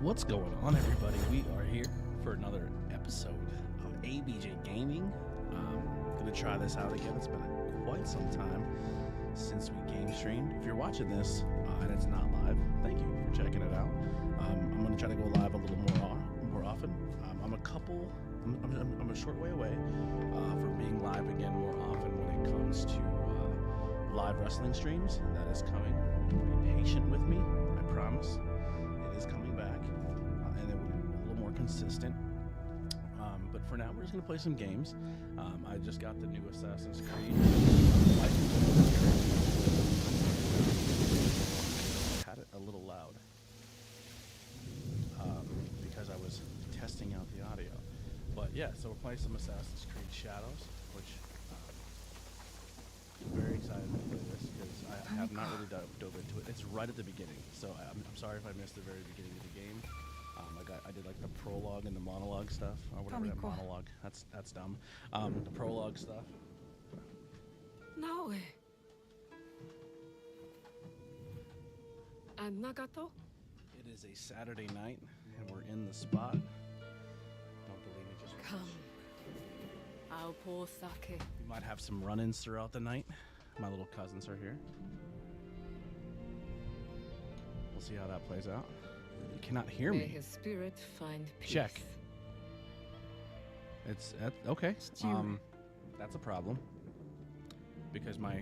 What's going on, everybody? We are here for another episode of ABJ Gaming. Gonna try this out again. It's been quite some time since we game streamed. If you're watching this and it's not live, thank you for checking it out. I'm gonna try to go live a little more often. I'm a short way away from being live again more often when it comes to live wrestling streams. That is coming. Be patient with me. I promise. It is coming back, and it will be a little more consistent. But for now, we're just gonna play some games. I just got the new Assassin's Creed. I had it a little loud because I was testing out the audio. But yeah, so we're playing some Assassin's Creed Shadows, which I'm very excited to play this because I have not really dove into it. It's right at the beginning, so I'm sorry if I missed the very beginning of the game. I did like the prologue and the monologue stuff, or whatever that monologue. That's dumb. The prologue stuff. No. And Nagato? It is a Saturday night, and we're in the spot. Don't believe me, just Come. I'll pour sake. we might have some run-ins throughout the night. My little cousins are here. We'll see how that plays out. You cannot hear May me. his spirit find peace. Check. It's okay. Stew. That's a problem because my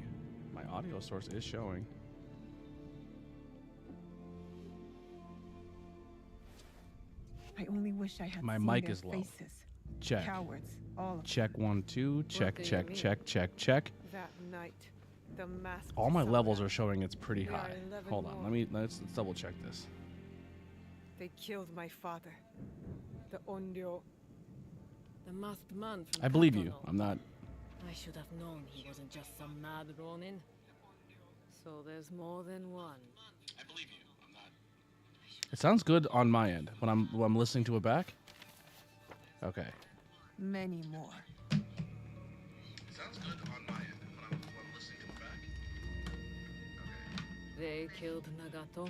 audio source is showing. I only wish I had My seen mic their is low. faces. Check. Cowards, all of them. Check 1 2. Check do you check mean? check. That night, the mask. All my levels are showing it's pretty We are high. 11 Hold on. more. Let's double check this. They killed my father, the Onryo. The masked man from I believe you. Katono. I'm not. I should have known he wasn't just some mad Ronin. So there's more than one. I believe you. I'm not. It sounds good on my end when I'm listening to it back. Okay. Many more. It sounds good on my end when I'm listening to it back. Okay. They killed Nagato.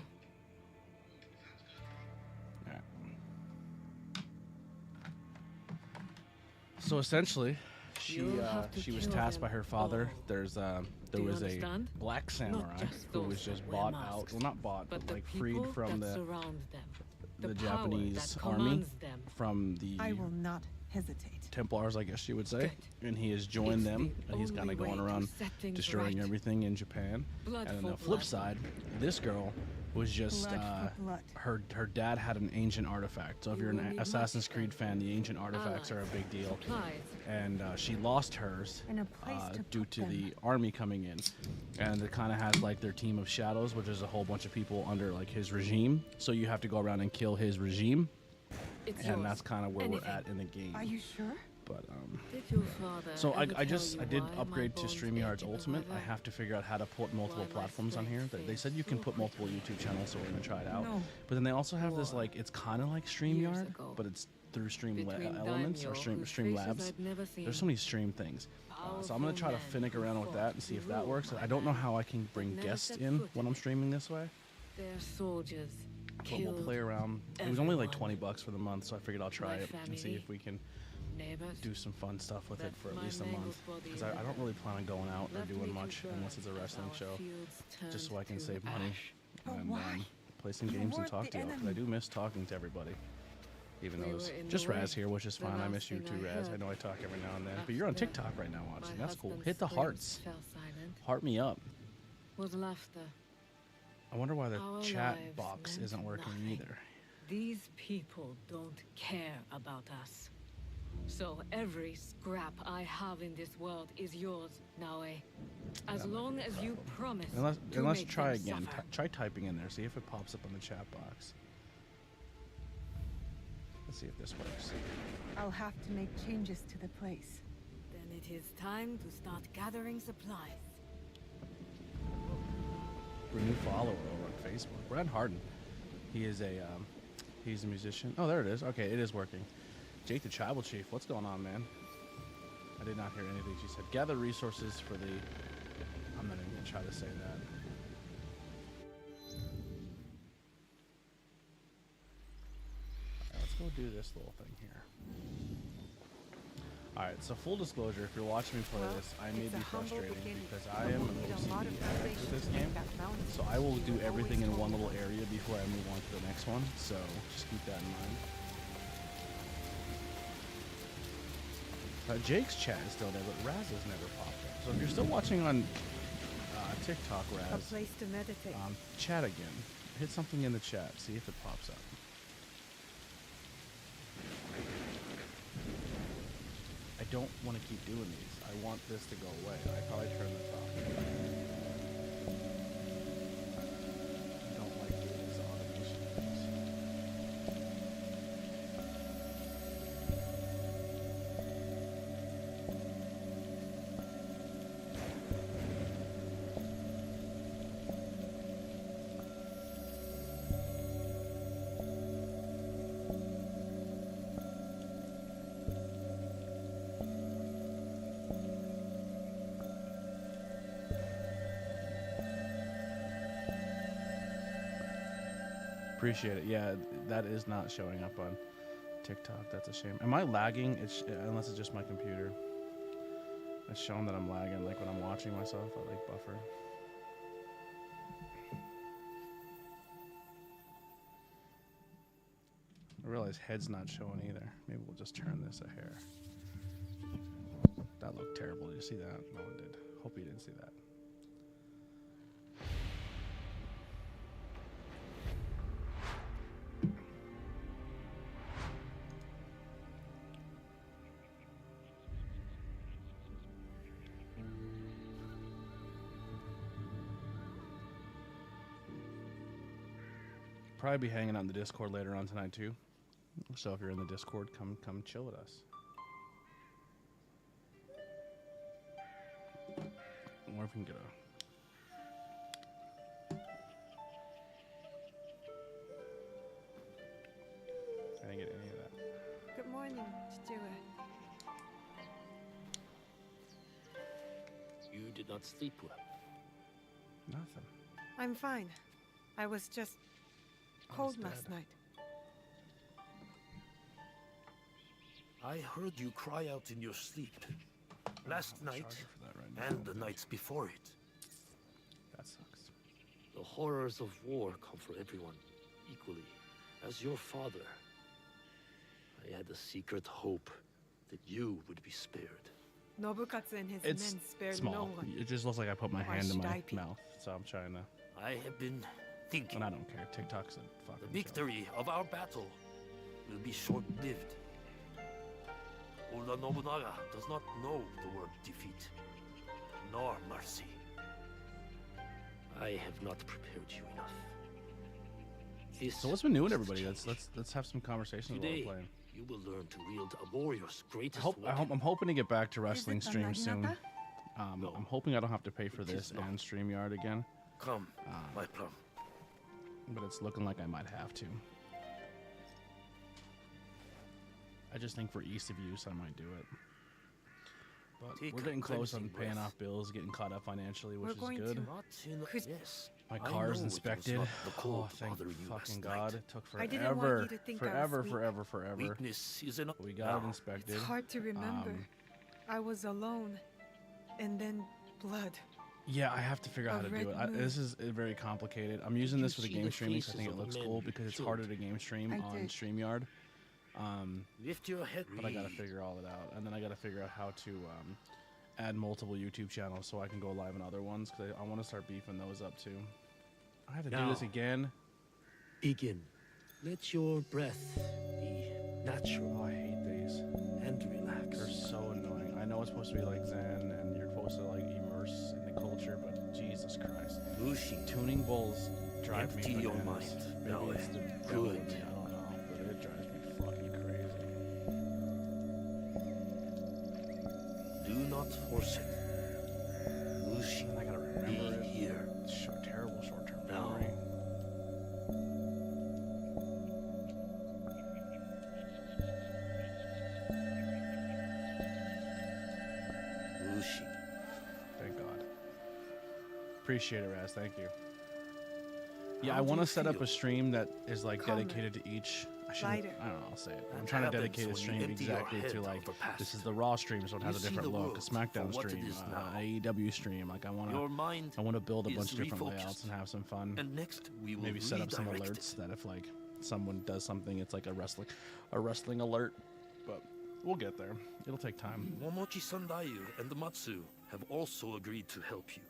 Alright. So essentially, You'll have to she was kill tasked by them her father. all. There Do you was a understand? black samurai just who those was just that wear bought out. masks, Well, not bought, But but the like people freed from that the surround them. The power Japanese that army, commands them. from the I will not hesitate. Templars, I guess you would say. Good. And he has joined It's them, the and he's only kind of going way to around set things destroying right. everything in Japan. Blood And on for the flip blood. side, this girl was just Blood for blood. her dad had an ancient artifact. So if You you're will an need Assassin's much Creed strength. fan, the ancient artifacts are a big deal. Supplies. And she lost hers And a place to due put to them. the army coming in. And it kind of has like their team of shadows, which is a whole bunch of people under like his regime. So you have to go around and kill his regime, It's and yours. that's kind of where Anything. we're at in the game. Are you sure? But Did your father so ever I tell you did why my upgrade to bones StreamYard's ached Ultimate. I forever? have to figure out how to put multiple Why my platforms on here. strength They said you fades can so put multiple quickly. YouTube channels, so we're gonna try it out. No. But then they also have this War. like it's kind of like StreamYard, ago. but it's through Between Elements or daimyo whose Stream faces Labs. I'd never seen. There's so many stream things. So I'm gonna try to Powerful finnick men around who with fought that and see to if that rule works. my I don't know land. how I can bring never guests set in foot when in I'm it. streaming this way. Their soldiers But we'll killed play around. It was only like everyone. $20 for the month, so I figured I'll try My it and see family, if we can neighbors. do some fun stuff with it Left for at my least a month. mangled body Because in I the don't really plan on going out or Left me doing to much burn unless it's a as wrestling our show. fields Just so turned I can to save money ash. But and why? play some You games and weren't talk the to you. 'Cause I enemy. do miss talking to everybody. Even We though it's were in just the way. Raz here, which is The fine. I last miss you thing too, I Raz. I heard know I talk every now and then. But you're on after TikTok right now watching. My That's cool. husband's Hit the screams hearts. fell silent. Heart me up. Was laughter. I wonder why the Our chat lives box meant isn't working nothing. either. These people don't care about us. So every scrap I have in this world is yours, Nae. As That might long be a as you problem. promise to Unless make try them again. suffer. Try typing in there. See if it pops up on the chat box. Let's see if this works. I'll have to make changes to the place. Then it is time to start gathering supplies. We're a new follower over on Facebook. Brad Harden. He's a musician. Oh, there it is. Okay, it is working. Jake the Tribal Chief. What's going on, man? I did not hear anything she said. Gather resources for the. I'm not even gonna try to say that. go do this little thing here. Alright, so full disclosure, if you're watching me play Well, this, I may it's be a humble frustrating beginning. because I am an Need a lot of OCD addict foundation with this to make game. that mountain. So I will do You've everything in always one told little me. area before I move on to the next one. So just keep that in mind. Jake's chat is still there, but Raz has never popped up. So if you're still watching on TikTok, A Raz, place to meditate. chat again. Hit something in the chat. See if it pops up. I don't want to keep doing these. I want this to go away. I probably turn this off. I don't like doing these automation things. Appreciate it. Yeah, that is not showing up on TikTok. That's a shame. Am I lagging? Unless it's just my computer. It's showing that I'm lagging, like when I'm watching myself. I like buffer. I realize head's not showing either. Maybe we'll just turn this a hair. That looked terrible. Did you see that? No one did. Hope you didn't see that. Probably be hanging out in the Discord later on tonight too. So if you're in the Discord, come chill with us. Or if we can get I didn't get any of that. Good morning, Stuart. You did not sleep well. Nothing. I'm fine. I was just cold last dead. night. I heard you cry out in your sleep. Last I don't have a night charger for that right now. and the nights before it. That sucks. The horrors of war come for everyone equally. As your father, I had a secret hope that you would be spared. Nobukatsu and his It's men spared small. no one. It just looks like I put my Why hand in should my I be? mouth. So I'm trying to. I have been thinking And I don't care. TikTok's a fucking the joke. victory of our battle will be short-lived. Oda Nobunaga does not know the word defeat, nor mercy. I have not prepared you enough. This So what's been new with must everybody? change. Let's have some conversations while Today, we're playing. you will learn to wield a warrior's greatest I'm hoping to get back to wrestling Is it the streams soon. Naginata? No, I'm hoping I don't have to pay for it this is not. and StreamYard again, Come, my plum. but it's looking like I might have to. I just think for ease of use, I might do it. But Take we're getting a close on cleansing paying breath. off bills, getting caught up financially, which We're is going good. to- Not in Chris- yes. My I car's know it was inspected. not the Oh, cold thank bothering you fucking last God. night. It took I didn't want forever. you to think I was Forever. Weakness is enough. We got it Now, inspected. It's hard to remember. I was alone, and then blood. Yeah, I have to figure out how A to do it. red moon. This is very complicated. I'm using you this for the see game the streaming because I faces think it of the looks men cool you because it's killed? harder to game stream I on did. StreamYard. Lift your head. But I gotta figure all it out, and then I gotta figure out how to add multiple YouTube channels so I can go live on other ones because I want to start beefing those up too. I have to do this Now. again. Begin. Let your breath be natural Oh, I hate these. and relax. They're so annoying. I know it's supposed to be like Zen and you're supposed to like immerse in the culture, but Jesus Christ. Lucy, Tuning bowls drive Empty me your bananas. mind. Maybe Now, it's the devil in good. me, I don't know, but it drives me fucking crazy. do not force it. Lucy, And I gotta be remember it. here. Terrible short-term Now. memory. Lucy, Thank God. Appreciate it, Raz. Thank you. Yeah, How I do want you to set up feel? a stream that is like Calmer. dedicated to each. I Lighter. I don't know, I'll say it. I'm That trying to happens dedicate a when you stream empty your exactly head to of like the past. this is the Raw stream, so it has You a see different the look. A world SmackDown for what it stream, is now. AEW stream. Like I Your mind want to build a bunch is of different refocused. layouts and have some fun. And next, we will Maybe set up some redirect alerts it. that if like someone does something, it's like a wrestling alert. But we'll get there. It'll take time. Momochi Sandayu and the Matsu have also agreed to help you.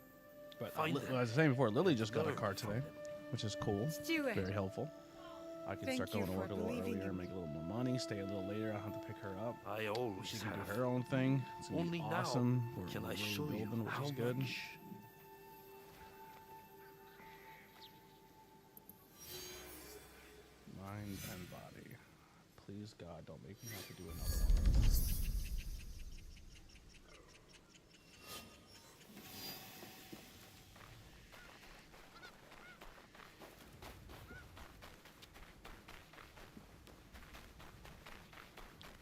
But Find them. as I was saying before, Lily just got a Learn car from today, them. which is cool. Stewie. Very helpful. I can Thank start going you to work for a little believing earlier, in make a little more money, stay a little later. I don't have to pick her up. I always She can have. do her own thing. It's gonna Only be now awesome. We're can I really show you building, which how is good. much. Mind and body. Please, God, don't make me have to do another one.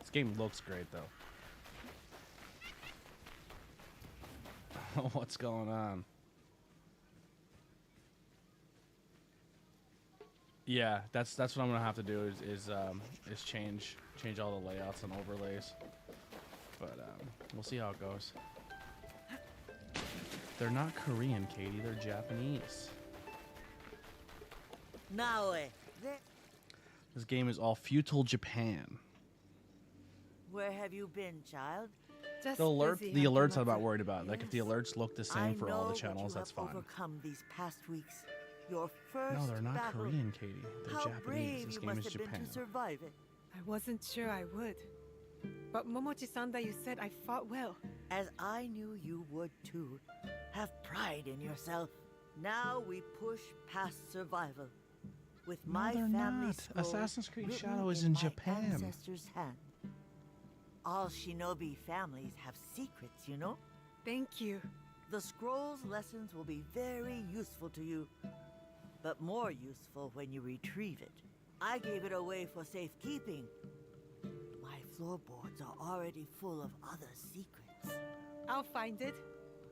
This game looks great, though. What's going on? Yeah, that's what I'm gonna have to do is change all the layouts and overlays. But we'll see how it goes. They're not Korean, Katie. They're Japanese. Naoe, This game is all feudal Japan. where have you been, child? Just The busy, alerts I'm not Hantamata. worried about. Like if the Yes. alerts look the I same for all know the channels, what you that's have fine. overcome these past weeks. Your first No, they're not battle. Korean, Katie. They're How Japanese. brave This you game must is have Japan. been to survive it. I wasn't sure I would. But Momochi-sanda, you said I fought well. As I knew you would too. Have pride in yourself. Now we push past survival. With No, my they're family not. scroll Assassin's Creed written Shadow is in my Japan. ancestors' hand. All shinobi families have secrets, you know? Thank you. The scroll's lessons will be very useful to you, but more useful when you retrieve it. I gave it away for safekeeping. My floorboards are already full of other secrets. I'll find it.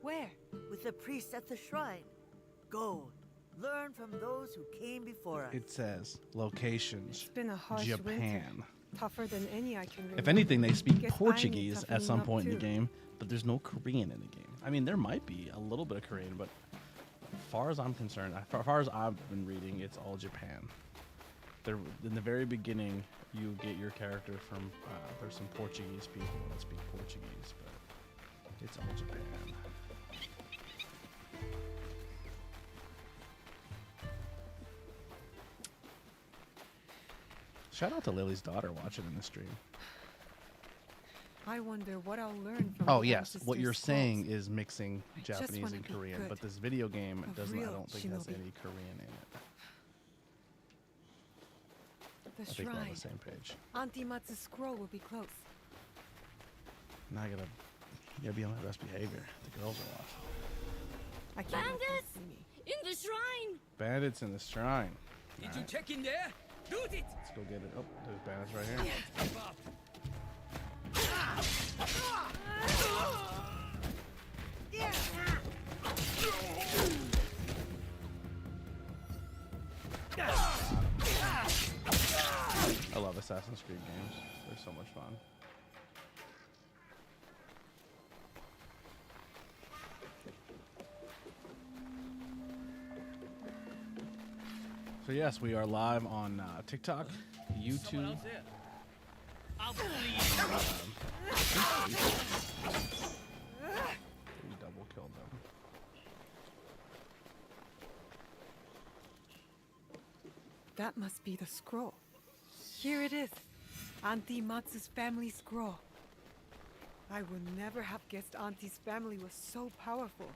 Where? With the priest at the shrine. Go, learn from those who came before us. It says locations It's been a harsh winter. Japan. Tougher than any I can remember. If anything, they speak Guess I need Portuguese at toughening some up point in the too. game, but there's no Korean in the game. I mean, there might be a little bit of Korean, but as far as I'm concerned, as far as I've been reading, it's all Japan. There, in the very beginning, you get your character from. There's some Portuguese people that speak Portuguese, but it's all Japan. Shout out to Lily's daughter watching in the stream. I wonder what I'll learn from Oh the yes, what ancestors' you're scrolls. saying is mixing I just Japanese wanna and be Korean, good. but this video game A doesn't. I real don't think has shinobi. any Korean in it. The I think we're on shrine. the same page. Auntie Matsu's scroll will be close. Now I gotta be on my best behavior. The girls are off. I can't let them Bandits! see me. In the shrine! Bandits in the shrine. Did you Alright, check in there? Loot it! let's go get it. Oh, there's bandits right here. Keep up. I love Assassin's Creed games. They're so much fun. So yes, we are live on TikTok, YouTube. I'll bleed. We double killed them. That must be the scroll. Here it is. Auntie Matsu's family scroll. I would never have guessed Auntie's family was so powerful.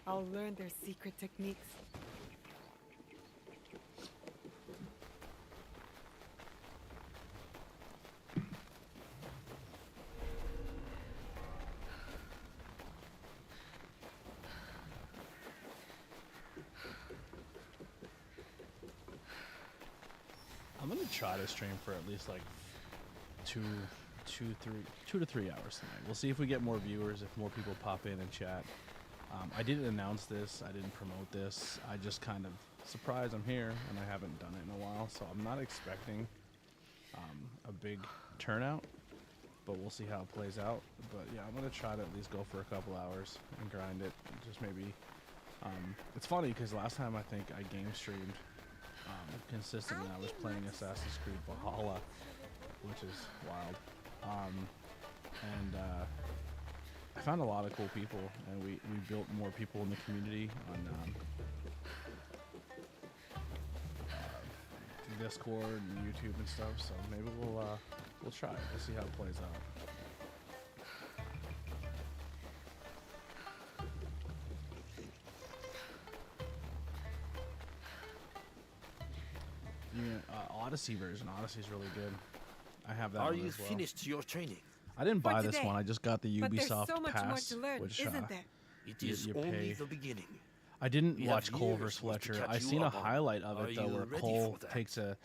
I'll learn their secret techniques. I'm gonna try to stream for at least like 2 to 3 hours tonight. We'll see if we get more viewers, if more people pop in and chat. I didn't announce this, I didn't promote this. I just kind of surprised I'm here, and I haven't done it in a while, so I'm not expecting a big turnout, but we'll see how it plays out. But yeah, I'm gonna try to at least go for a couple hours and grind it. Just maybe. It's funny because last time I think I game streamed consistently, I was playing Assassin's Creed Valhalla, which is wild. I found a lot of cool people, and we built more people in the community on Discord and YouTube and stuff. So maybe we'll try it. We'll see how it plays out. Odyssey version. Odyssey's really good. I have that. Are one you as well. finished your training? I didn't For buy this today. one. I just got the But there's Ubisoft so much more pass, to learn, which isn't there? It You- is you only pay. the beginning. I didn't We watch have Cole years versus worth to Fletcher. catch I you seen a up on. highlight of Are it though, you where ready Cole for that? takes a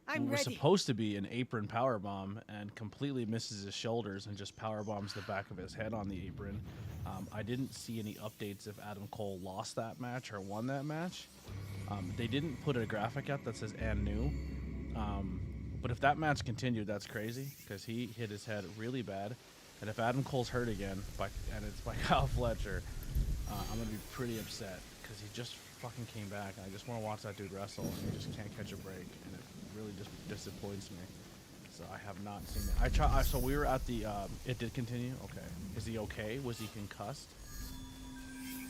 I'm was ready. supposed to be an apron power bomb and completely misses his shoulders and just power bombs the back of his head on the apron. I didn't see any updates if Adam Cole lost that match or won that match. They didn't put a graphic out that says "and new." But if that match continued, that's crazy because he hit his head really bad. And if Adam Cole's hurt again, and it's by Kyle Fletcher, I'm gonna be pretty upset because he just fucking came back. And I just want to watch that dude wrestle, and he just can't catch a break, and it really just disappoints me. So I have not seen it. So we were at the. It did continue. Okay. Is he okay? Was he concussed?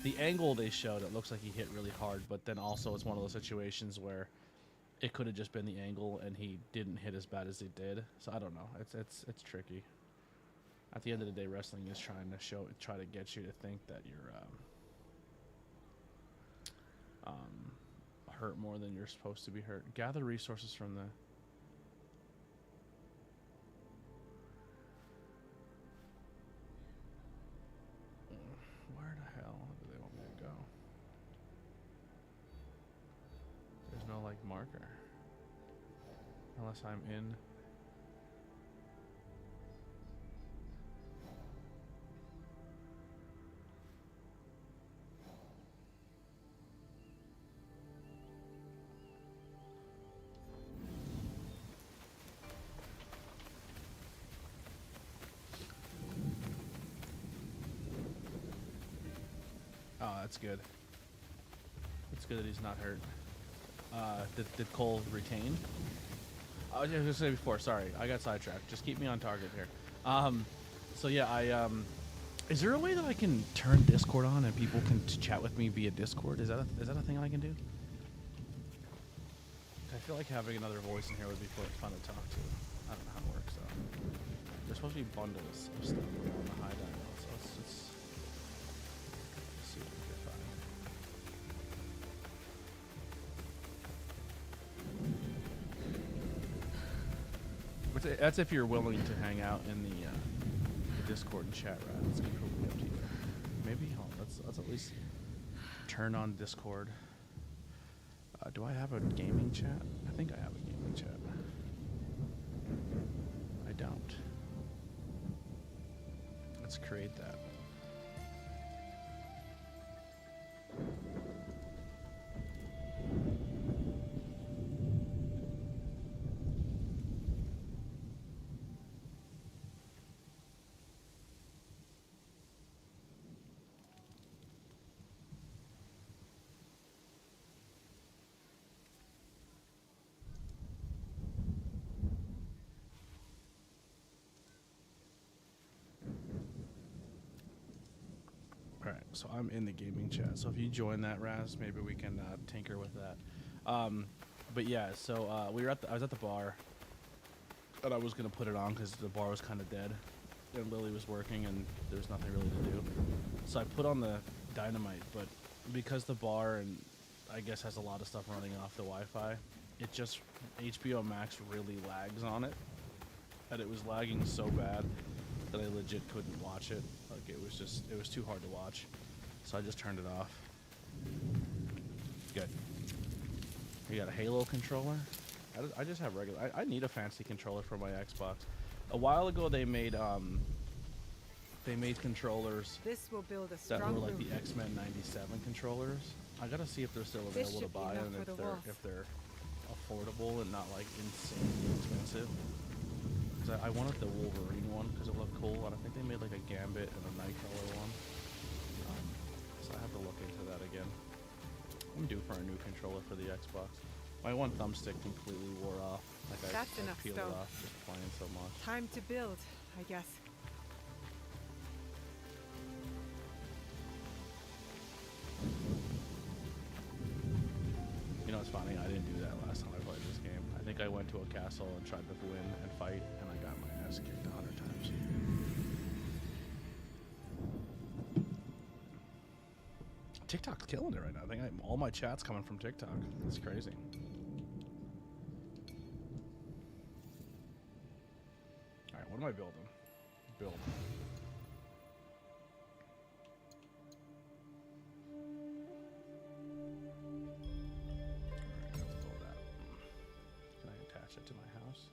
The angle they showed, it looks like he hit really hard, but then also it's one of those situations where it could have just been the angle and he didn't hit as bad as he did. So I don't know. It's tricky. At the end of the day, wrestling is trying to try to get you to think that you're hurt more than you're supposed to be hurt. Gather resources from the. Where the hell do they want me to go? There's no like marker. Unless I'm in. Oh, that's good. It's good that he's not hurt. Did Cole retain? I was going to say before, sorry, I got sidetracked. Just keep me on target here. So yeah, is there a way that I can turn Discord on and people can chat with me via Discord? Is that a thing I can do? I feel like having another voice in here would be fun to talk to. I don't know how it works though. There's supposed to be bundles of stuff on the high dial, so let's see what we can find. That's if you're willing to hang out in the Discord and chat, right? It's completely up to you. Maybe let's at least turn on Discord. Do I have a gaming chat? I think I have a gaming chat. I don't. Let's create that. Alright, so I'm in the gaming chat. So if you join that, Raz, maybe we can tinker with that. But yeah, so I was at the bar, and I was gonna put it on because the bar was kind of dead, and Lily was working, and there was nothing really to do. So I put on the Dynamite, but because the bar and I guess has a lot of stuff running off the Wi-Fi, it just HBO Max really lags on it, and it was lagging so bad that I legit couldn't watch it. Like it was too hard to watch. So I just turned it off. Good. You got a Halo controller? I just have regular. I need a fancy controller for my Xbox. A while ago they made controllers This will build a that strong were like room. the X-Men 97 controllers. I gotta see if they're still This available to should be buy enough and for the walls. if they're affordable and not like insanely expensive. Because I wanted the Wolverine one because it looked cool, and I think they made like a Gambit and a Nightcrawler one. So I have to look into that again. I'm due for a new controller for the Xbox. My one thumbstick completely wore off. Like That's I enough peeled stone. it off just playing so much. Time to build, I guess. You know, it's funny. I didn't do that last time I played this game. I think I went to a castle and tried to win and fight, and I got my ass kicked 100 times. TikTok's killing it right now. I think all my chat's coming from TikTok. It's crazy. All right, what am I building? Build. Can I attach it to my house?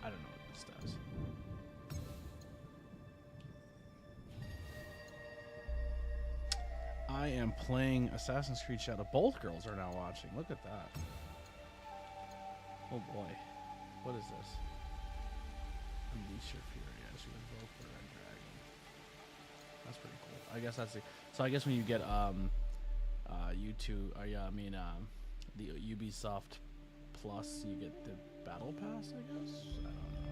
I don't know what this does. I am playing Assassin's Creed Shadow. Both girls are now watching. Look at that. Oh boy. What is this? Unleash your fury as you invoke the red dragon. That's pretty cool. I guess that's it. So I guess when you get YouTube, the Ubisoft Plus, you get the Battle Pass, I guess? I don't know.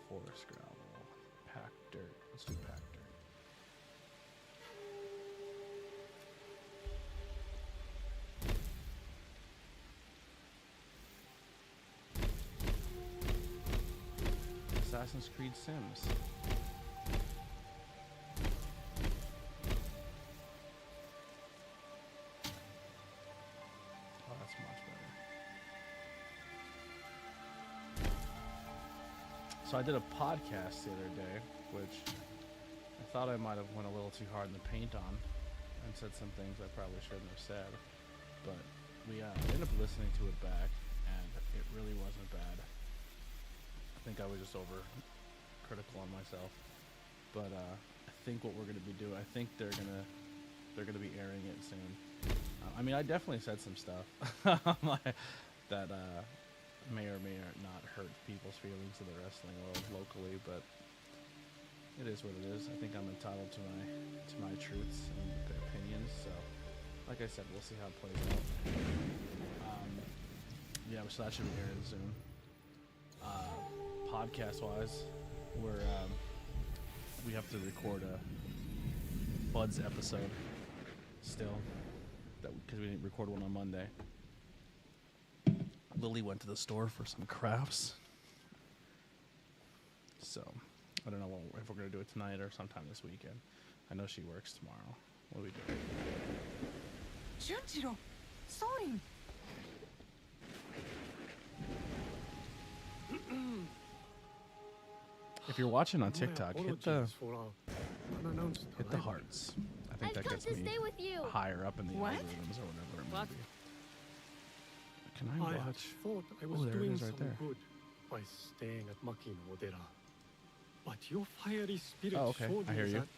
Forest gravel, packed dirt. Let's do packed dirt. Assassin's Creed Sims. Oh, that's much better. So I did a podcast the other day, which I thought I might have went a little too hard in the paint on and said some things I probably shouldn't have said. But we ended up listening to it back, and it really wasn't bad. I think I was just over critical on myself. But I think what we're gonna be doing, I think they're gonna be airing it soon. I mean, I definitely said some stuff that may or may not hurt people's feelings in the wrestling world locally, but it is what it is. I think I'm entitled to my truths and opinions. So, like I said, we'll see how it plays out. Yeah, so that should be airing soon. Podcast-wise, we have to record a Bud's episode still, because we didn't record one on Monday. Lily went to the store for some crafts, so I don't know if we're gonna do it tonight or sometime this weekend. I know she works tomorrow. What are we doing? Junjiro, Sorin. If you're watching on TikTok, hit the heart. hearts. I think I've that come gets to me stay with you. higher up in the What? algorithms or whatever it may What? be. Can I I had watch? thought I Oh, was there it doing is right some there. good by staying at Makino Odera. But your fiery spirit Oh, okay. showed I hear me you. that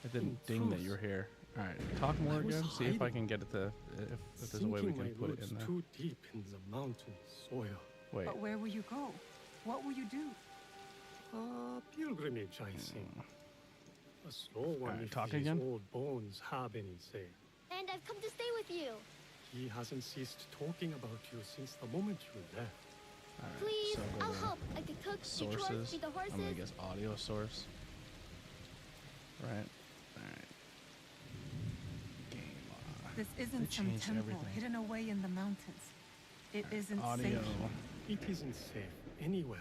It didn't in ding that truth, you're here. All right, talk more I was again. See if I hiding. can get it to. If there's a way we sinking can my put it roots in there. too deep in the mountain soil. Wait. But where will you go? What will you do? A pilgrimage, I think. A slow one Alright, if talk these again? old bones have any say. And I've come to stay with you. He hasn't ceased talking about you since the moment you left. All right, Please, so go I'll to help. I could cook, do chores, sources. feed the I'm gonna horses. guess audio source. Right. All right. Game. This They isn't some changed temple everything. hidden away in the mountains. It isn't Audio. safe. It isn't safe anywhere.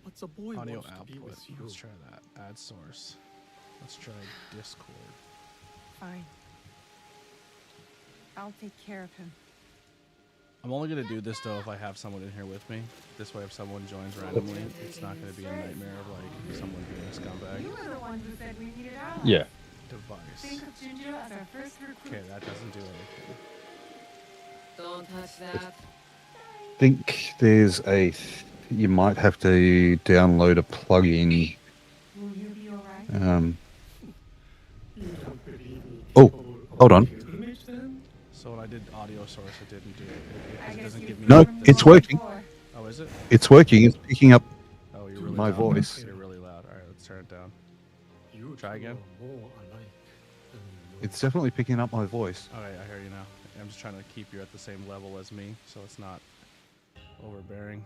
But the boy Audio wants to be output. with you. Let's try that. Add source. Let's try Discord. Fine. I'll take care of him. I'm only gonna do this though if I have someone in here with me. This way, if someone joins randomly, it's not gonna be a nightmare of like someone being a scumbag. You were the one who said we needed allies. Yeah. Device. Think of Ginger as our first recruit. Okay, that doesn't do anything. Don't touch that. Think there's a. You might have to download a plugin. Will you be alright? Oh, hold on. So when I did audio source, it didn't do it. I It guess doesn't you've give me. No, proven it's me wrong working. before. Oh, is it? It's working. It's picking up. Oh, you're really My loud. voice. You're really loud. All right, let's turn it down. You Try again. two are more alike than you It's definitely picking up my voice. Okay, I hear you now. I'm just trying to keep you at the same level as me, so it's not overbearing.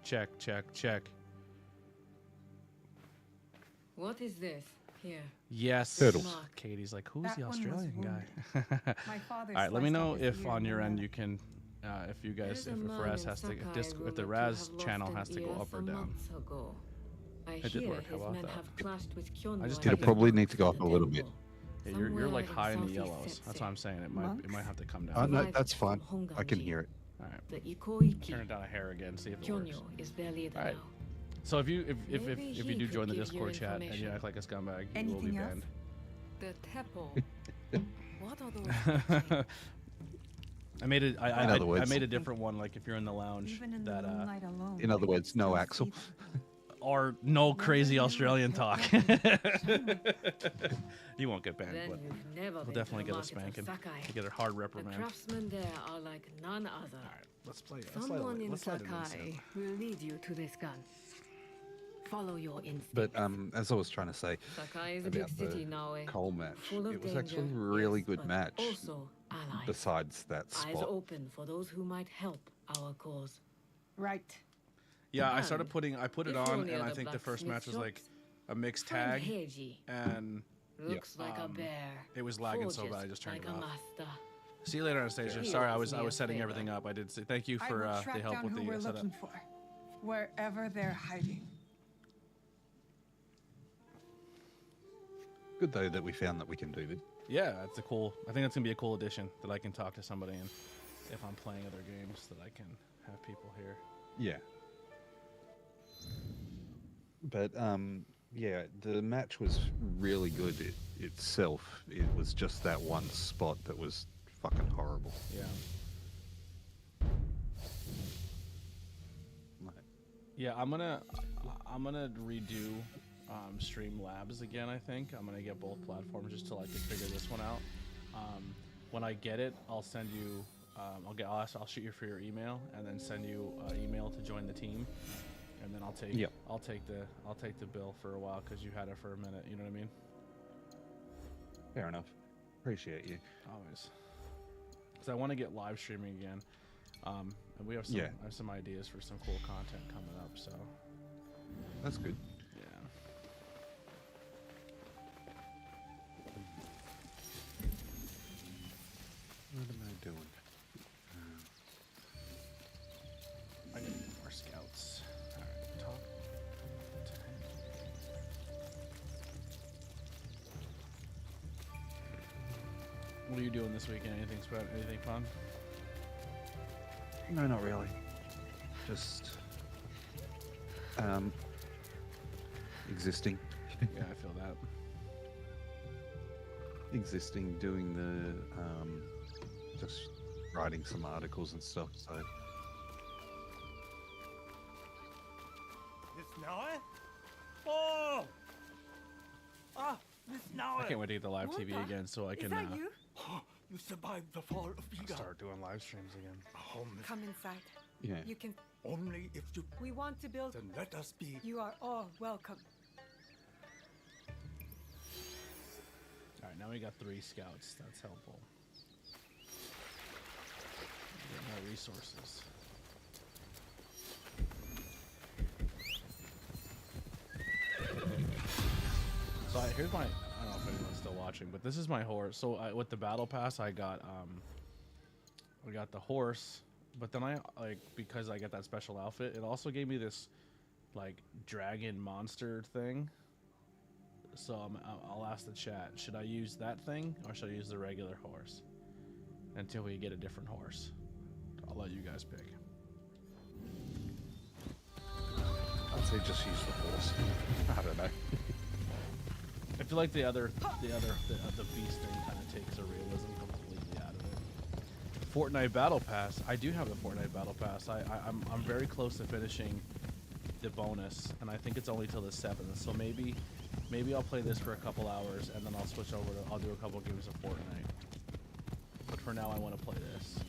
Check, check, check. What is this? Here. Yes. Turtles. Mark. Katie's like, who's That the one was Australian guy? My father All right, let me sliced know off his if ear on in your the end lab. you can, if you guys, There's a if man Raz in has to, Sakai if the rumored Raz to have channel lost has an to go ear up or some down. months ago. I It did hear work. How his about men that? have clashed with Kyono I just and did It'll it. probably Hidden need to go to up the a little bit. temple. Yeah, you're Somewhere like in high in the Southeast yellows. That's Setse. what I'm saying. It might have to come down. Monks? No, Survived that's fine. from I can Honganji. hear it. All right, The Ikoiki. turn it down a hair again. See if it works. Kyonyo is their leader All right. now. So if you Maybe if he you do could join the give you Discord chat and you information. act like a scumbag, you will be Anything else? banned. The temple. What are those? I made it. In I other words- made a different one. Like if you're in the lounge, Even in the that moonlight alone. In other I words, can no still Axel. see them. or no Never crazy knew a Australian pet talk. weapon. You won't get banned, Then but you've never we'll been definitely to get the a market of spanking. Sakai. You get a hard The reprimand. craftsmen there are like none other. All right, let's play. Let's let Someone it, in let's let it in Sakai will lead you to this gun. Follow your instincts. But as I was trying to say Sakai is a big about city the now, coal match, full of it was danger, actually a really yes, good but match. Also allies. Besides that Eyes spot, open for those who might help our cause. Right. Yeah, I And started I put it if on, you're and near I the think the first blacksmith match was like shops, a mixed Friend tag, Heiji and looks like a um, bear. it was lagging so forges bad I just turned like it a off. master. See you later, Anastasia. He Sorry, I owes was me a setting favor. everything up. I did say thank you I for will the track help down with who the we're setup. looking for, wherever they're hiding. good though that we found that we can do this. Yeah, it's a cool. I think it's gonna be a cool addition that I can talk to somebody, and if I'm playing other games, that I can have people here. Yeah. But yeah, the match was really good itself. It was just that one spot that was fucking horrible. Yeah. Like, Yeah, I'm gonna redo Streamlabs again. I think I'm gonna get both platforms just till I can figure this one out. When I get it, I'll send you. I'll shoot you for your email, and then send you an email to join the team, and then I'll take Yep. I'll take the bill for a while because you had it for a minute. You know what I mean? fair enough. Appreciate you. Always. Because I want to get live streaming again. And we have Yeah. I have some ideas for some cool content coming up. So That's good. yeah. What am I doing? I need more scouts. All right, talk to him. What are you doing this weekend? Anything fun? No, not really. Just existing. Yeah, I feel that. Existing, doing the just writing some articles and stuff. So Miss Naue? Oh! Ah, Miss Naue! I can't wait to get the live What TV the- again so I Is can that you? You survived the fall of Biga. start doing live streams again. Oh, Miss, Come inside. yeah, You can. only if you... We want to build. Then let us be... You are all welcome. All right, now we got 3 scouts. That's helpful. Get more resources. So here's my. I don't know if anyone's still watching, but this is my horse. So with the battle pass, I got the horse, but then I because I got that special outfit. It also gave me this like dragon monster thing. So I'll ask the chat, should I use that thing or should I use the regular horse? until we get a different horse. I'll let you guys pick. I'd say just use the horse. I don't know. I feel like the beast thing kind of takes the realism completely out of it. Fortnite Battle Pass. I do have the Fortnite Battle Pass. I'm very close to finishing the bonus, and I think it's only till the 7th. So maybe I'll play this for a couple hours, and then I'll switch over to I'll do a couple games of Fortnite. But for now, I want to play this.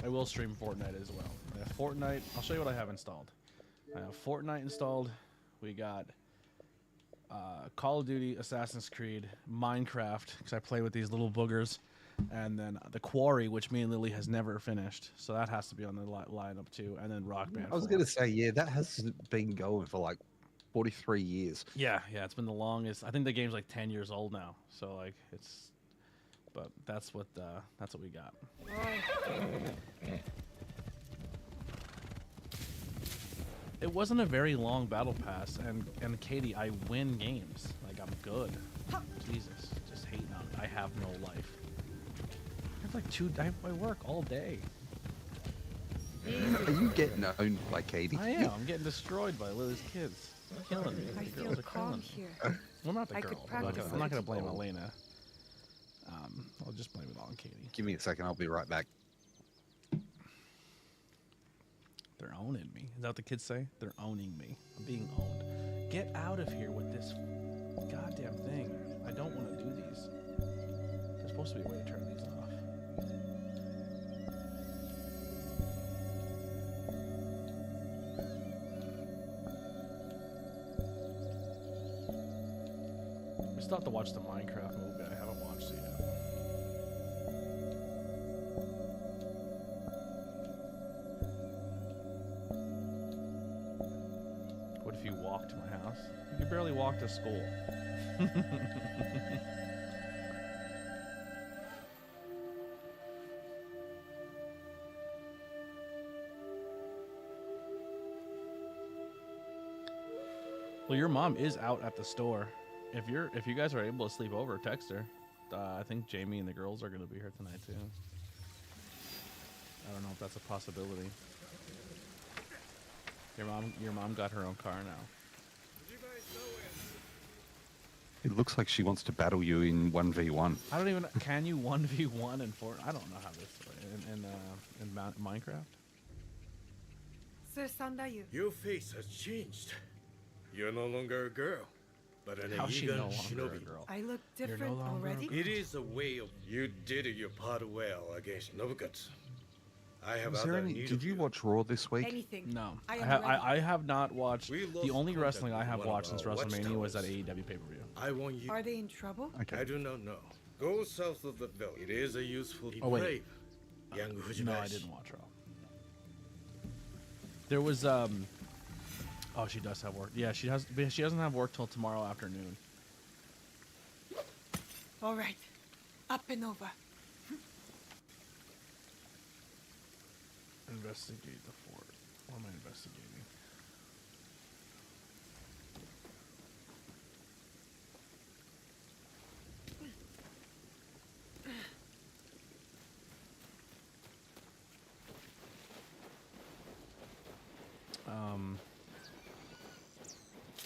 I will stream Fortnite as well. I have Fortnite. I'll show you what I have installed. I have Fortnite installed. We got Call of Duty, Assassin's Creed, Minecraft, because I play with these little boogers, and then The Quarry, which me and Lily has never finished, so that has to be on the lineup too, and then Rock Band. I was going to say, yeah, that has been going for like 43 years. Yeah, it's been the longest. I think the game's like 10 years old now, so like it's. But that's what we got. It wasn't a very long battle pass, and Katie, I win games. Like, I'm good. Jesus, just hating on it. I have no life. I have like I work all day. Are you getting owned by Katie? I am. I'm getting destroyed by Lily's kids. They're killing me. I The feel girls are calm killing me. here. Well, not the I could girl. practice I'm not it. gonna blame Elena. I'll just blame it on Katie. Give me a second. I'll be right back. They're owning me. Is that what the kids say? They're owning me. I'm being owned. Get out of here with this goddamn thing. I don't want to do these. There's supposed to be a way to turn these off. We still have to watch the Minecraft movie. I haven't watched it yet. What if you walk to my house? You could barely walk to school. Well, your mom is out at the store. If you guys are able to sleep over, text her. I think Jamie and the girls are going to be here tonight too. I don't know if that's a possibility. Your mom got her own car now. It looks like she wants to battle you in 1v1. I don't even. Can you 1v1 in Fortnite? I don't know how this in Minecraft. Sir Sandayu, Your face has changed. You're no longer a girl, but an How's she no Egan longer shinobi. a girl? I look You're no different longer a already? girl. It is a way of you did your part well against Nobukatsu. I have Was there other any, need did of you watch Raw this week? Anything. No, I I, am ha- ready. I have not watched. We The lost only contact wrestling I with have one of watched since our WrestleMania was that watchtowers. AEW pay-per-view. I want you. Are they in trouble? Okay. I do not know. Go south of the village. It is a useful. Oh, wait. brave. Young Fujibashi. No, I didn't watch Raw. There was Oh, she does have work. Yeah, she has. She doesn't have work till tomorrow afternoon. All right. Up and over. Investigate the fort. What am I investigating?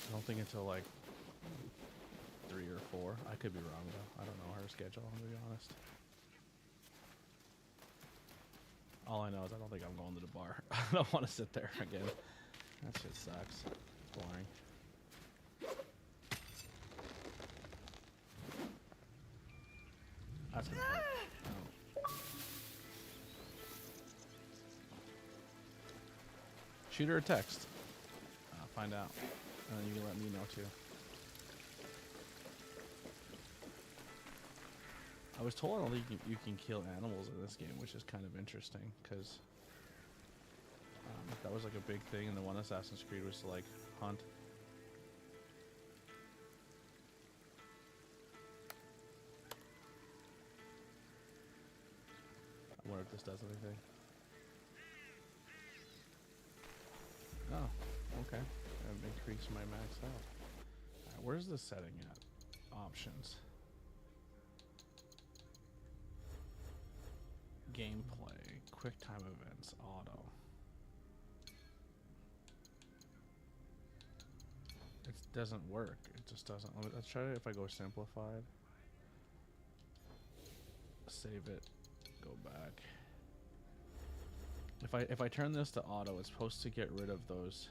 I don't think until like 3 or 4. I could be wrong though. I don't know her schedule, I'm gonna be honest. All I know is I don't think I'm going to the bar. I don't want to sit there again. That shit sucks. Boring. That's gonna hurt. Oh. Shoot her a text. Find out. And you can let me know too. I was told I don't think you can kill animals in this game, which is kind of interesting, because that was like a big thing in the one Assassin's Creed was to like hunt. I wonder if this does anything. Oh, okay. I've increased my max health. Alright, where's the setting at? Options. gameplay, quick time events, auto. It doesn't work. It just doesn't. Let's try it if I go simplified. Save it. Go back. If I turn this to auto, it's supposed to get rid of those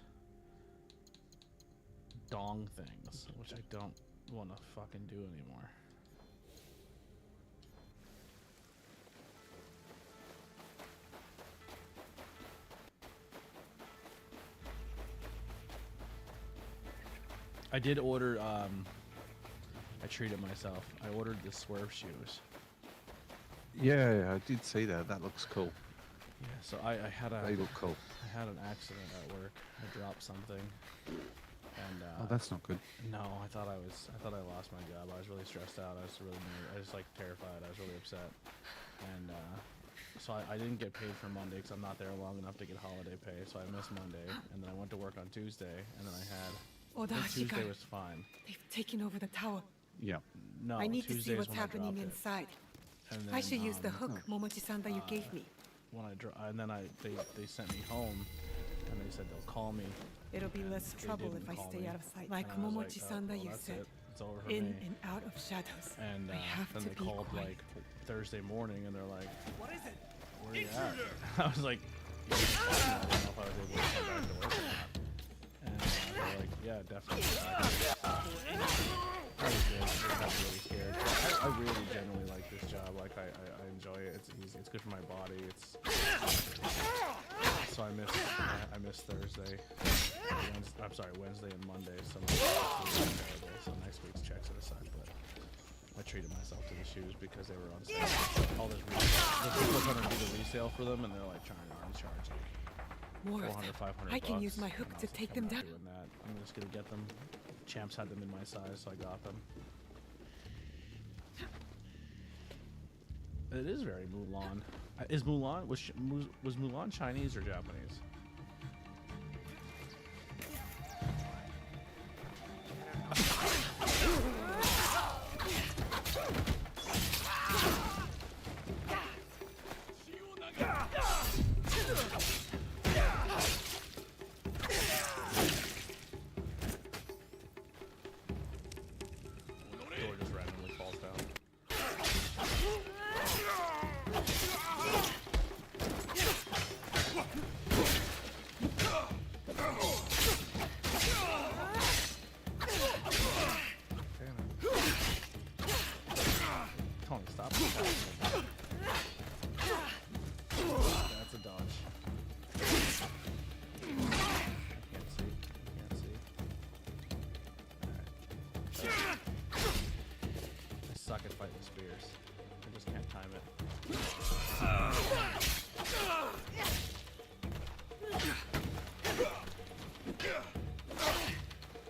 dong things, which I don't want to fucking do anymore. I did order, I treated myself. I ordered the Swerve shoes. Yeah, I did see that. That looks cool. Yeah, so I had a... They look cool. I had an accident at work. I dropped something. And, Oh, that's not good. No, I thought I lost my job. I was really stressed out. I was really nervous. I was, like, terrified. I was really upset. And, so I didn't get paid for Monday because I'm not there long enough to get holiday pay. So I missed Monday. And then I went to work on Tuesday. And then I had... Tuesday was fine. They've taken over the tower. Yeah. No, I need to Tuesday see is what's when I happening dropped it. inside. And I then, should use the hook Momochi-san that you gave me. When and then they sent me home, and they said they'll call me. It'll be less They trouble didn't if I call stay me. out of sight. Like And I was like, Momochi-san that well, you that's said. it. It's over for In me. and out of shadows. And I have then to they be called quiet. like Thursday morning, and they're like, What is it? "Where are you at?" I was like, I don't know if I was able to come back to work or not. And they're like, "Yeah, definitely." I was really scared. I really genuinely like this job. Like I enjoy it. It's easy. It's good for my body. So I missed Thursday. I'm sorry, Wednesday and Monday. So so next week's checks are assigned. But I treated myself to the shoes because they were on sale. All this resale. The people trying to do the resale for them, and they're like trying to charge like More of 400, them. 500 I can use bucks, my hook and I to was like, take I'm them not down. doing that. I'm just gonna get them. Champs had them in my size, so I got them. It is very Mulan. Is Mulan was Mulan Chinese or Japanese? Door just randomly falls down. Tony, stop. That's a dodge. I can't see. I can't see. Alright. I suck at fighting spears. I just can't time it.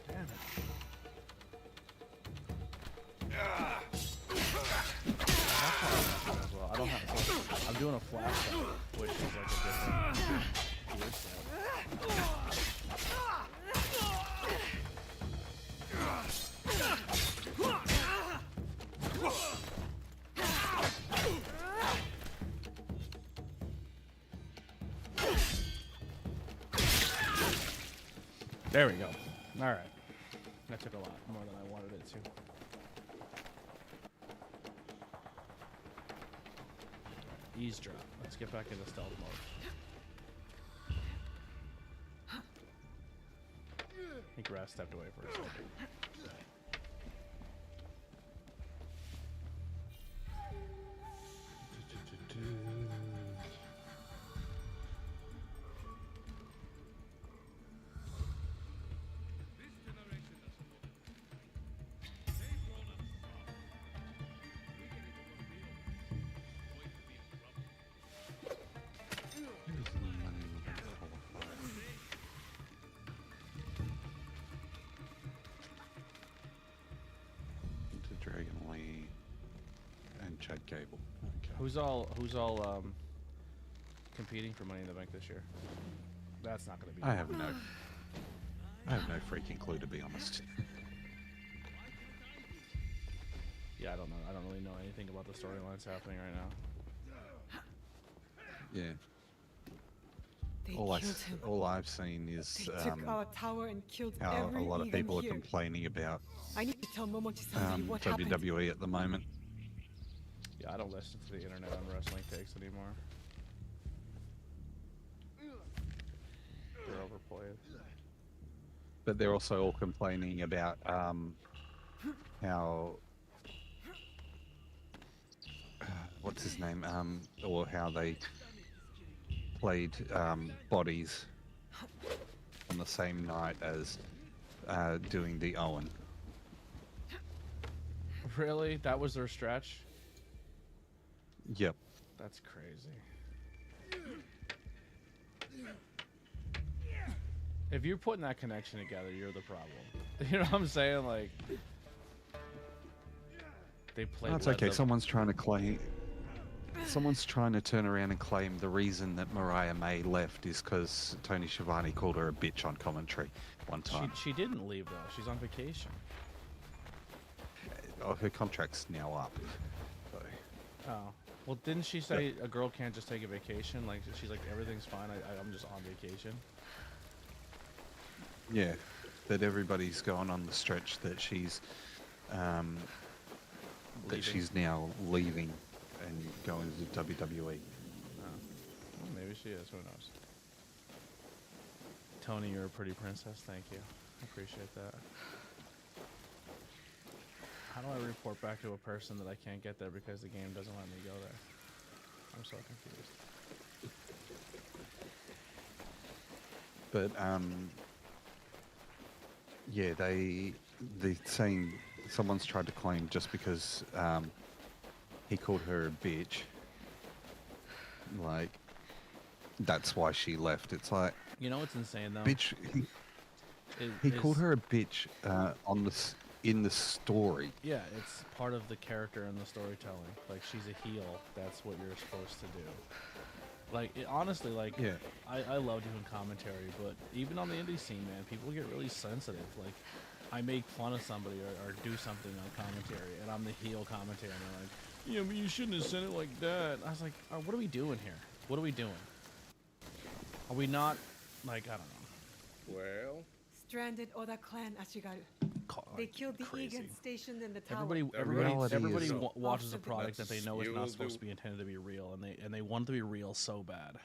Damn it. As well. I don't have. So I'm doing a flash fight, which is like a different gear set. There we go. All right. That took a lot more than I wanted it to. Eavesdrop. Let's get back into stealth mode. I think Raz stepped away for a second. Into Dragon Lee and Chad Gable. Okay. Who's all competing for Money in the Bank this year? That's not going to be. I have no freaking clue, to be honest. Yeah, I don't know. I don't really know anything about the storylines happening right now. Yeah. They All, killed him. all I've seen is They took our tower and killed how every a lot of Egan people are here. complaining about I need to tell Momochi-sensei what happened. WWE at the moment. Yeah, I don't listen to the internet on wrestling takes anymore. They're overplayed. But they're also all complaining about how what's his name? Or how they played bodies on the same night as doing the Owen. Really? That was their stretch? Yep. That's crazy. If you're putting that connection together, you're the problem. You know what I'm saying? Like, they played. That's okay. Someone's trying to claim. Someone's trying to turn around and claim the reason that Mariah May left is because Tony Schiavone called her a bitch on commentary one time. She didn't leave though. She's on vacation. Oh, her contract's now up. So. Oh. Well, didn't she say a girl can't just take a vacation? Like, she's like, everything's fine. I'm just on vacation. Yeah, that everybody's going on the stretch that she's now leaving and going to WWE. Oh. Well, maybe she is. Who knows? Tony, you're a pretty princess. Thank you. I appreciate that. How do I report back to a person that I can't get there because the game doesn't let me go there? I'm so confused. But yeah, they saying someone's tried to claim just because he called her a bitch, like that's why she left. It's like, you know what's insane though? Bitch. He called her a bitch in the story. Yeah, it's part of the character and the storytelling. Like, she's a heel. That's what you're supposed to do. Like, honestly, like, yeah. I love doing commentary, but even on the indie scene, man, people get really sensitive. Like, I make fun of somebody or do something on commentary, and I'm the heel commentator, and they're like, yeah, but you shouldn't have said it like that. I was like, oh, what are we doing here? What are we doing? Are we not, like, I don't know. Well? Stranded Oda clan Ashigaru. They killed the crazy. Egan stationed in the tower. Everybody watches a product that they know is not supposed to be intended to be real, and they want it to be real so bad.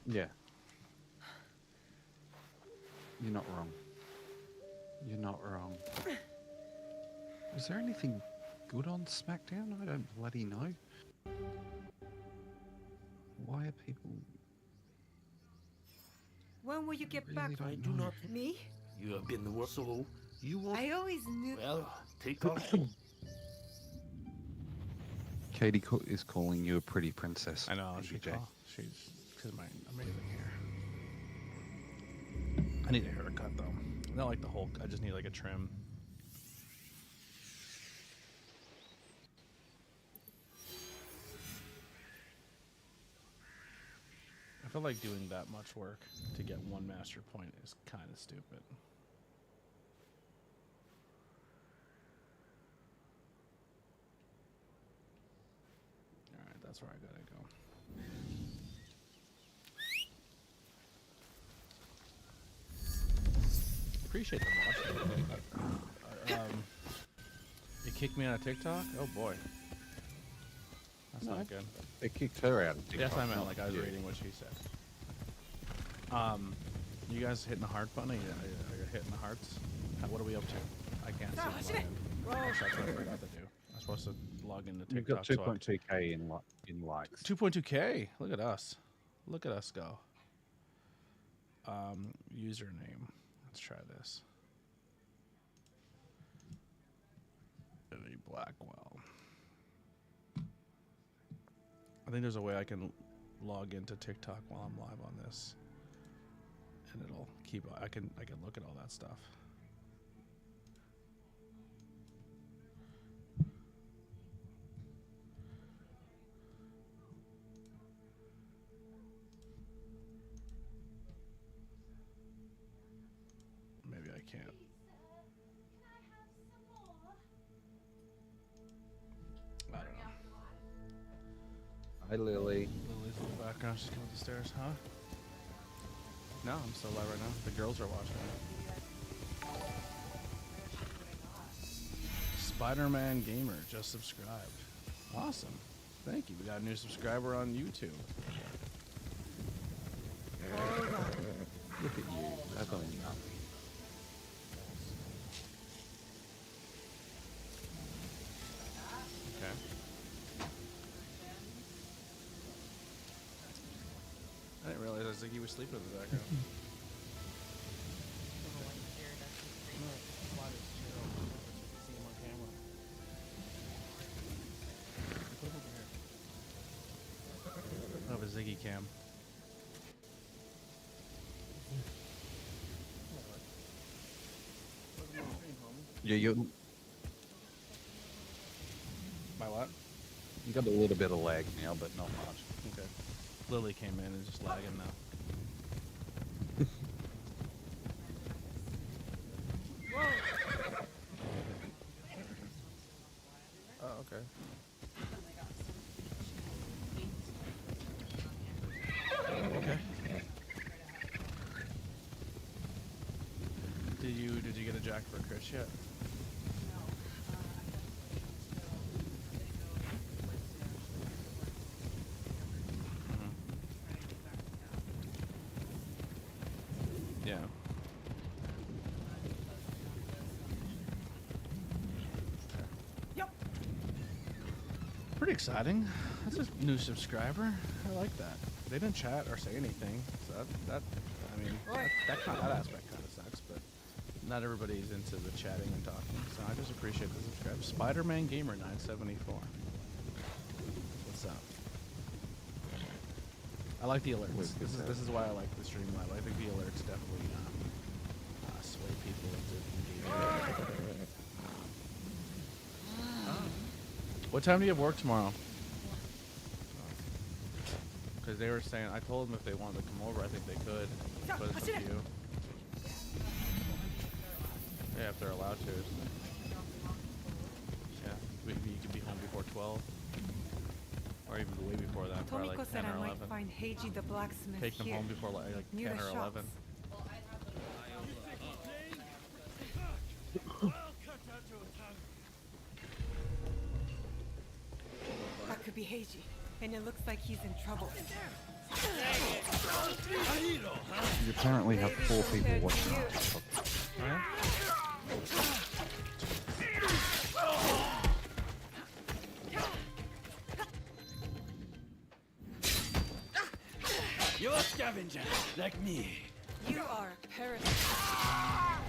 Yeah. You're not wrong. You're not wrong. Is there anything good on SmackDown? I don't bloody know. Why are people... When will you get really back? I do not. Me? You have been the worst, so you will. I always knew. Well, take off. Katie is calling you a pretty princess. I know, she's because of my amazing hair. I need a haircut though. Not like the Hulk. I just need like a trim. I feel like doing that much work to get one master point is kind of stupid. Alright, that's where I gotta go. Appreciate the watch. You kicked me out of TikTok? Oh boy. That's not good. They kicked her out of TikTok. Yes, I meant like I was reading what she said. You guys hitting the heart button? Are you hitting the hearts? What are we up to? I can't see. That's what I forgot to do. I'm supposed to log into TikTok. You've got 2.2k in likes. 2.2k? Look at us. Look at us go. Username. Let's try this. Billy Blackwell. I think there's a way I can log into TikTok while I'm live on this, and it'll keep. I can look at all that stuff. Maybe I can't. I don't know. Hi, Lily. Lily's background. She's coming up the stairs, huh? No, I'm still live right now. The girls are watching. Spider-Man Gamer just subscribed. Awesome. Thank you. We got a new subscriber on YouTube. Look at you. Leveling up. Okay. I didn't realize Ziggy was sleeping in the background. I have a Ziggy cam. Yeah, you My what? got a little bit of lag now, but not much. Okay. Lily came in and just lagging now. Oh, okay. Okay. Did you get a jack for Chris yet? Yeah. Yep. Pretty exciting. That's a new subscriber. I like that. They didn't chat or say anything, so that aspect kind of sucks. But not everybody's into the chatting and talking, so I just appreciate the subscribe. Spider-Man Gamer 974. What's up? I like the alerts. This is why I like the stream live. I think the alerts definitely sway people into engaging. What time do you have work tomorrow? Because they were saying, I told them if they wanted to come over, I think they could. But it's up to you. Yeah, if they're allowed to. Yeah, maybe you could be home before 12. Or even way before that, probably Tomiko like said 10 I or might 11. find Heiji the blacksmith Take them here, home before like near 10 the or shops. 11. That could be Heiji, and it looks like he's in trouble. You apparently have 4 people watching. You're a scavenger, like me. You are a parasite.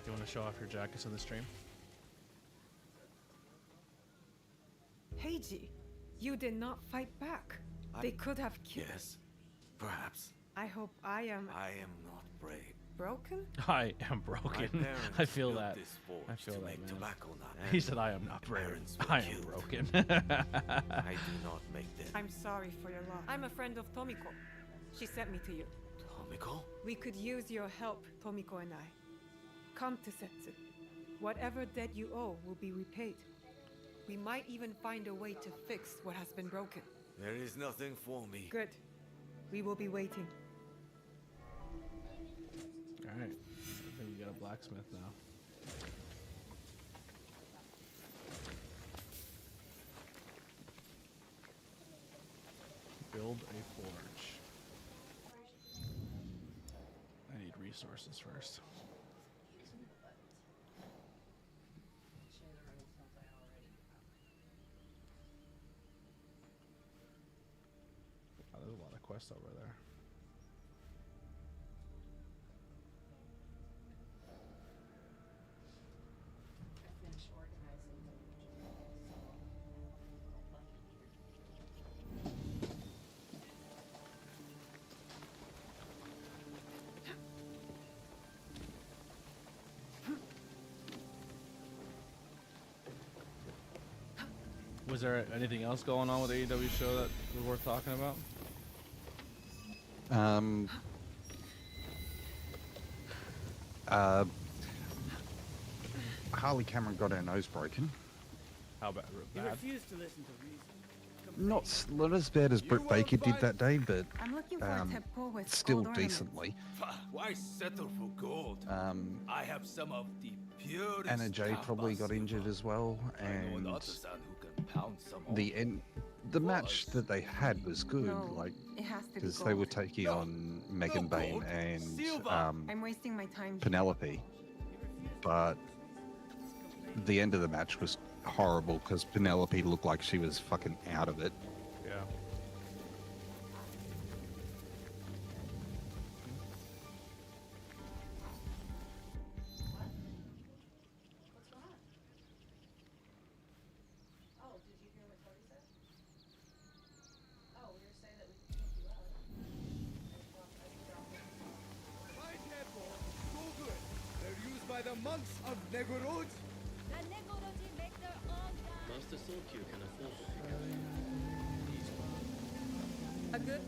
You want to show off your jackets on the stream? Heiji, you did not fight back. They could have killed. Yes, perhaps. I hope I am I am not brave. broken. I am My broken. parents I feel built that. this forge I feel to that, make man. tobacco nut. He said, I am not brave. Parents were I am killed. broken. I do not make them. I'm sorry for your loss. I'm a friend of Tomiko. She sent me to you. Tomiko? We could use your help, Tomiko and I. Come to Setsu. Whatever debt you owe will be repaid. We might even find a way to fix what has been broken. There is nothing for me. Good. We will be waiting. Alright. I think we got a blacksmith now. Build a forge. I need resources first. Oh, there's a lot of quests over there. Was there anything else going on with the AEW show that was worth talking about? Harley Cameron got her nose broken. How bad? You refuse to listen to reason. Not as bad as Britt Baker did that day, but I'm looking for a teppo with still gold ornaments. decently. Why settle for gold? I have some of the purest. Anna Jay probably got injured as well, and the match that they had was good, like because they were taking on Megan Bain and I'm wasting my time. Penelope, but the end of the match was horrible because Penelope looked like she was fucking out of it. Yeah. They're used by the monks of Negorod. Master Sokyu can afford A good.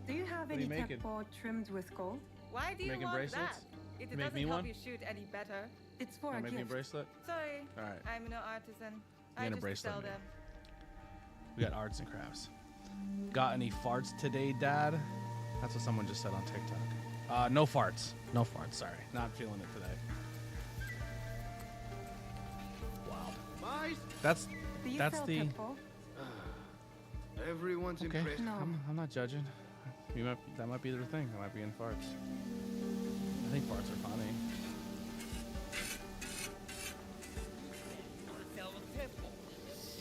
Do you have What are any you making? teppo trimmed with gold? Why do you Making want bracelets? that? It Make doesn't me help one? you shoot any better. It's for Wanna a make me a gift. bracelet? Sorry, All right. I'm no artisan. You're I gonna just bracelet sell me. them. We got arts and crafts. Got any farts today, Dad? That's what someone just said on TikTok. No farts. No farts. Sorry, not feeling it today. Wow. That's Do you that's sell the. teppo? Everyone's Okay, impressed. No. I'm not judging. That might be their thing. That might be in farts. I think farts are funny. Sell temple.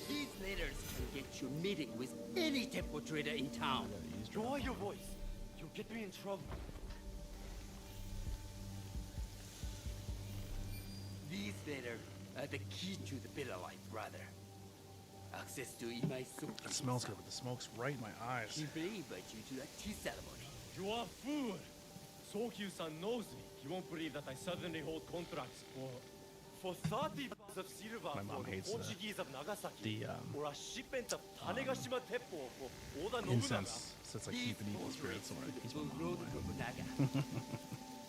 These letters can get you meeting with any temple trader in town. Lower your voice. You'll get me in trouble. These letters are the key to the better life, brother. Access to Imai Sokyu. It smells good, but the smoke's right in my eyes. He may invite you to a tea ceremony. You are fool! Sokyu-san knows me. He won't believe that I suddenly hold contracts for 30 bars of silver My mom for the hates Portuguese of Nagasaki, the or a shipment of Tanegashima Teppo for Oda Nobunaga. incense. So it's like These keeping evil spirits away. Keeps my mom road away. Nobunaga.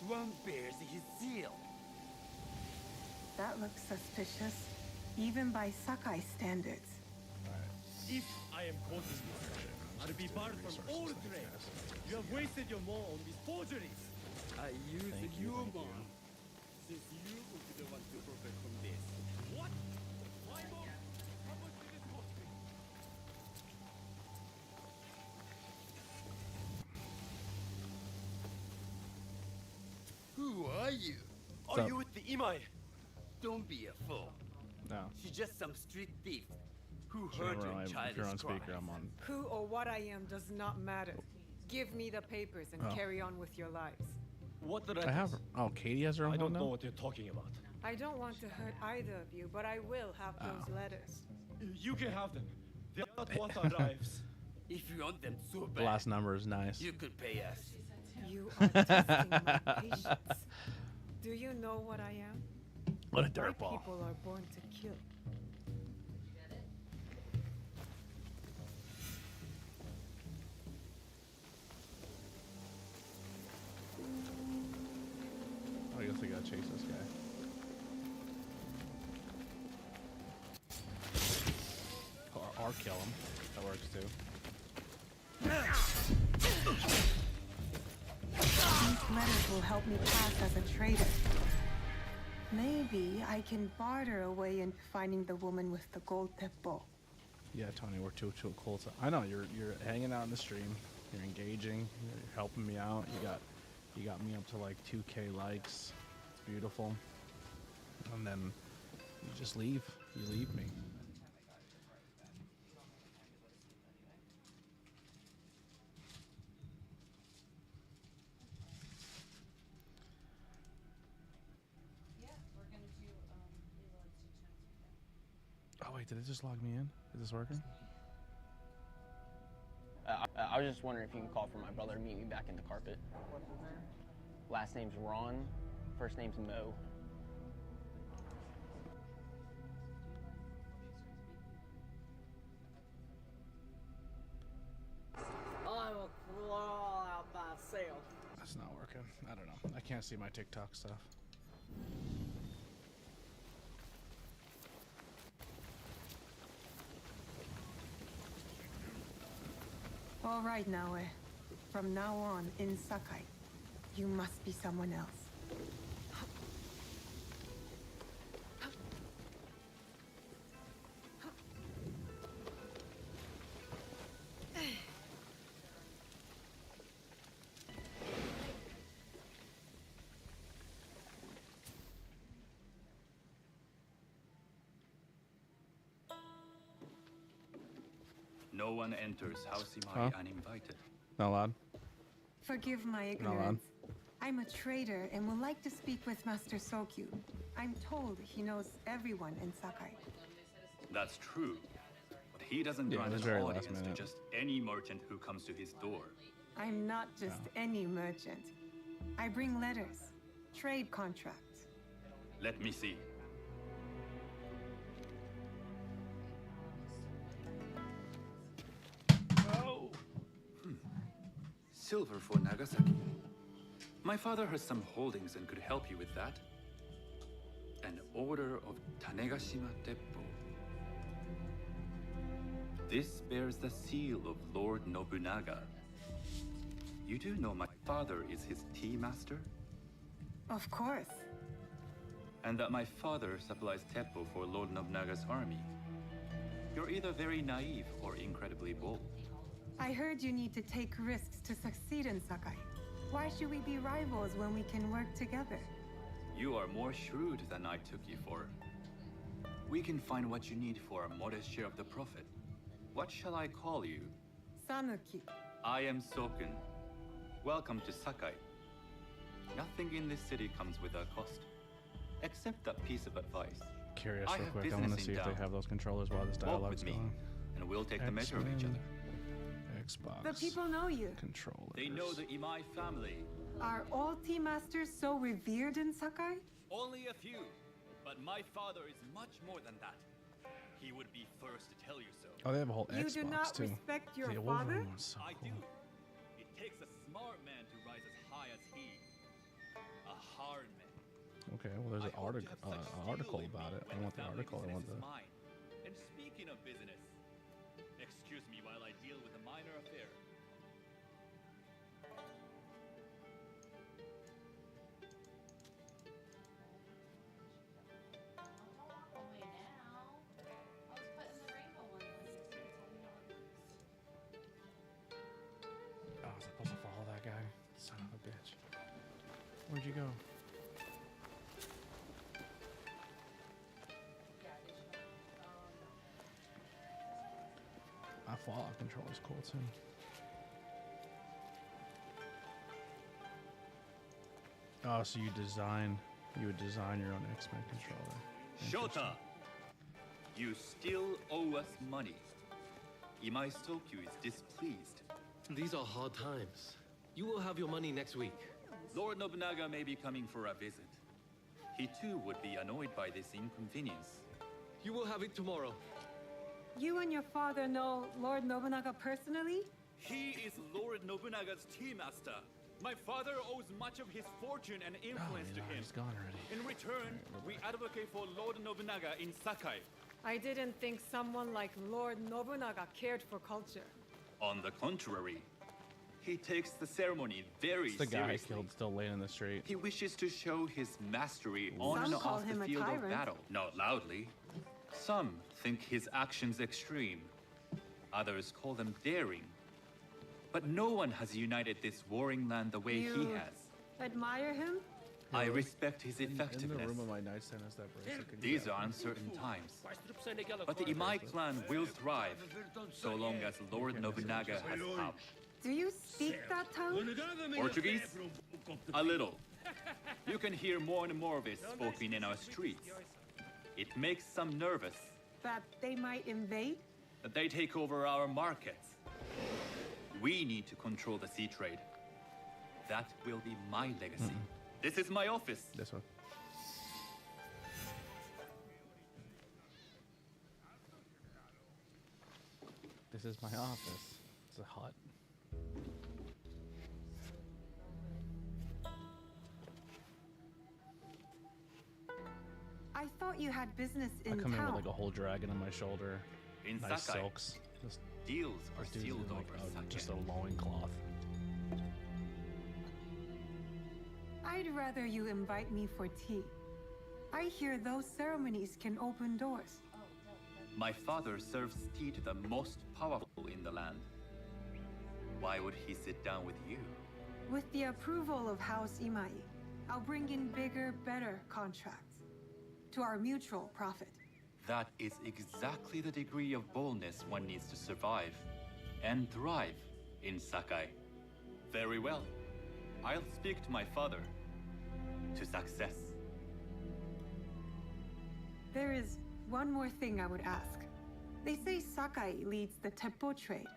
One bears his zeal. That looks suspicious, even by Sakai standards. If I am caught in this, I'll be barred from all trade. You have wasted your mo on these forgeries. I use Thank the you, humor. thank you. Since you will be the one to profit from this. What? Why more? How much did it cost me? Who are you? What's Are up? you with the Imai? Don't be a fool. No. She's just some street thief who Sure, heard if your you're on childish speaker, cries. I'm on. Who or what I am does not matter. Give me the papers and Oh. carry on with your lives. What did I have. Oh, Katie has her own I don't one know now? what you're talking about. I don't want to hurt either of you, but I will have those Oh. letters. You can have them. They are not worth our lives. If you want them so The bad, last number is nice. you could pay us. You are testing my patience. Do you know what I am? What a My dirtball. people are born to kill. I guess we gotta chase this guy. Or kill him. That works too. These letters will help me pass as a trader. Maybe I can barter a way into finding the woman with the gold teppo. Yeah, Tony, we're too cool to. I know you're hanging out in the stream. You're engaging. You're helping me out. You got me up to like 2K likes. It's beautiful. And then you just leave. You leave me. Oh wait, did it just log me in? Is this working? I was just wondering if you can call for my brother to meet me back in the carpet. Last name's Ron, first name's Mo. I will crawl out myself. That's not working. I don't know. I can't see my TikTok stuff. All right, Naoe. From now on, in Sakai, you must be someone else. No one enters House Imai uninvited. Not allowed. Forgive my ignorance. I'm a trader and would like to speak with Master Sokyu. I'm told he knows everyone in Sakai. That's true. But he doesn't grant an audience to just any merchant who comes to his door. I'm not just any merchant. I bring letters, trade contracts. Let me see. Silver for Nagasaki. My father has some holdings and could help you with that. An order of Tanegashima Teppo. This bears the seal of Lord Nobunaga. You do know my father is his tea master? Of course. And that my father supplies Teppo for Lord Nobunaga's army. You're either very naive or incredibly bold. I heard you need to take risks to succeed in Sakai. Why should we be rivals when we can work together? You are more shrewd than I took you for. We can find what you need for a modest share of the profit. What shall I call you? Sanuki. I am Sokun. Welcome to Sakai. Nothing in this city comes without cost. Except that piece of advice. Curious real quick. I want to see if they have those controllers while this dialogue's going. And we'll take the measure of each other. Xbox. The people know you. Controllers. They know the Imai family. Are all tea masters so revered in Sakai? Only a few. But my father is much more than that. He would be first to tell you so. Oh, they have a whole you Xbox do not too. respect your the father? So I cool. do. It takes a smart man to rise as high as he. A hard man. Okay, well there's an article about it. I want the article. I want the... And speaking of business, excuse me while I deal with a minor affair. Oh, I was supposed to follow that guy. Son of a bitch. Where'd you go? Fallout control is cool too. Oh, so you would design your own X-Men controller. Shota! You still owe us money. Imai Sokyu is displeased. These are hard times. You will have your money next week. Lord Nobunaga may be coming for a visit. He too would be annoyed by this inconvenience. You will have it tomorrow. You and your father know Lord Nobunaga personally? He is Lord Nobunaga's tea master. My father owes much of his fortune and influence to him. He's gone already. In return, we advocate for Lord Nobunaga in Sakai. I didn't think someone like Lord Nobunaga cared for culture. On the contrary, he takes the ceremony very it's the guy seriously. killed still laying in the street. He wishes to show his mastery on and off the field of battle. Not loudly. Some think his actions extreme. Others call them daring. But no one has united this warring land the way he has. Admire him? I respect his effectiveness. In the room of my nightstand is that bracelet. These are uncertain times. But the Imai clan will thrive, so long as Lord Nobunaga has power. Do you speak that tongue? Portuguese? A little. You can hear more and more of it spoken in our streets. It makes some nervous. That they might invade? That they take over our markets. We need to control the sea trade. That will be my legacy. This is my office. This one. This is my office. It's a hut. thought you had business I in come in town. with like a whole dragon on my shoulder. In Nice Sakai, silks. Just, deals are this dude's sealed in, like, over just a loincloth. I'd rather you invite me for tea. I hear those ceremonies can open doors. My father serves tea to the most powerful in the land. Why would he sit down with you? With the approval of House Imai, I'll bring in bigger, better contracts. To our mutual profit. That is exactly the degree of boldness one needs to survive and thrive in Sakai. Very well. I'll speak to my father. To success. There is one more thing I would ask. They say Sakai leads the teppo trade.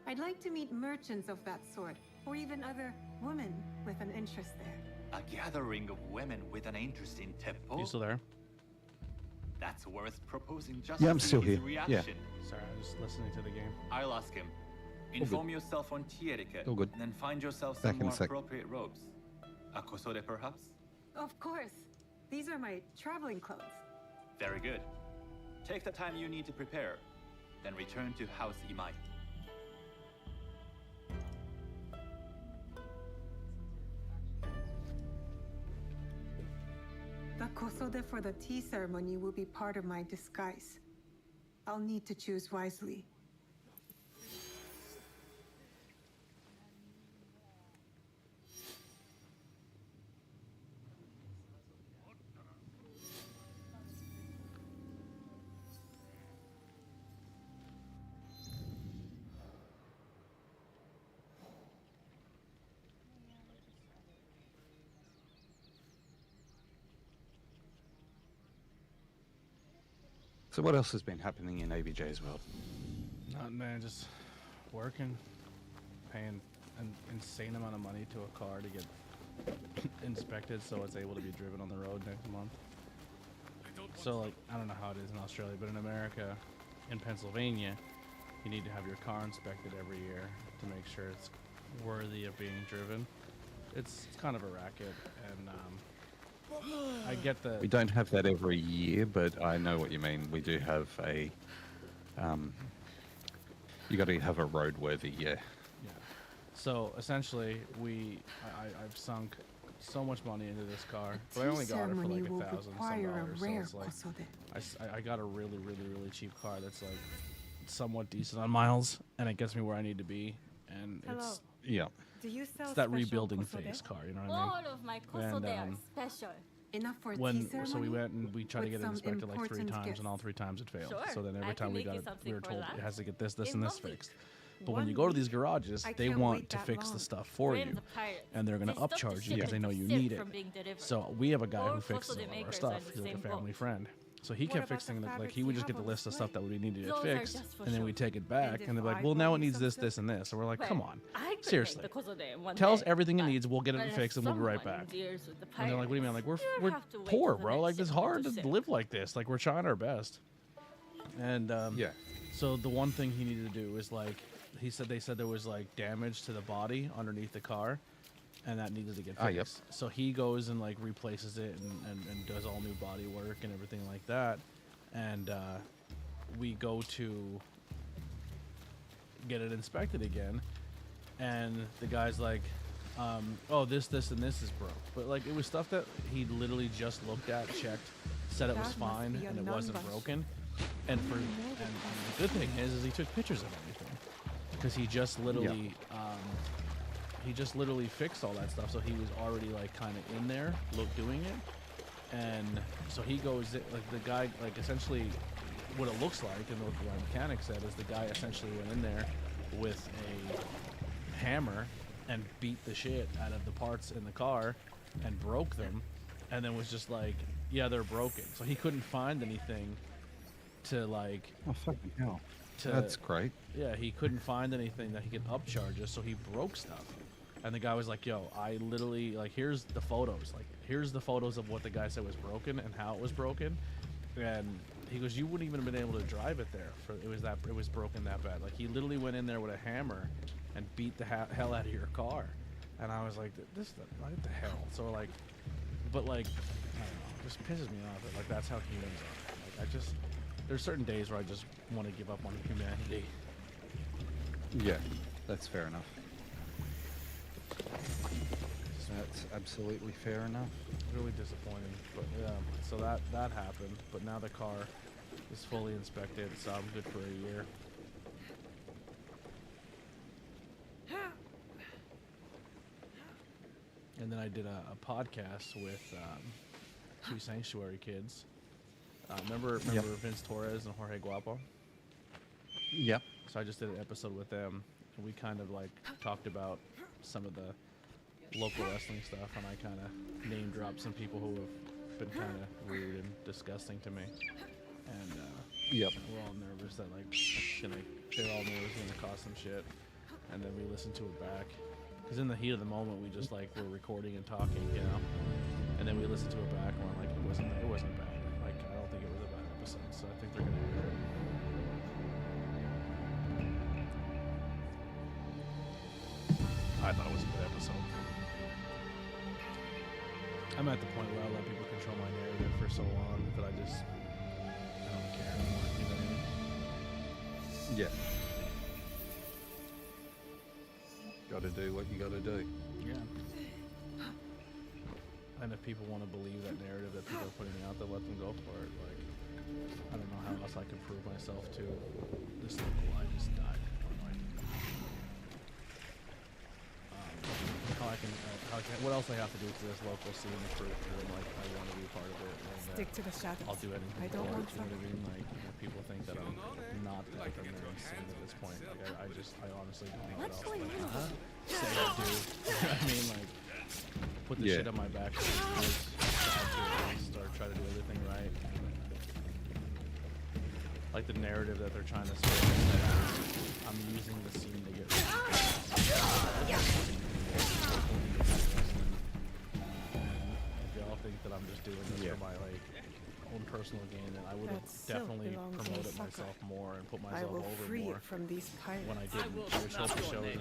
I'd like to meet merchants of that sort, or even other women with an interest there. A gathering of women with an interest in teppo? You still there? That's worth proposing just Yeah, to I'm see still his here. reaction. Yeah. Sorry, I was just listening to the game. I'll ask him. Inform yourself on tea etiquette, All good. and then find yourself Back some in a more sec. appropriate robes. A kosode, perhaps? Of course. These are my traveling clothes. Very good. Take the time you need to prepare, then return to House Imai. The kosode for the tea ceremony will be part of my disguise. I'll need to choose wisely. So what else has been happening in ABJ's world? Man, just working, paying an insane amount of money to a car to get inspected so it's able to be driven on the road next month. So, like, I don't know how it is in Australia, but in America, in Pennsylvania, you need to have your car inspected every year to make sure it's worthy of being driven. It's kind of a racket, and I get that. We don't have that every year, but I know what you mean. We do have a. You got to have a roadworthy, yeah. Yeah. So essentially, I've sunk so much money into this car, but I only got it for like $1,000 some dollars. So it's like I got a really cheap car that's like somewhat decent on miles, and it gets me where I need to be, and it's yeah. Do you sell it's that special rebuilding kosode? phase car, you know what I mean? All of my kosode are special. Enough for a tea When ceremony? so we went and we tried to With get it some inspected like 3 important times, gifts. and all 3 times it failed. Sure, So then I every can time we make got you it, something we were for told that. it has to get this, In and this 1 week. fixed. But when you go to these garages, I they can't want wait to that fix the long. stuff for We're in you, the pirates. and they're going They to stop the upcharge you because they know you shipment need it. from being delivered. So we have a guy All who fixes kosode all of our makers stuff. are the He's like a same family boat. friend. So he What kept about the fixing it. Like fabrics he would you just get have the on list of stuff that display? we needed to Those are fix, just for and then show. we take it back, if and they're like, I "Well, now buy it you needs some this, silk? this, and this." And we're like, Well, "Come on, I could seriously." make the kosode in one Tell us day, everything it but needs. We'll get it unless fixed, and we'll be right someone back. deals with the And they're like, "What do you mean?" Like, pirates, we're have to wait poor, till the bro. next Like, it's shipment hard to to ship. live like this. Like, we're trying our best. And Yeah. so the one thing he needed to do is like, they said there was like damage to the body underneath the car, and that needed to get fixed. Yep. So he goes and like replaces it and does all new body work and everything like that. And we go to get it inspected again, and the guy's like, oh, this, and this is broke. But like, it was stuff that he literally just looked at, checked, said it was That must fine, be a and it wasn't non-rush. broken. And the good thing is he took pictures of everything, because he just literally fixed all that stuff. So he was already like kind of in there, doing it. And so he goes, like the guy, like essentially what it looks like, and what the mechanic said is the guy essentially went in there with a hammer and beat the shit out of the parts in the car and broke them, and then was just like, yeah, they're broken. So he couldn't find anything to like. Oh fucking hell! That's great. Yeah, he couldn't find anything that he could upcharge us, so he broke stuff. And the guy was like, yo, I literally, like, here's the photos. Like, here's the photos of what the guy said was broken and how it was broken. And he goes, you wouldn't even have been able to drive it there. It was broken that bad. Like, he literally went in there with a hammer and beat the hell out of your car. And I was like, what the hell? So, like, but, like, I don't know. just pisses me off. Like that's how humans are. Like there's certain days where I just want to give up on humanity. Yeah, that's fair enough. That's absolutely fair enough. Really disappointing, but yeah. So that happened, but now the car is fully inspected, so I'm good for a year. And then I did a podcast with two Sanctuary kids. Remember Vince Torres and Jorge Guapo? Yep. So I just did an episode with them, and we kind of like talked about some of the local wrestling stuff, and I kind of name dropped some people who have been kind of rude and disgusting to me. And we're all nervous that like they're all nervous it's gonna cost them shit. And then we listened to it back, because in the heat of the moment we just like were recording and talking, you know. And then we listened to it back, and we're like, it wasn't bad. Like I don't think it was a bad episode, so I think they're gonna hear it. I thought it was a good episode. I'm at the point where I let people control my narrative for so long that I don't care anymore. You know what I mean? Yeah. Gotta do what you gotta do. Yeah. And if people want to believe that narrative that people are putting out, then let them go for it. Like, I don't know how else I can prove myself to this local. I just died. What else I have to do to this local scene to prove to them like I want to be part of it? And, Stick to the shadows. I'll do anything. I don't want you know what I mean? Like, people think that I'm not like a main scene at this point. Like, I honestly don't know what else. Say I do. I mean, like, put the shit on my back. Start try to do everything right. Like the narrative that they're trying to spread is that I'm using the scene to get. If y'all think that I'm just doing this for my like own personal gain, then I would have definitely promoted myself more and put myself over more from these pirates. when I didn't. There were still shows and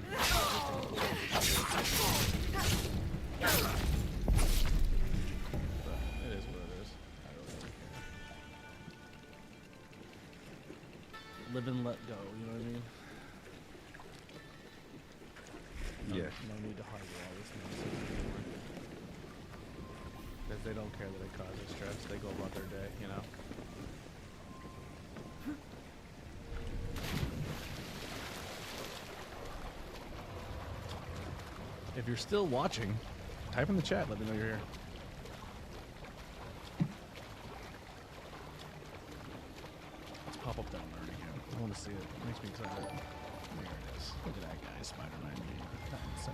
but it is what it is. I really don't care. Live and let go, you know what I mean? No need to harbor all this nonsense anymore. Because they don't care that it causes stress. They go about their day, you know? If you're still watching, type in the chat. Let me know you're here. Let's pop up that alert again. I want to see it. It makes me excited. There it is. Look at that guy, Spider-Man game. 7-4.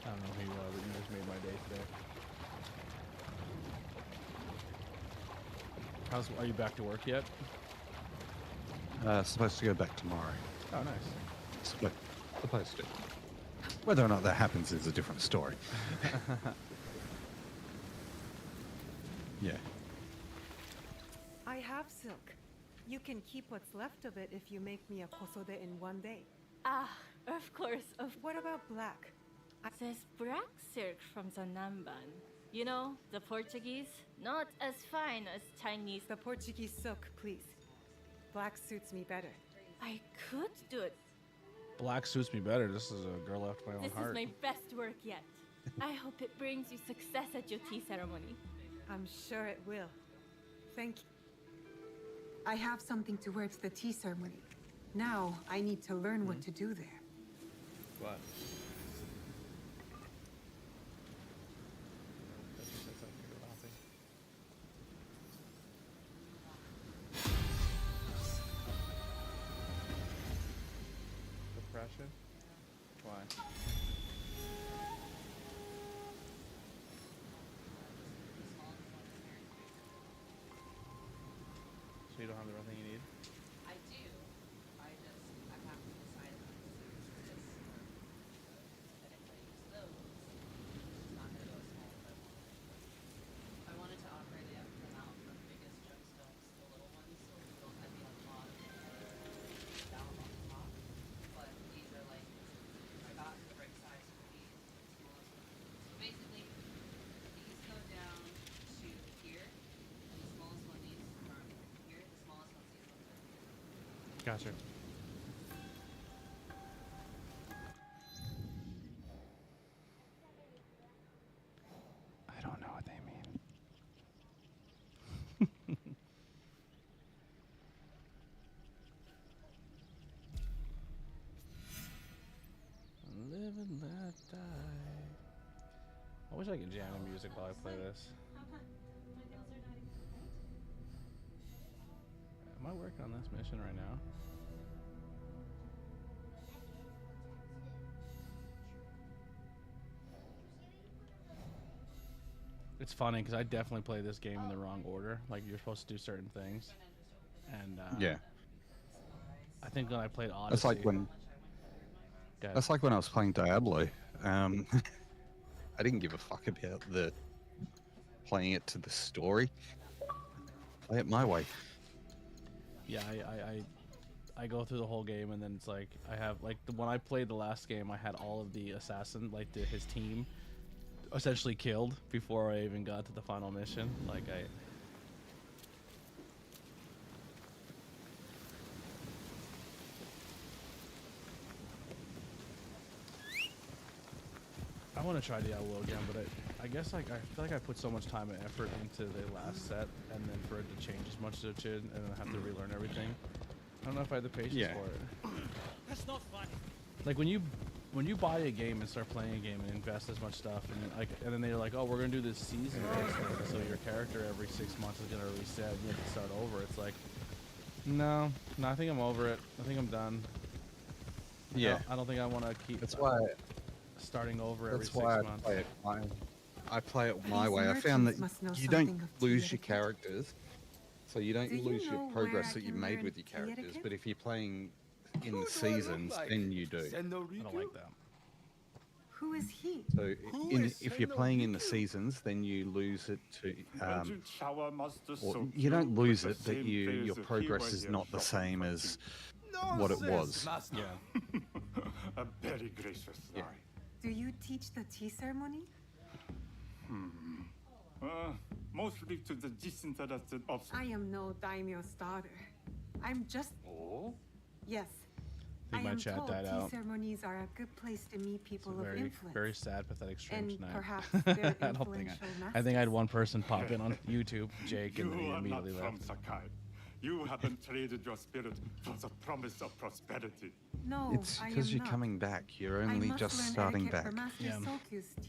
I don't know who you are, but you just made my day today. Are you back to work yet? Supposed to go back tomorrow. Oh, nice. Supposed to. Whether or not that happens is a different story. Yeah. I have silk. You can keep what's left of it if you make me a kosode in one day. Ah, of course. What about black? Says black silk from the Namban. You know, the Portuguese? Not as fine as Chinese. The Portuguese silk, please. Black suits me better. I could do it. Black suits me better. This is a girl after my own heart. This is my best work yet. I hope it brings you success at your tea ceremony. I'm sure it will. Thank you. I have something to wear to the tea ceremony. Now, I need to learn what to do there. What? Depression? Why? So you don't have everything you need? I do. I have to decide on this. And if I use those, it's not going to go as small as I want. I wanted to operate them out from the biggest gemstones to the little ones, so we don't have a lot of down on the top. But these are like, I got the right size for these, the smallest ones. So basically, Gotcha. I don't know what they mean. Live and let die. I wish I could jam the music while I play this. Am I working on this mission right now? It's funny because I definitely play this game in the wrong order. Like, you're supposed to do certain things. And yeah. I think when I played Odyssey... That's like when I was playing Diablo. I didn't give a fuck about playing it to the story. Play it my way. Yeah, I go through the whole game, and then it's like I have like when I played the last game, I had all of the assassin, like his team, essentially killed before I even got to the final mission. Like I want to try Diablo again, but I guess like I feel like I put so much time and effort into the last set, and then for it to change as much as it did, and then I have to relearn everything. I don't know if I have the patience for it. That's not funny. Like when you buy a game and start playing a game and invest as much stuff, and then they're like, oh, we're gonna do this season-based thing, so your character every 6 months is gonna reset and you have to start over. It's like, no, I think I'm over it. I think I'm done. Yeah. I don't think I want to keep. That's why. Starting over every 6 months. I play it my way. I found that you don't lose your characters, so you don't lose your progress that you made with your characters. But if you're playing in the seasons, then you do. I don't like that. Who is he? So if you're playing in the seasons, then you lose it to. Or you don't lose it, but your progress is not the same as what it was. Yeah. A very gracious lie. Do you teach the tea ceremony? Mostly to the disinterested officers. I am no daimyo's daughter. I'm just... Oh? Yes. I think my chat died out. Tea ceremonies are a good place to meet people of influence. Very sad, pathetic stream and tonight. Perhaps very I think I had one person pop in on YouTube, Jake, and then he immediately left. left. From Sakai. You haven't traded your spirit for the promise of prosperity. No, it's because you're coming back. You're only just starting back. Yeah.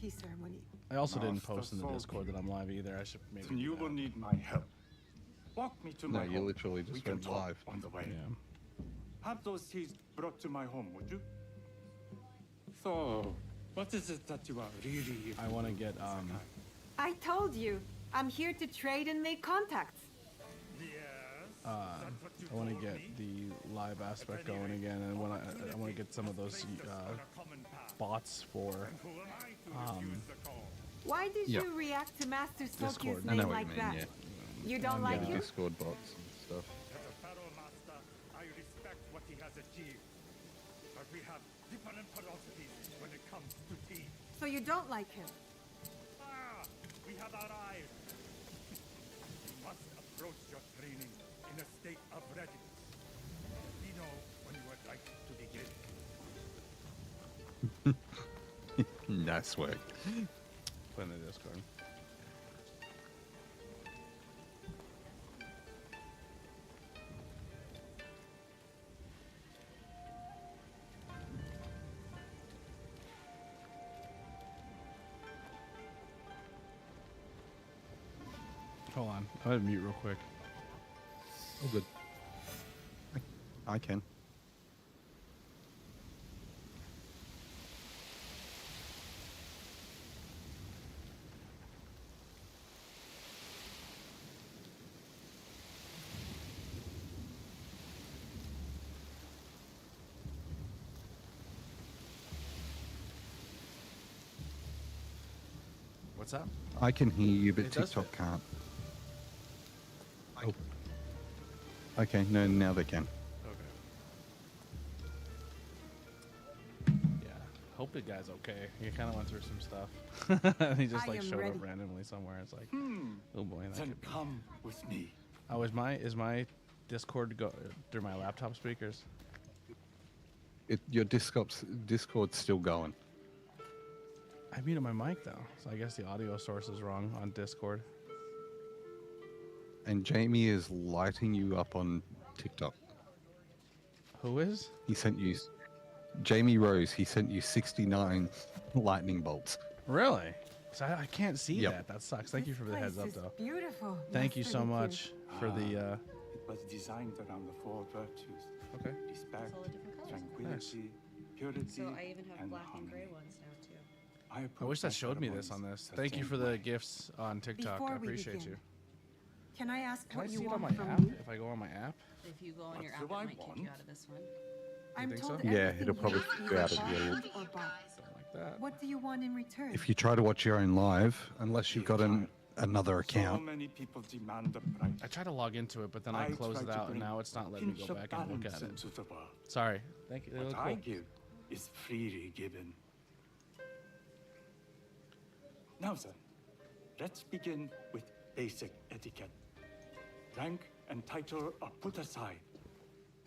Tea ceremony. I also didn't post in the Discord that I'm live either. I should maybe. Then you will need my help. Walk me to my home. No, you literally just went live on the way. Yeah. Have those teas brought to my home, would you? So, what is it that you are really? I want to get I told you, I'm here to trade and make contacts. I want to get the live aspect going again, and I want to get some of those bots for. Why did you react to Master Sokyu's name like that? Yeah. You don't like him? Discord bots and stuff. As a Pharaoh Master, I respect what he has achieved, but we have different philosophies when it comes to tea. So you don't like him? We have arrived. You must approach your training in a state of readiness. We know when you would like to begin. Nice work. Put in the Discord. Hold on, I'm gonna mute real quick. Oh, good. I can. What's up? I can hear you, but It does TikTok fit. can't. Oh. Okay, no, now they can. Okay. Yeah. Hope the guy's okay. He kind of went through some stuff. He just like showed up randomly somewhere. It's like, oh boy. Then come with me. Oh, is my Discord go through my laptop speakers? Your Discord's still going. I muted my mic though, so I guess the audio source is wrong on Discord. And Jamie is lighting you up on TikTok. Who is? He sent you... Jamie Rose, he sent you 69 lightning bolts. Really? So I can't see Yep. that. That sucks. Thank you for the heads up, though. Beautiful. Thank you so much for the... It was designed around the four virtues. Okay. Respect, It's all the different colors. tranquility, purity, So I even have and black and harmony. gray ones now too. I wish that showed me this on this. Thank you for the gifts on TikTok. Before I we appreciate begin, you. Can I ask Can I what see you it on my want from app? me? If I go on my app? If you go on your What app, do it I might kick you want? out of this one. I'm think told so? Yeah, everything it'll probably here is kick you out either of the banned or bought. Something like that. What do you want in return? If you try to watch your own live, unless you've got another So account, many people demand the price. I tried to log into it, but then I I closed it try to out, and bring now it's not letting me pinch go of back and look at balance it. into the world. Sorry. Thank you. They What look I cool. give is freely given. Now then, let's begin with basic etiquette. Rank and title are put aside.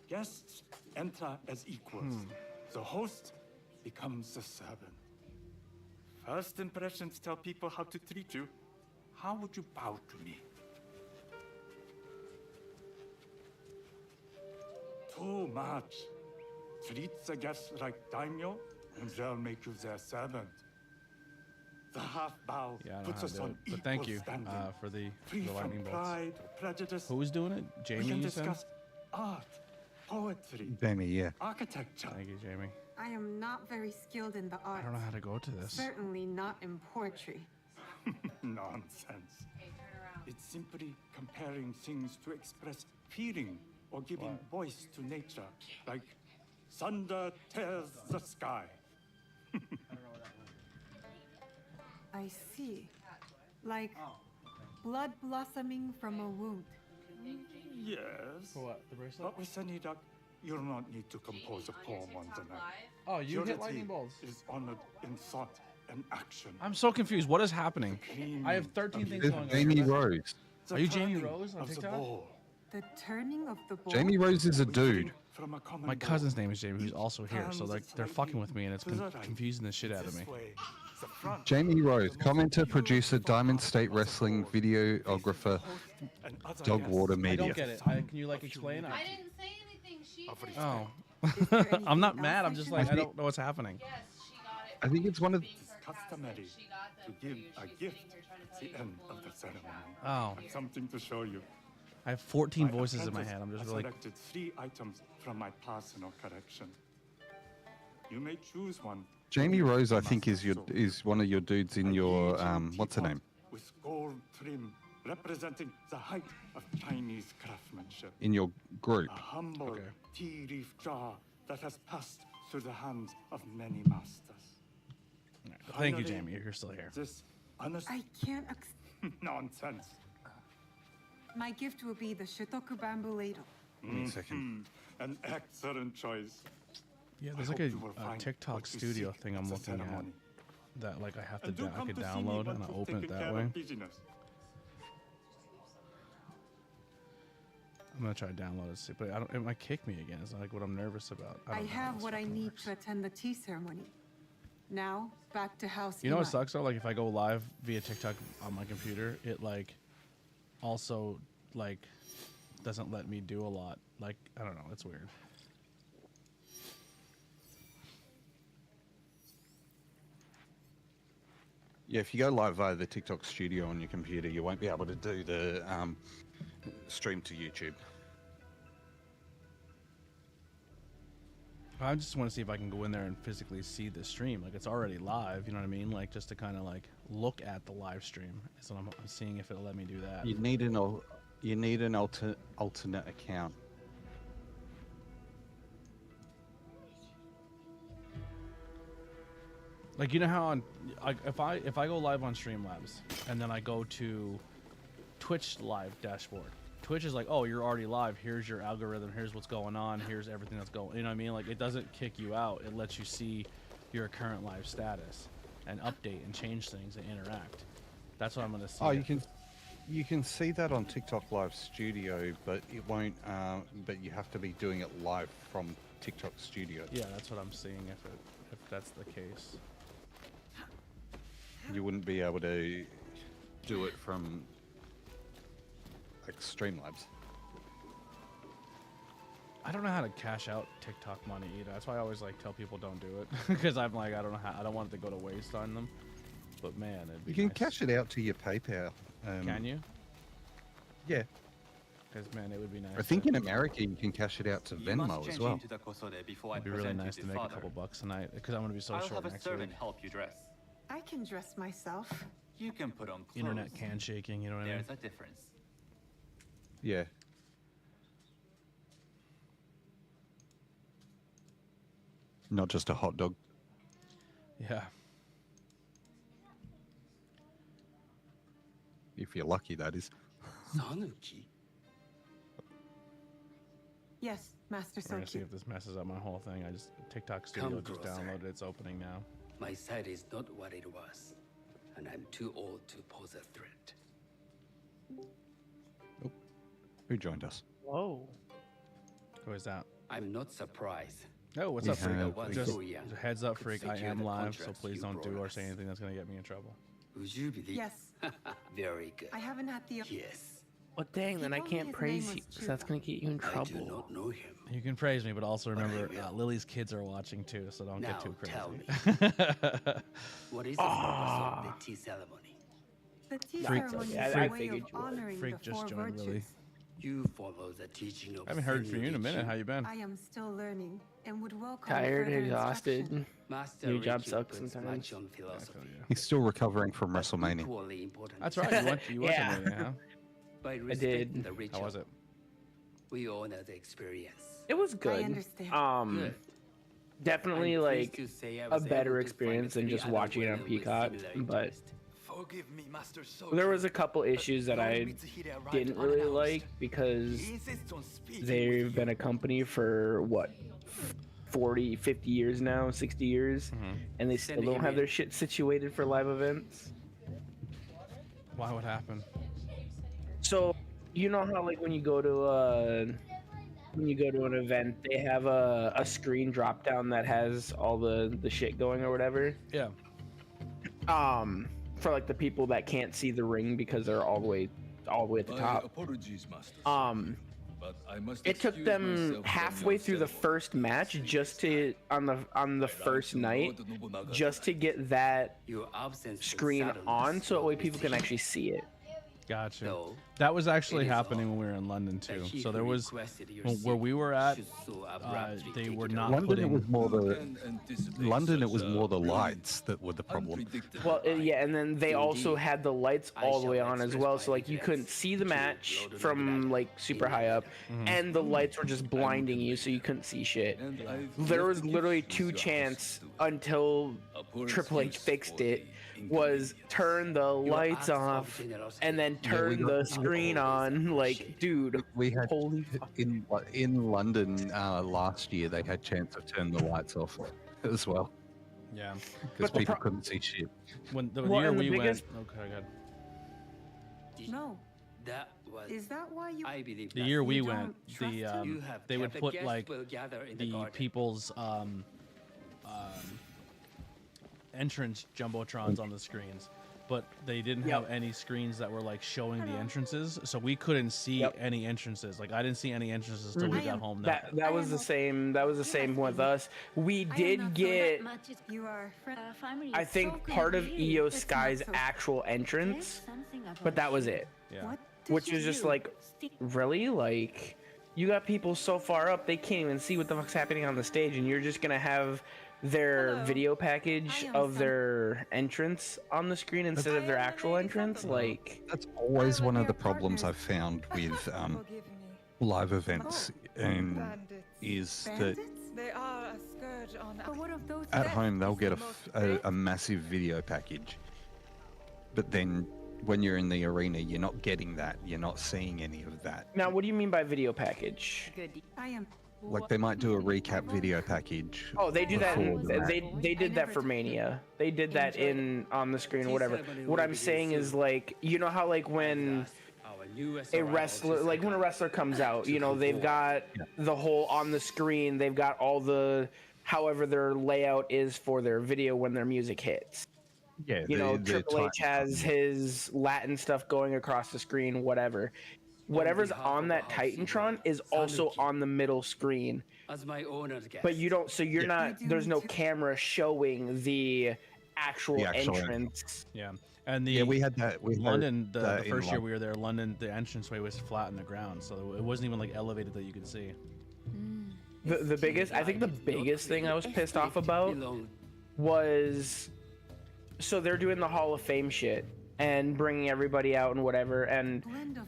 Guests enter as equals. The host becomes the servant. First impressions tell people how to treat you. How would you bow to me? Too much. Treat the guests like daimyo, and they'll make you their servant. The half bow Yeah, I don't know puts how to us do on it. But equal thank you standing. for the Free from lightning bolts. pride or prejudice. Who was doing it? We Jamie, can you said? discuss art, poetry, Jamie, yeah. architecture. Thank you, Jamie. I am not very skilled in the I arts. don't know how to go to this. Certainly not in poetry. Nonsense. It's simply comparing things to express feeling or giving voice to nature, like thunder tears the sky. I see. Like blood blossoming from a wound. Yes. For what? The bracelet? But with any luck, you'll not need to compose a poem on the night. Oh, you hit Purity lightning bolts. is honored in thought and action. I'm so confused. What is happening? I have 13 things It's going on. Jamie Rose. Are you Jamie Rose on of the TikTok? ball. The turning of the ball. Jamie Rose is a dude. From a common My ball. cousin's name is Jamie, who's also here. So Hands like they're slightly fucking with me, and it's to the right. confusing the shit out of me. This way. The front. Jamie Rose, commenter, producer, Diamond State Wrestling, videographer, And other Dog guests. Water I Media. don't get it. Can you like explain? I didn't say anything. She did. Oh. Is there anything I'm not else mad. I I'm just should like know? I don't know what's happening. Yes, she got it. I think it's one of... Being It's sarcastic. customary She got to them for give you. a She's gift sitting here trying to at tell the you end to pull of it the up in ceremony. chat. Oh. I have something to show you. I have 14 My voices in my apprentice head. I'm just has really. selected 3 items from my personal collection. You may choose one. Jamie Rose, I think, Master sword. is one of your dudes in your what's her name? With gold trim, representing the height of Chinese craftsmanship. In your group. A humble Okay. tea leaf jar that has passed through the hands of many masters. Thank you, Finally, Jamie. You're still here. This honest I can't. nonsense. My gift will be the Shitoku bamboo ladle. Give me a second. An excellent choice. Yeah, I there's like hope you will a find TikTok what you studio seek thing at I'm the looking at ceremony. that like I have to And do I come could to see me download once and I'll you've open it taken that care way. of business. I'm gonna try to download it, see, but I don't. It might kick me again. It's like what I'm nervous about. I don't know how have this what I fucking need works. to attend the tea ceremony. Now, back to house. You know what Imai. sucks though? Like if I go live via TikTok on my computer, it like also like doesn't let me do a lot. Like I don't know. It's weird. Yeah, if you go live via the TikTok studio on your computer, you won't be able to do the stream to YouTube. I just want to see if I can go in there and physically see the stream. Like it's already live, you know what I mean? Like just to kind of like look at the live stream. So I'm seeing if it'll let me do that. You need an alternate account. Like you know how on like if I go live on Streamlabs and then I go to Twitch live dashboard. Twitch is like, oh, you're already live. Here's your algorithm. Here's what's going on. Here's everything that's going. You know what I mean? Like it doesn't kick you out. It lets you see your current live status and update and change things and interact. That's what I'm gonna see. Oh, you can You can see that on TikTok Live Studio, but it won't. But you have to be doing it live from TikTok Studio. Yeah, that's what I'm seeing. If that's the case, you wouldn't be able to do it from like Streamlabs. I don't know how to cash out TikTok money either. That's why I always like tell people don't do it because I'm like I don't know how. I don't want it to go to waste on them. But man, it'd be You can nice. cash it out to your PayPal. Can you? Yeah. Because man, it would be nice. I think in America you can cash it out to Venmo as well. It'd be really nice to make a couple bucks tonight because I'm gonna be so I'll short have a next servant week. help you dress. I can dress myself. You can put on clothes. Internet can shaking, you know what I mean? There's a difference. Yeah. Not just a hot dog. Yeah. If you're lucky, that is. Sanuki? Yes, Master We're gonna see Soki. if this messes up my whole thing. I just TikTok Studio Come just closer. downloaded. It's opening now. My sight is not what it was, and I'm too old to pose a threat. Who joined us? Whoa. Who is that? I'm not surprised. Oh, what's We up, Freak? have- Just so young. heads up, Could Freak. I secure am the live, so contracts please you don't do brought or us. say anything that's gonna get me in trouble. Would you believe? Yes, Very good. I haven't had the. Yes. Well, dang, then I told me can't his praise name you, was 'cause that's gonna get you in I do trouble. not know him. You can praise me, but also remember will. Lily's kids are watching too, so don't Now get too crazy. tell me, what is the purpose of the tea ceremony? The tea Freak- ceremony yeah, is I a way figured of you would. honoring Freak the just four joined, virtues. Lily. You follow the teaching of I haven't heard from you in a minute. How you been? I am still learning and would welcome Tired, further exhausted. instruction. Master Your job Ricky sucks puts sometimes. much on philosophy. He's still recovering from WrestleMania. Equally important. That's right. You went to Yeah. the meeting, huh? By did. respecting the ritual, How was it? we honor the experience. It was good. understand. Good. Definitely I'm like pleased to say I a was better able to experience find than three just other watching it on women with Peacock, similar but interests. Forgive me, Master Soki. there was a couple issues that I didn't really like because He insists on speaking they've with been a company for what 40, 50 years now, 60 years, and they still don't have their shit situated for live events. Why? What happened? So, you know how like when you go to an event, they have a screen drop down that has all the shit going or whatever. Yeah. For like the people that can't see the ring because they're all the way at the top. Apologies, Master. But I must It took excuse them myself from halfway your through the ceremony. first match just to on the first night, just to get that Your absence was screen sudden, on so that way so people can actually see it. Gotcha. No, That was actually it is happening all when we were in London that too. he So who there was requested your where we were at. should so abruptly They take were it not away. London, putting. it was more the Can anticipate London. It such was a more the brilliant, lights that were the problem. unpredictable Well, night. yeah, and then they also Indeed. had the lights I all the way shall on as express well, my so like you regrets couldn't see the to match Lord from Nobunaga's like super high up, and the lights were just blinding you, so you couldn't see shit. And I've There left was the literally gift with two your chance house until A poor Triple H excuse fixed for it the was turn the lights acts of off generosity and then turn got- the screen on. Like, dude, We had holy fuck. in London last year. They had chance of turning the lights off as well Yeah. because people couldn't see shit. When the Well, year and the we biggest- went. Okay, good. No, That was, is that why you? I believe, The that year You we don't went, trust the him? you have they would kept put guests like will gather in the the garden. people's entrance jumbotrons on the screens, but they didn't have any screens that were like showing the entrances, so we couldn't see any entrances. Like I didn't see any entrances till we got home. That was the same. That was the same with us. We did get, You are friend. I think, part of EO Sky's actual entrance, but that was it. Yeah. What? Which is just like, really? Like, you got people so far up they can't even see what the fuck's happening on the stage, and you're just gonna have their video package of their entrance on the screen instead of their actual entrance? Like, That's always one of the problems I've found with live events, and is that They are a scourge on. But what of those at that home they'll is get the a most massive video package, but then when you're in the arena, you're not getting that. You're not seeing any of that. now what do you mean by video package? Good. I am. Like they might do a recap video package. Oh, they do that. before They did that for Mania. They did that on the screen, whatever. What I'm saying is, like, you know how like when a wrestler comes out, you know, they've got the whole on the screen. They've got all the however their layout is for their video when their music hits. Yeah, You know, Triple H has his Latin stuff going across the screen, whatever. Whatever's on that Titantron is also on the middle screen. But you don't, so you're not, there's no camera showing the actual entrance. Yeah. And we had that. London, the first year we were there, London, the entranceway was flat in the ground, so it wasn't even like elevated that you could see. The biggest, I think the biggest thing I was pissed off about was, so they're doing the Hall of Fame shit and bringing everybody out and whatever, and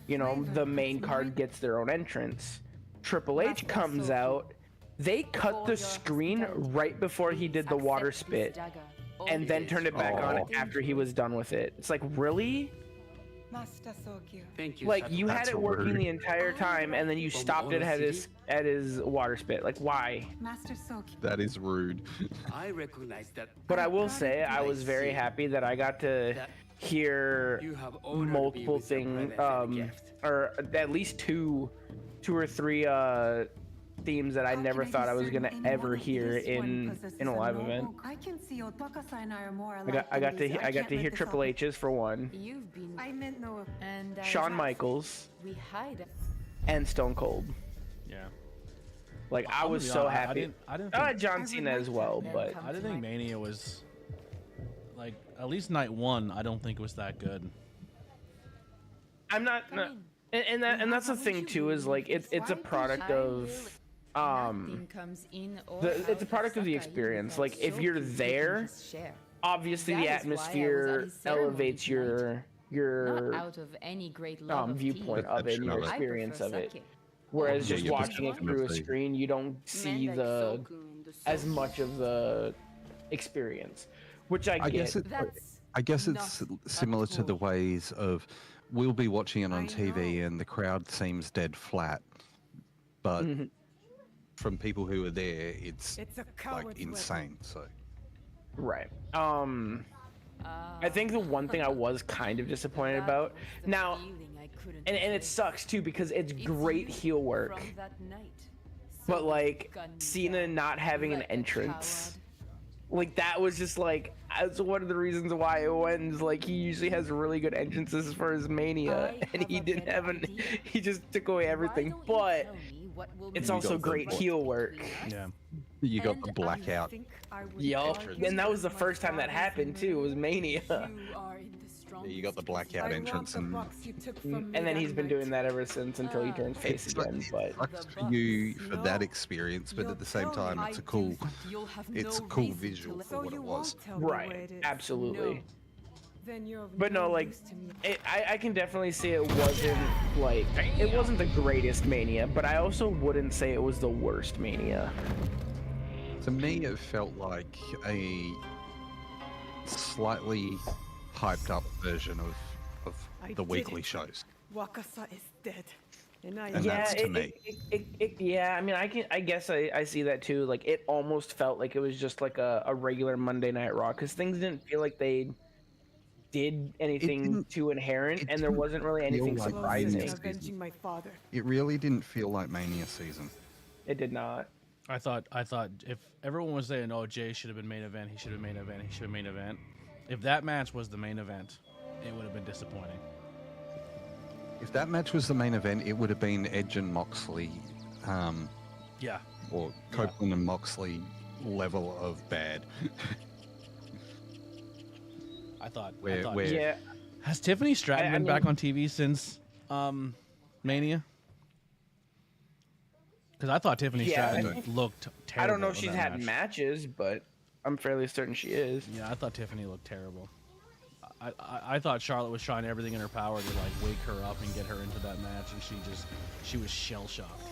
you know, the main card gets their own entrance. Triple H comes out, they cut the screen right before he did the water spit and then turned it back on after he was done with it. It's like, really? Thank you. Like, you had it working the entire time and then you stopped it at his water spit. Like, why? That is rude. I recognize that. But I will say I was very happy that I got to hear multiple things, or at least two or three themes that I never thought I was gonna ever hear in a live event. I got to hear Triple H's for one, Shawn Michaels, and Stone Cold. Yeah. Like, I was so happy. I didn't think, John Cena as well, but I didn't think Mania was, like, at least night one, I don't think it was that good. I'm not, and that's the thing too, is like it's a product of it's a product of the experience. Like, if you're there, obviously the atmosphere elevates your viewpoint of it and your experience of it. Whereas just watching it through a screen, you don't see as much of the experience, which I get. I guess it's similar to the ways of, we'll be watching it on TV and the crowd seems dead flat, but from people who are there, it's like insane. So, right. I think the one thing I was kind of disappointed about now, and it sucks too because it's great heel work, but like Cena not having an entrance. Like, that was just like, that's one of the reasons why it wins. Like, he usually has really good entrances for his Mania, and he didn't have he just took away everything. But it's also great heel work. Yeah. You got the blackout. Yup. And that was the first time that happened too. It was Mania. Yeah, you got the blackout entrance, and then he's been doing that ever since until he turns face again. But sucks for you for that experience, but at the same time, it's a cool visual for what it was. Right. Absolutely. But no, like, I can definitely see it wasn't the greatest Mania, but I also wouldn't say it was the worst Mania. To me, it felt like a slightly hyped up version of the weekly shows. Wakasa is dead. And that's to me. Yeah, I mean, I guess I see that too. Like, it almost felt like it was just like a regular Monday Night Raw, because things didn't feel like they did anything too inherent, and there wasn't really anything surprising. It really didn't feel like Mania season. It did not. I thought if everyone was saying, "Oh, Jay should have been main event, he should have been main event, he should have been main event," if that match was the main event, it would have been disappointing. If that match was the main event, it would have been Edge and Moxley. Yeah. Or Copeland and Moxley level of bad. I thought. Yeah. Has Tiffany Stratton been back on TV since Mania? Because I thought Tiffany Stratton looked terrible. I don't know if she's had matches, but I'm fairly certain she is. Yeah, I thought Tiffany looked terrible. I thought Charlotte was trying everything in her power to like wake her up and get her into that match, and she was shell shocked.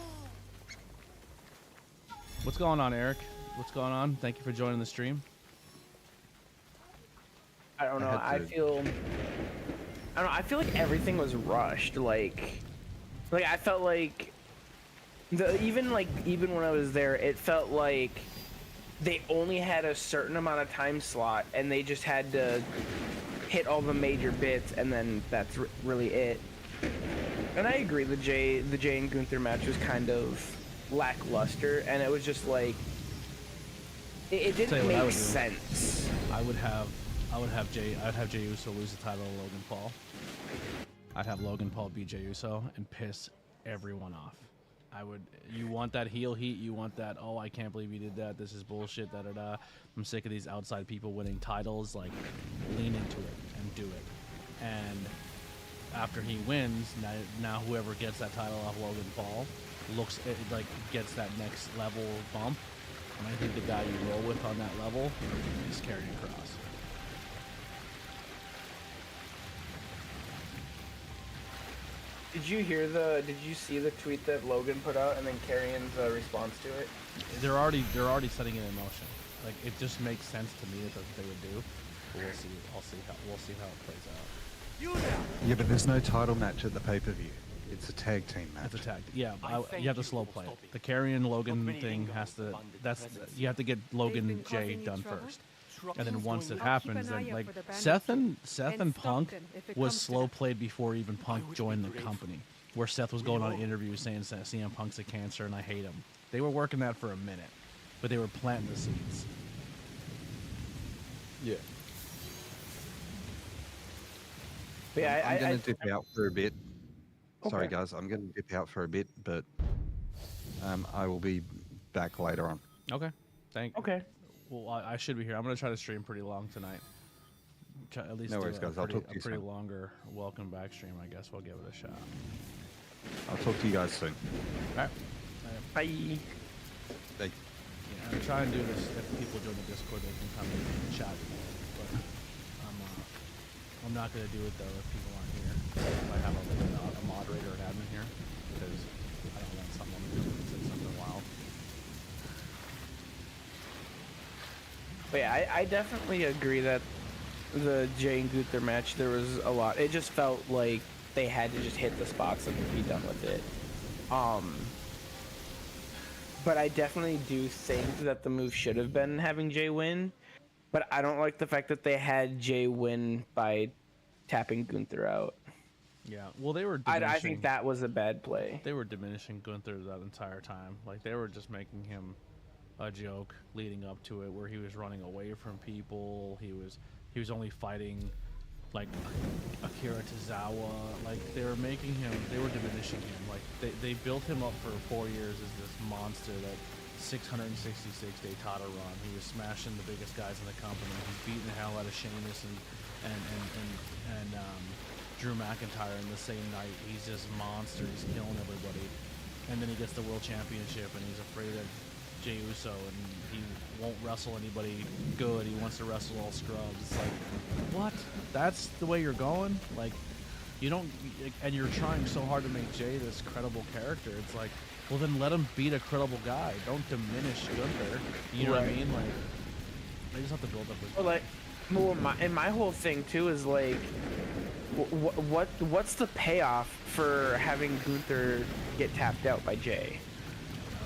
What's going on, Eric? What's going on? Thank you for joining the stream. I don't know. I feel like everything was rushed. Like I felt like Even when I was there, it felt like they only had a certain amount of time slot, and they just had to hit all the major bits, and then that's really it. And I agree, the Jay and Gunther match was kind of lackluster, and it was just like it didn't make sense. I'd have Jay Uso lose the title to Logan Paul. I'd have Logan Paul beat Jey Uso and piss everyone off. You want that heel heat, you want that, oh, I can't believe you did that, this is bullshit, da-da-da. I'm sick of these outside people winning titles. Like, lean into it and do it. And after he wins, now whoever gets that title off Logan Paul gets that next level bump. And I think the guy you roll with on that level is Karrion Kross. Did you see the tweet that Logan put out and then Karrion's response to it? They're already setting it in motion. Like, it just makes sense to me that that's what they would do. But we'll see. We'll see how it plays out. Yeah, but there's no title match at the pay-per-view. It's a tag team match. It's a tag. Yeah, you have to slow play it. The Karrion Logan thing has to. You have to get Logan Jay done first. And then once it happens, then like Seth and Punk was slow played before even Punk joined the company. Where Seth was going on an interview saying CM Punk's a cancer and I hate him. They were working that for a minute, but they were planting the seeds. Yeah. Yeah, I'm going to dip out for a bit. Okay. Sorry, guys. I'm going to dip out for a bit, but I will be back later on. Okay. Okay. Well, I should be here. I'm going to try to stream pretty long tonight. At least no worries, guys. I'll talk to you pretty soon. longer welcome back stream. I guess we'll give it a shot. I'll talk to you guys soon. All right. Bye. Bye. Yeah, I'm trying to do this. If people join the Discord, they can come in and chat with me. But I'm not going to do it though if people aren't here. I have a moderator or an admin here because I don't want someone to say something wild. But yeah, I definitely agree that the Jay and Gunther match, there was a lot. It just felt like they had to just hit the spots and be done with it. But I definitely do think that the move should have been having Jay win. But I don't like the fact that they had Jay win by tapping Gunther out. Yeah, well, they were. I think that was a bad play. They were diminishing Gunther that entire time. Like, they were just making him a joke leading up to it, where he was running away from people. He was only fighting like Akira Tozawa. Like, they were diminishing him. Like, they built him up for 4 years as this monster that 666-day title run. He was smashing the biggest guys in the company. He's beating the hell out of Sheamus and Drew McIntyre in the same night. He's just a monster. He's killing everybody. And then he gets the world championship, and he's afraid of Jey Uso, and he won't wrestle anybody good. He wants to wrestle all scrubs. It's like, what? That's the way you're going? Like, you don't, and you're trying so hard to make Jay this credible character. It's like, well, then let him beat a credible guy. Don't diminish Gunther. You know what I mean? Like, they just have to build up his. Well, like, my whole thing too is like, what's the payoff for having Gunther get tapped out by Jay?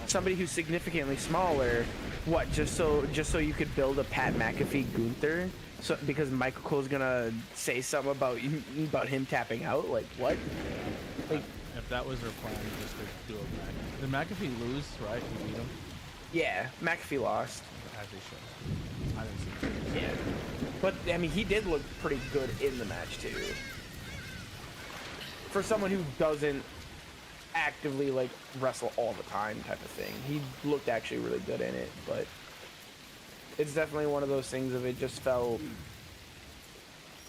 Somebody who's significantly smaller. What? Just so you could build a Pat McAfee Gunther? So because Michael Cole's gonna say something about him tapping out? Like what? Like, if that was their plan, just to do a McAfee. Did McAfee lose? Right? He beat him. Yeah, McAfee lost. As he should. I didn't see him. Yeah, but I mean, he did look pretty good in the match too. For someone who doesn't actively like wrestle all the time type of thing, he looked actually really good in it. But it's definitely one of those things of it just felt,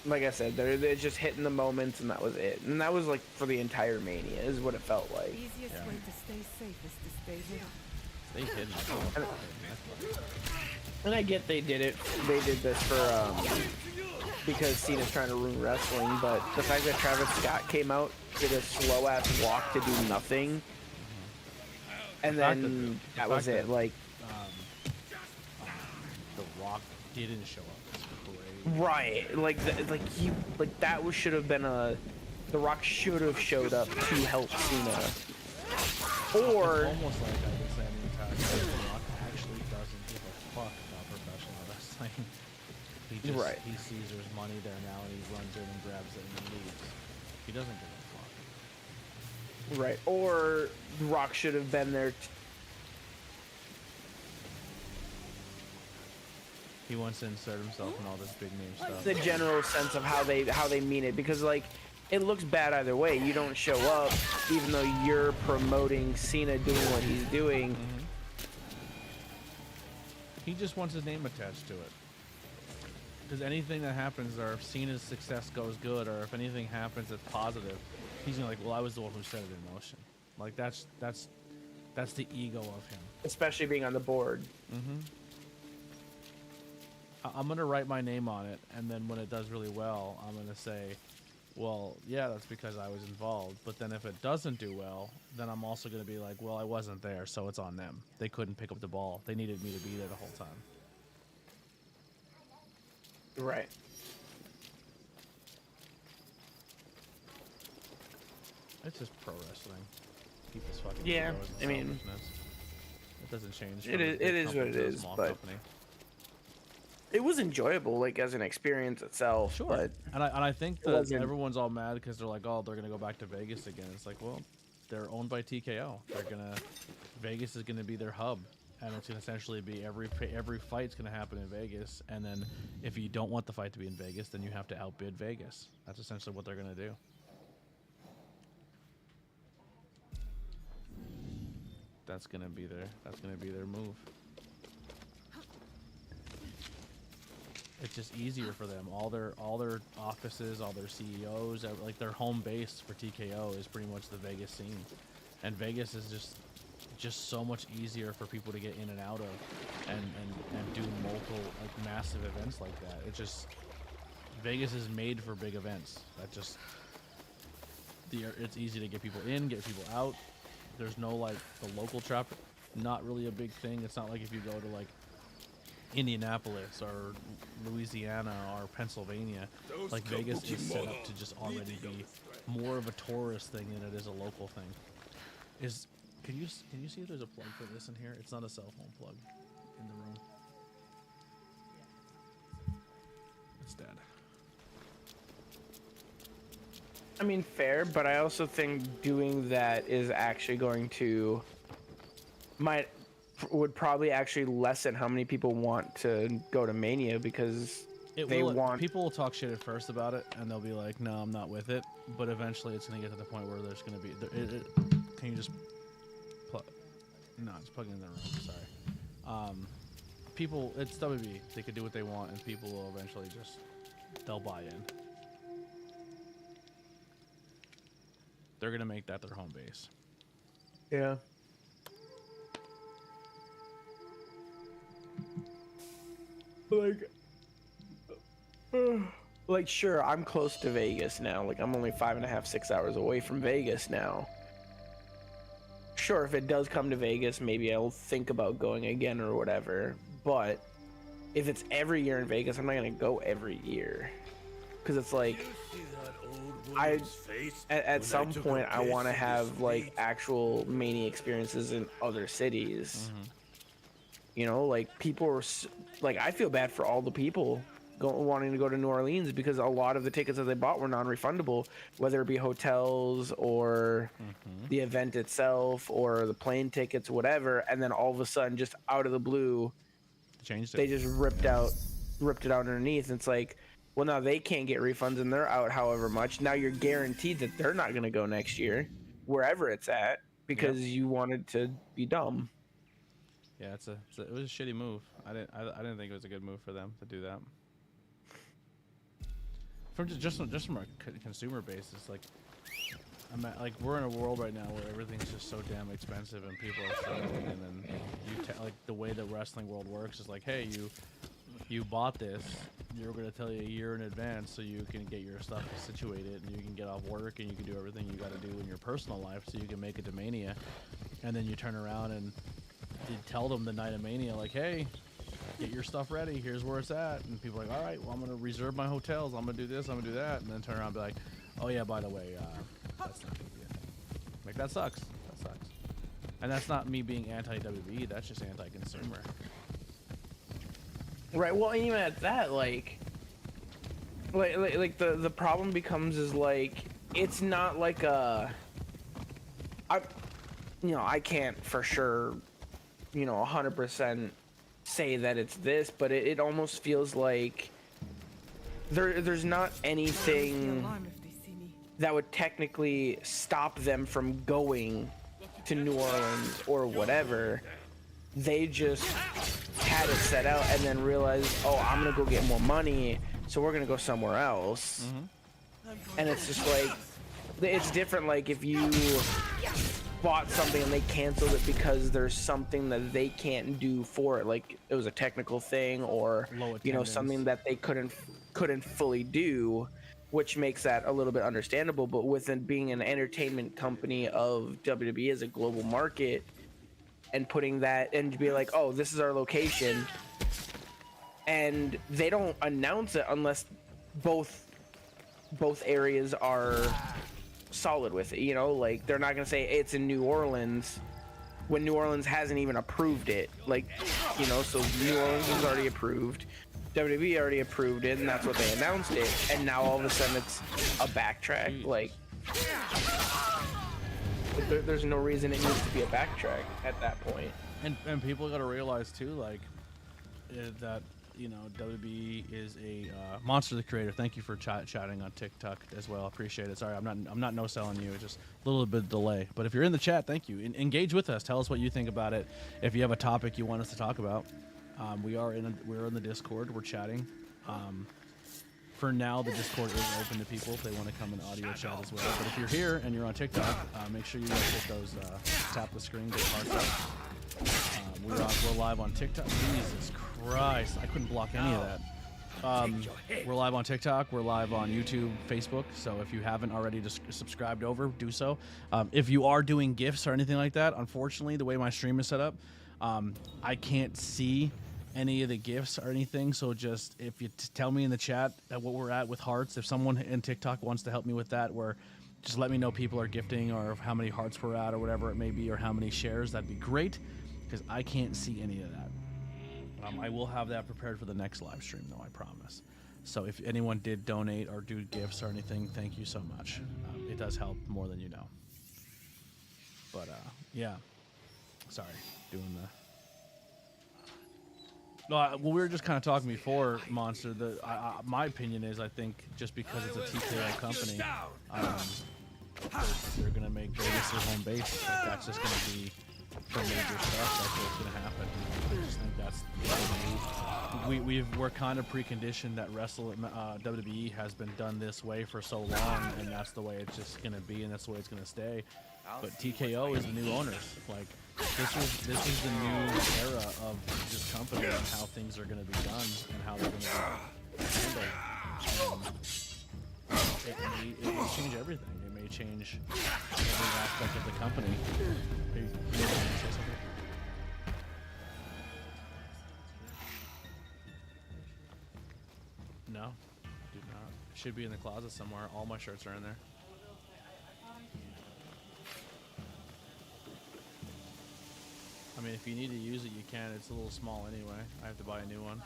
like I said, they're just hitting the moments and that was it. And that was like for the entire Mania is what it felt like. Easiest way to stay safe is to stay hidden. Stay hidden. And I get they did this for because Cena's trying to ruin wrestling, but the fact that Travis Scott came out, did a slow ass walk to do nothing, and then that was it. Like, The Rock didn't show up. That's great. Right, like that should have been The Rock should have showed up to help Cena. Or it's almost like I've been saying the entire time, The Rock actually doesn't give a fuck about professional wrestling. He sees there's money there now, and he runs in and grabs it and leaves. He doesn't give a fuck. Right. Or The Rock should have been there. He wants to insert himself in all this big name stuff. The general sense of how they mean it, because like it looks bad either way. You don't show up, even though you're promoting Cena doing what he's doing. Mm-hmm. He just wants his name attached to it. Because anything that happens, or if Cena's success goes good, or if anything happens that's positive, he's gonna like, well, I was the one who set it in motion. Like that's the ego of him. Especially being on the board. Mm-hmm. I'm gonna write my name on it, and then when it does really well, I'm gonna say, well, yeah, that's because I was involved. But then if it doesn't do well, then I'm also gonna be like, well, I wasn't there, so it's on them. They couldn't pick up the ball. They needed me to be there the whole time. Right. It's just pro wrestling. Keep this fucking yeah. I mean, it doesn't change. It is what it is, but company. It was enjoyable, like as an experience itself. Sure. But and I think that everyone's all mad because they're like, oh, they're gonna go back to Vegas again. It's like, well, they're owned by TKO. Vegas is gonna be their hub, and it's gonna essentially be every fight's gonna happen in Vegas. And then if you don't want the fight to be in Vegas, then you have to outbid Vegas. That's essentially what they're gonna do. That's gonna be their move. It's just easier for them. All their offices, all their CEOs, like their home base for TKO is pretty much the Vegas scene, and Vegas is just so much easier for people to get in and out of, and do multiple like massive events like that. It just Vegas is made for big events. It's easy to get people in, get people out. There's no like the local traffic, not really a big thing. It's not like if you go to like Indianapolis or Louisiana or Pennsylvania, like Vegas is set up to just already be more of a tourist thing than it is a local thing. Can you see if there's a plug for this in here? It's not a cell phone plug in the room. It's dead. I mean, fair, but I also think doing that is actually going to would probably actually lessen how many people want to go to Mania, because people will talk shit at first about it, and they'll be like, no, I'm not with it, but eventually it's going to get to the point where there's going to be can you just plug? No, just plug it in the room. Sorry. People, it's WB. They could do what they want, and people will eventually they'll buy in. They're going to make that their home base. Yeah. Like, sure, I'm close to Vegas now. Like, I'm only 5.5, 6 hours away from Vegas now. Sure, if it does come to Vegas, maybe I'll think about going again or whatever. But if it's every year in Vegas, I'm not gonna go every year, because it's like at some point I want to have like actual Mania experiences in other cities. Mm-hmm. You know, like people are like, I feel bad for all the people wanting to go to New Orleans, because a lot of the tickets that they bought were non-refundable, whether it be hotels or the event itself or the plane tickets, whatever. And then all of a sudden, just out of the blue, they just ripped it out underneath. And it's like, well, now they can't get refunds and they're out however much. Now you're guaranteed that they're not going to go next year, wherever it's at, because you wanted to be dumb. Yeah, it was a shitty move. I didn't think it was a good move for them to do that. From just from a consumer basis, like we're in a world right now where everything's just so damn expensive, and people are struggling. And then like the way the wrestling world works is like, hey, you bought this, you're going to tell you a year in advance so you can get your stuff situated, and you can get off work, and you can do everything you got to do in your personal life so you can make it to Mania. And then you turn around and you tell them the night of Mania, like, hey, get your stuff ready, here's where it's at. And people are like, all right, well, I'm going to reserve my hotels, I'm going to do this, I'm going to do that. And then turn around and be like, oh yeah, by the way, that's not going to be it. Like, that sucks. And that's not me being anti-WWE. That's just anti-consumer. Right. Well, even at that, like the problem becomes is like it's not like I can't for sure, 100% say that it's this, but it almost feels like there's not anything that would technically stop them from going to New Orleans or whatever. They just had it set out and then realized, oh, I'm gonna go get more money, so we're gonna go somewhere else. And it's just like, it's different. Like if you bought something and they canceled it because there's something that they can't do for it, like it was a technical thing or something that they couldn't fully do, which makes that a little bit understandable. But with it being an entertainment company of WWE as a global market, and putting that and be like, oh, this is our location, and they don't announce it unless both areas are solid with it, like they're not gonna say it's in New Orleans when New Orleans hasn't even approved it, like, so New Orleans is already approved, WWE already approved it, and that's what they announced it, and now all of a sudden it's a backtrack. Like there's no reason it needs to be a backtrack at that point. And people got to realize too, like that WB is a Monster the Creator. Thank you for chatting on TikTok as well. Appreciate it. Sorry, I'm not no selling you. It's just a little bit of delay. But if you're in the chat, thank you. Engage with us. Tell us what you think about it. If you have a topic you want us to talk about, we're in the Discord. We're chatting. For now, the Discord is open to people if they want to come in audio chat as well. But if you're here and you're on TikTok, make sure you guys hit those, tap the screen, get hearts up. We're live on TikTok. Jesus Christ, I couldn't block any of that. We're live on TikTok. We're live on YouTube, Facebook. So if you haven't already just subscribed over, do so. If you are doing GIFs or anything like that, unfortunately, the way my stream is set up, I can't see any of the gifts or anything, so just if you tell me in the chat what we're at with hearts, if someone in TikTok wants to help me with that, where just let me know people are gifting or how many hearts we're at or whatever it may be, or how many shares, that'd be great, because I can't see any of that. I will have that prepared for the next live stream though, I promise. So if anyone did donate or do gifts or anything, thank you so much. It does help more than you know. But yeah, sorry, doing the well, we were just kind of talking before, Monster. My opinion is, I think just because it's a TKO company, they're going to make Vegas their home base. Like, that's just going to be for major stuff. That's what's going to happen. I just think that's we're kind of preconditioned that WWE has been done this way for so long, and that's the way it's just going to be, and that's the way it's going to stay. But TKO is the new owners. Like, this is the new era of this company and how things are going to be done and how they're going to be handled. It may change everything. It may change every aspect of the company. You want to say something? No, do not. It should be in the closet somewhere. All my shirts are in there. I mean, if you need to use it, you can. It's a little small anyway. I have to buy a new one.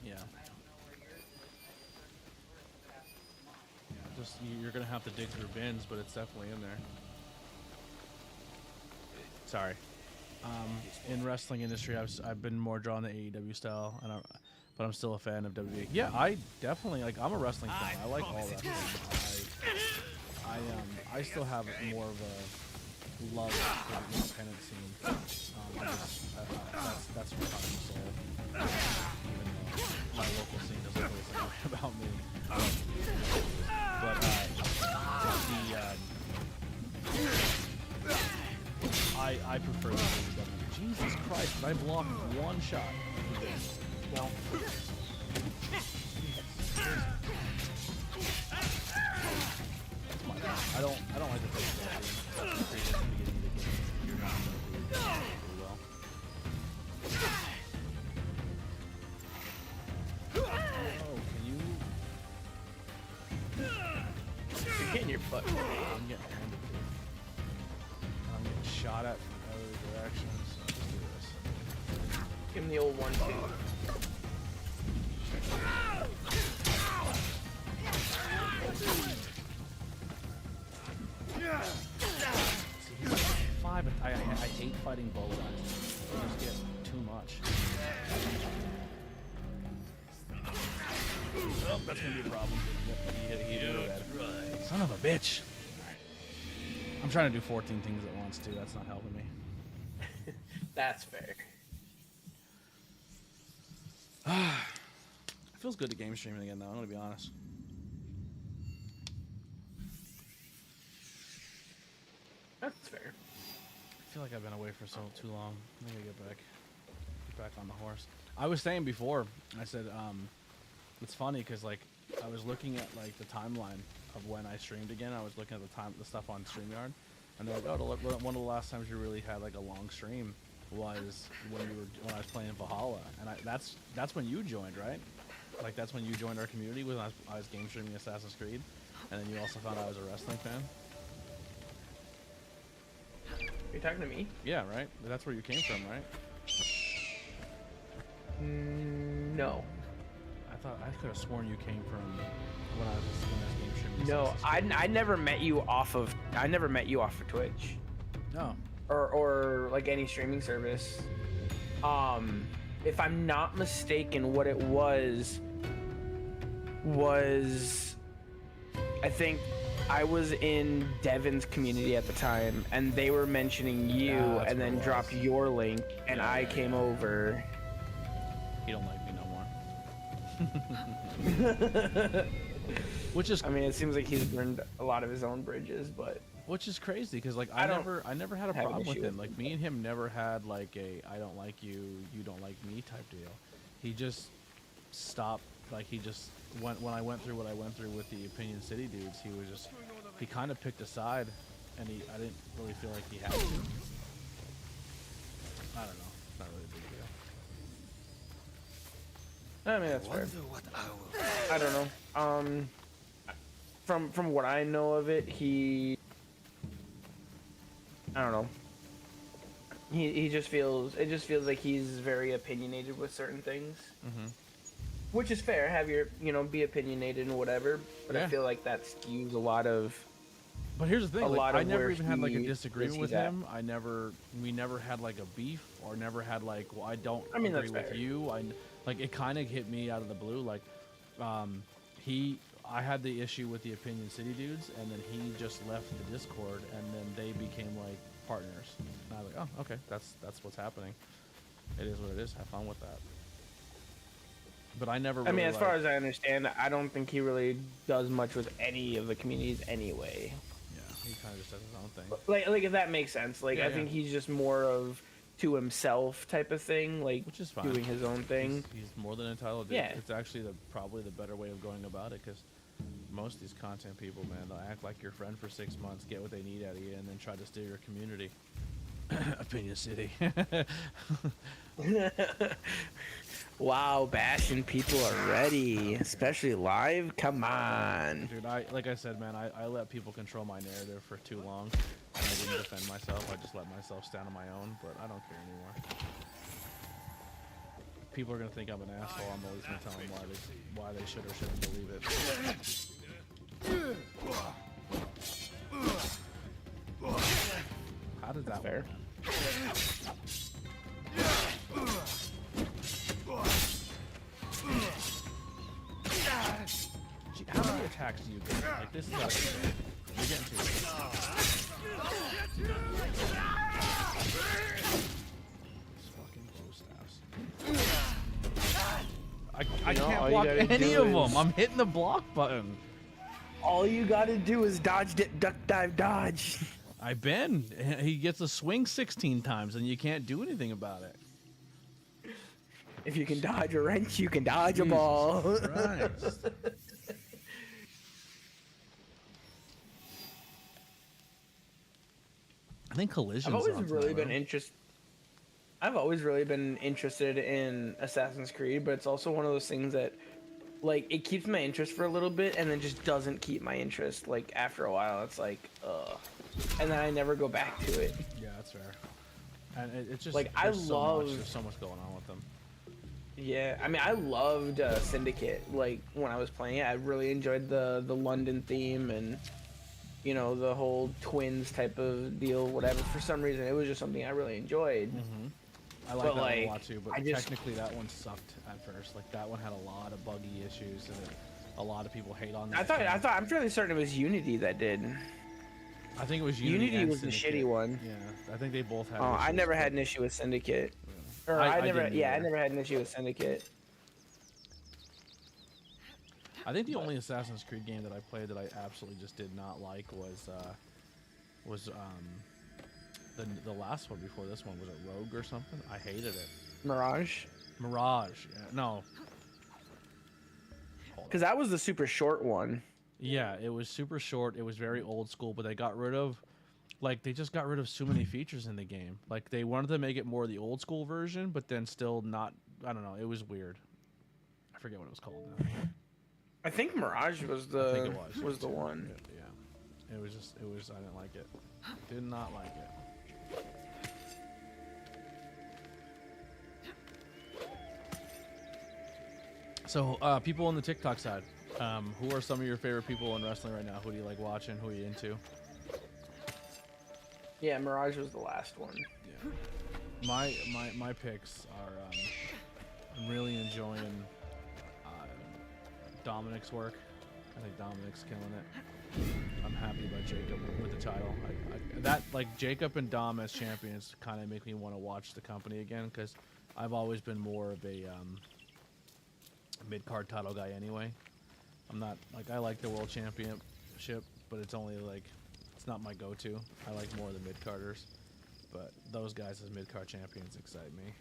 Yeah. Just, you're going to have to dig through bins, but it's definitely in there. Sorry. In wrestling industry, I've been more drawn to AEW style, but I'm still a fan of WWE. Yeah, I definitely, like, I'm a wrestling fan. I like all wrestling. I still have more of a love for the independent scene. That's what I'm soul. Even though my local scene doesn't really say about me. But I prefer the WWE. Jesus Christ, did I block one shot? Well, I don't like the face. You're not going to do well. Oh, can you? You're getting your butt. I'm getting handed to. shot at from other directions. So let's do this. Give him the old 1-2. See, he's 5, but I hate fighting bow guys. They just get too much. Oh, that's gonna be a problem. Yep, he did that. Son of a bitch. I'm trying to do 14 things at once too. That's not helping me. That's fair. It feels good to game streaming again, though. I'm gonna be honest. That's fair. I feel like I've been away for too long. I'm gonna get back on the horse. I was saying before. I said it's funny because like I was looking at like the timeline of when I streamed again. I was looking at the stuff on StreamYard, and they're like, oh, one of the last times you really had like a long stream was when I was playing Valhalla, and that's when you joined, right? Like that's when you joined our community when I was game streaming Assassin's Creed, and then you also found out I was a wrestling fan. Are you talking to me? Yeah, right. That's where you came from, right? No. I thought I could have sworn you came from when I was game streaming. No, I never met you off of Twitch. No. Or like any streaming service. If I'm not mistaken, what it was I think I was in Devin's community at the time, and they were mentioning you, and then dropped your link, and I came over. He don't like me no more. Which is, I mean, it seems like he's burned a lot of his own bridges, but which is crazy because like I never had a problem with him. Like me and him never had like a I don't like you, you don't like me type deal. He just stopped. Like he just when I went through what I went through with the Opinion City dudes, he kind of picked a side, and I didn't really feel like he had to. I don't know. It's not really a big deal. I mean, that's fair. I don't know. From what I know of it, I don't know. He just feels like he's very opinionated with certain things. Mm-hmm. Which is fair. Have your, be opinionated and whatever, but I feel like that skews a lot of. But here's the thing, like, I never even had like a disagreement with him. We never had like a beef, or never had like, well, I don't agree with you. Like it kind of hit me out of the blue. Like, I had the issue with the Opinion City dudes, and then he just left the Discord, and then they became like partners. And I was like, oh, okay, that's what's happening. It is what it is. Have fun with that. But I never. Really, as far as I understand, I don't think he really does much with any of the communities anyway. Yeah, he kind of just does his own thing. Like if that makes sense. Like I think he's just more of to himself type of thing, like which is fine. Doing his own thing. He's more than entitled to. It's actually probably the better way of going about it, because most of these content people, man, they'll act like your friend for 6 months, get what they need out of you, and then try to steer your community. Opinion City. Wow, bashing people already, especially live. Come on, dude. Like I said, man, I let people control my narrative for too long, and I didn't defend myself. I just let myself stand on my own, but I don't care anymore. People are gonna think I'm an asshole. I'm always gonna tell them why they should or shouldn't believe it. How did that fair? Gee, how many attacks do you get? Like this is you're getting too fucking bow staffs. I can't block any of them. I'm hitting the block button. All you gotta do is dodge, dip, duck, dive, dodge. I've been. He gets a swing 16 times, and you can't do anything about it. If you can dodge a wrench, you can dodge a ball. Christ. I think collisions. I've always really been interested in Assassin's Creed, but it's also one of those things that, like, it keeps my interest for a little bit, and then just doesn't keep my interest. Like after a while, it's like, ugh. and then I never go back to it. Yeah, that's fair. And it's just like there's so much going on with them. Yeah, I mean, I loved Syndicate. Like when I was playing it, I really enjoyed the London theme and you know the whole twins type of deal. Whatever. For some reason, it was just something I really enjoyed. I like that one a lot too, but technically that one sucked at first. Like that one had a lot of buggy issues, and a lot of people hate on that. I'm fairly certain it was Unity that did. I think it was Unity. Unity was the shitty one. Yeah, I think they both had. Oh, I never had an issue with Syndicate. Yeah. Or I never had an issue with Syndicate. I think the only Assassin's Creed game that I played that I absolutely just did not like was the last one before this one. Was it Rogue or something? I hated it. Mirage. Yeah. No. Because that was the super short one. Yeah, it was super short. It was very old school, but they got rid of, they just got rid of so many features in the game. Like, they wanted to make it more the old school version, but then still not, I don't know, it was weird. I forget what it was called now. I think Mirage was the one. Yeah. It was, I didn't like it. Did not like it. So, people on the TikTok side, who are some of your favorite people in wrestling right now? Who do you like watching? Who are you into? Yeah, Mirage was the last one. Yeah. My picks are, I'm really enjoying Dominic's work. I think Dominic's killing it. I'm happy about Jacob with the title. Jacob and Dom as champions kind of make me want to watch the company again, because I've always been more of a mid-card title guy anyway. I'm not, I like the world championship, but it's only it's not my go-to. I like more of the mid-carders, but those guys as mid-card champions excite me.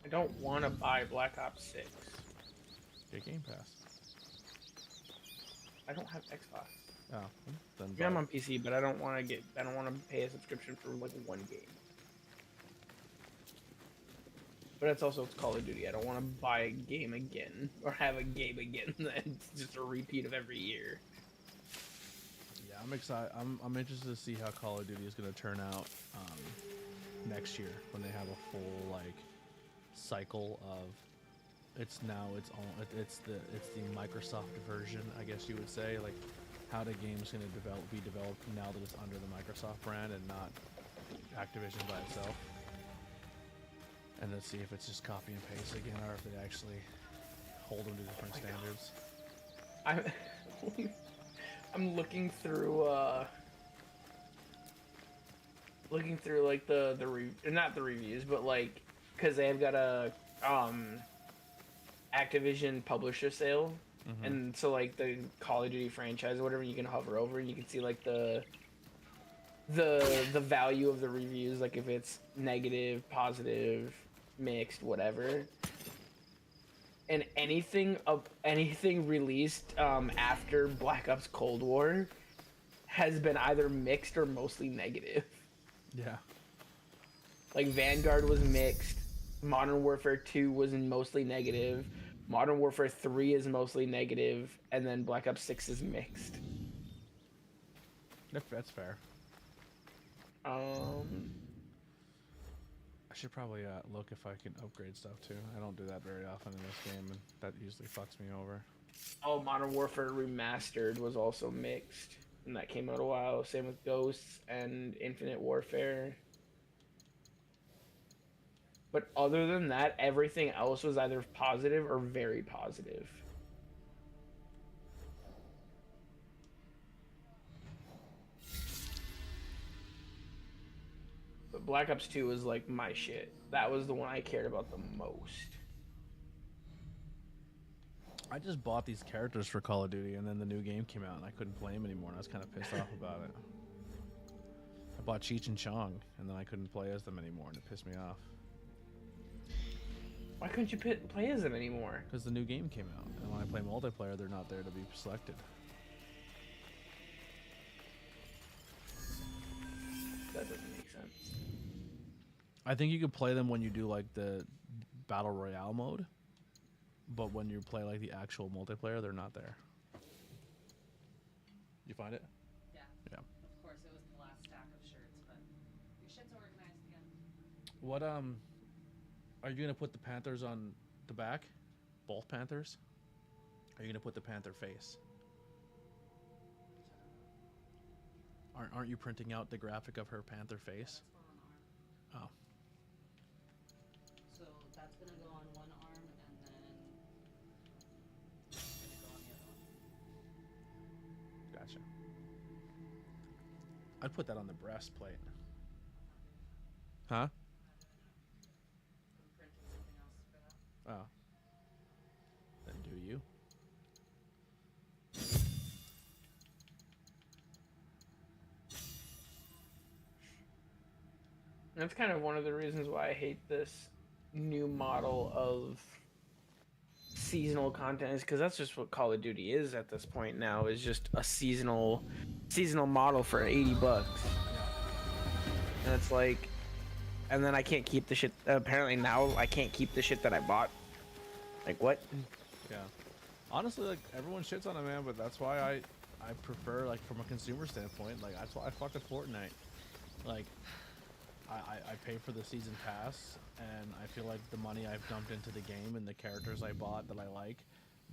I don't want to buy Black Ops 6. Get Game Pass. I don't have Xbox. Oh, then yeah, I'm on PC, but I don't want to pay a subscription for one game. But it's Call of Duty. I don't want to buy a game again or have a game again. That's just a repeat of every year. Yeah, I'm excited. I'm interested to see how Call of Duty is going to turn out next year when they have a full cycle of it's the Microsoft version, I guess you would say, how the game's going to be developed now that it's under the Microsoft brand and not Activision by itself. And let's see if it's just copy and paste again, or if they actually hold them to different standards. I'm looking through not the reviews, but because they've got a Activision publisher sale, and so the Call of Duty franchise or whatever, you can hover over and you can see the value of the reviews, if it's negative, positive, mixed, whatever. And anything released after Black Ops Cold War has been either mixed or mostly negative. Yeah. Vanguard was mixed. Modern Warfare 2 was mostly negative. Modern Warfare 3 is mostly negative, and then Black Ops 6 is mixed. That's fair. I should probably look if I can upgrade stuff too. I don't do that very often in this game, and that usually fucks me over. Oh, Modern Warfare Remastered was also mixed, and that came out a while. Same with Ghosts and Infinite Warfare. But other than that, everything else was either positive or very positive. But Black Ops 2 was my shit. That was the one I cared about the most. I just bought these characters for Call of Duty, and then the new game came out, and I couldn't play them anymore, and I was kind of pissed off about it. I bought Cheech and Chong, and then I couldn't play as them anymore, and it pissed me off. Why couldn't you play as them anymore? Because the new game came out, and when I play multiplayer, they're not there to be selected. That doesn't make sense. I think you could play them when you do the Battle Royale mode. but when you play like the actual multiplayer, they're not there. You find it? Yeah. Yeah. Of course, it was the last stack of shirts, but your shit's organized again. What are you gonna put the Panthers on the back? Both Panthers? Are you gonna put the Panther face? Aren't you printing out the graphic of her Panther face? Oh. So that's gonna go on one arm, and then it's gonna go on the other one. Gotcha. I'd put that on the breastplate. Huh? I'm printing something else for that. Oh. Then do you? That's kind of one of the reasons why I hate this new model of seasonal content, is because that's just what Call of Duty is at this point now, is just a seasonal model for $80. And it's like, and then I can't keep the shit. Apparently now I can't keep the shit that I bought. Like what? Yeah. Honestly, like everyone shits on it, man, but that's why I prefer, like, from a consumer standpoint, like that's why I fuck with Fortnite. Like I pay for the season pass, and I feel like the money I've dumped into the game and the characters I bought that I like,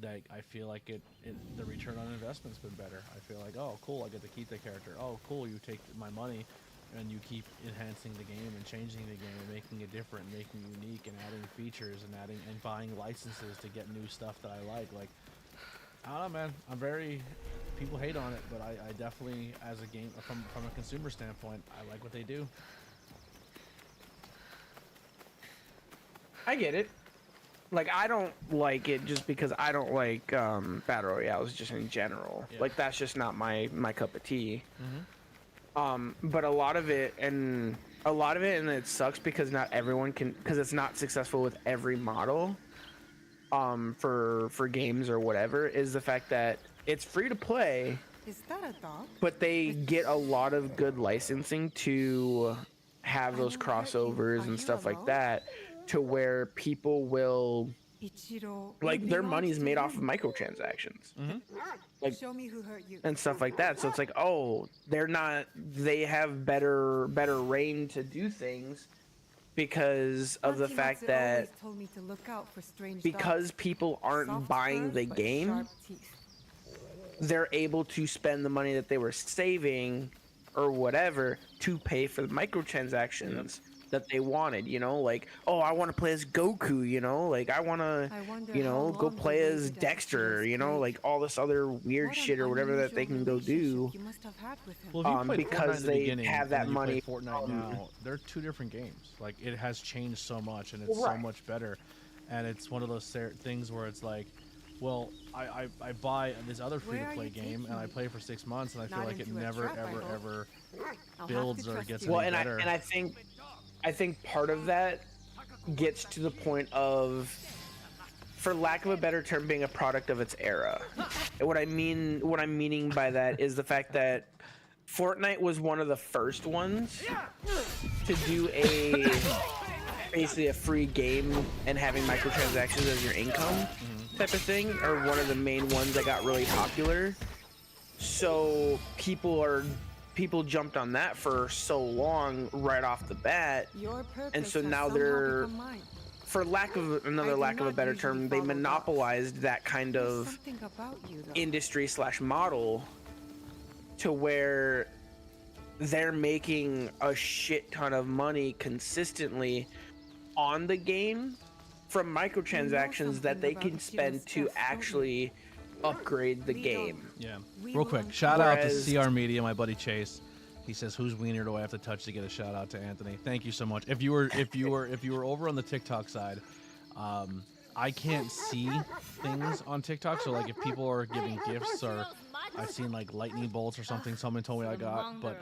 that I feel like the return on investment's been better. I feel like, oh cool, I get to keep the character. Oh cool, you take my money and you keep enhancing the game and changing the game and making it different, making it unique, and adding features and buying licenses to get new stuff that I like. Like, I don't know, man. People hate on it, but I definitely, as a game, from a consumer standpoint, I like what they do. I get it. Like, I don't like it just because I don't like battle royales just in general. Yeah. Like, that's just not my cup of tea. But a lot of it, and it sucks because not everyone can, because it's not successful with every model for games or whatever, is the fact that it's free to play. Is that a dog? But they get a lot of good licensing to have those crossovers and stuff like that, to where people will, like, their money's made off of microtransactions. Like, show me who hurt you and stuff like that. So it's like, oh, they have better reign to do things because of the fact that because people aren't buying the game, they're able to spend the money that they were saving or whatever to pay for the microtransactions that they wanted, you know, like, oh, I want to play as Goku, you know, like I want to, you know, go play as Dexter, you know, like all this other weird shit or whatever that they can go do. Well, if you because they have that money. Fortnite now, they're two different games. Like, it has changed so much, and it's so much better. And it's one of those things where it's like, well, I buy this other free-to-play game and I play for 6 months, and I feel like it never, ever builds or gets any better. And I think part of that gets to the point of, for lack of a better term, being a product of its era. And what I'm meaning by that is the fact that Fortnite was one of the first ones to do basically a free game and having microtransactions as your income type of thing, or one of the main ones that got really popular. So people jumped on that for so long right off the bat, and so now they're, for lack of a better term, they monopolized that kind of industry / model to where they're making a shit ton of money consistently on the game from microtransactions that they can spend to actually upgrade the game. Yeah. Real quick, shout out to CR Media, my buddy Chase. He says, "Whose wiener do I have to touch to get a shout out to Anthony?" Thank you so much. If you were over on the TikTok side, I can't see things on TikTok. So like if people are giving gifts, or I've seen like lightning bolts or something someone told me I got, but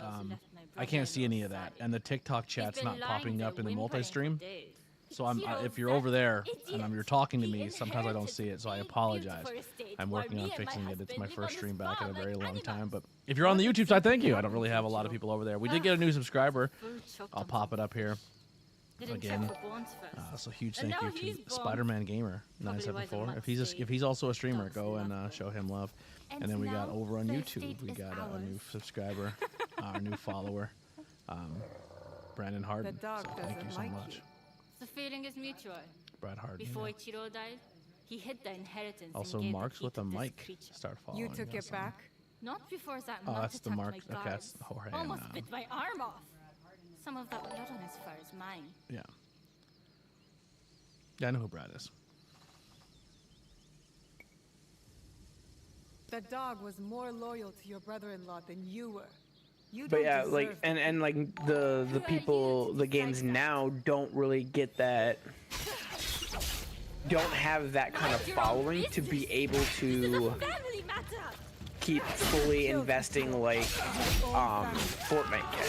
I can't see any of that. And the TikTok chat's not popping up in the multi-stream. So if you're over there and you're talking to me, sometimes I don't see it, so I apologize. I'm working on fixing it. It's my first stream back in a very long time. But if you're on the YouTube side, thank you. I don't really have a lot of people over there. We did get a new subscriber. I'll pop it up here. again. So huge thank you to Spider-Man Gamer 974. If he's also a streamer, go and show him love. And then we got over on YouTube, we got a new subscriber, our new follower, Brandon Harden. So thank you so much. The feeling is mutual. Brad Harden. Before Ichiro died, he hid the inheritance. Also, and gave Marks the with a key to this mic. creature. Start following. You took it back? Not before that Oh, nut that's the attacked Mark. my Okay, that's guards. Jorge. Almost bit my arm off. Some of that blood on his fur is mine. Yeah. Yeah, I know who Brad is. The dog was more loyal to your brother-in-law than you were. You But don't yeah, deserve like and like the people, the games now don't really get that. Don't have that kind of following to be able to keep fully investing like Fortnite can.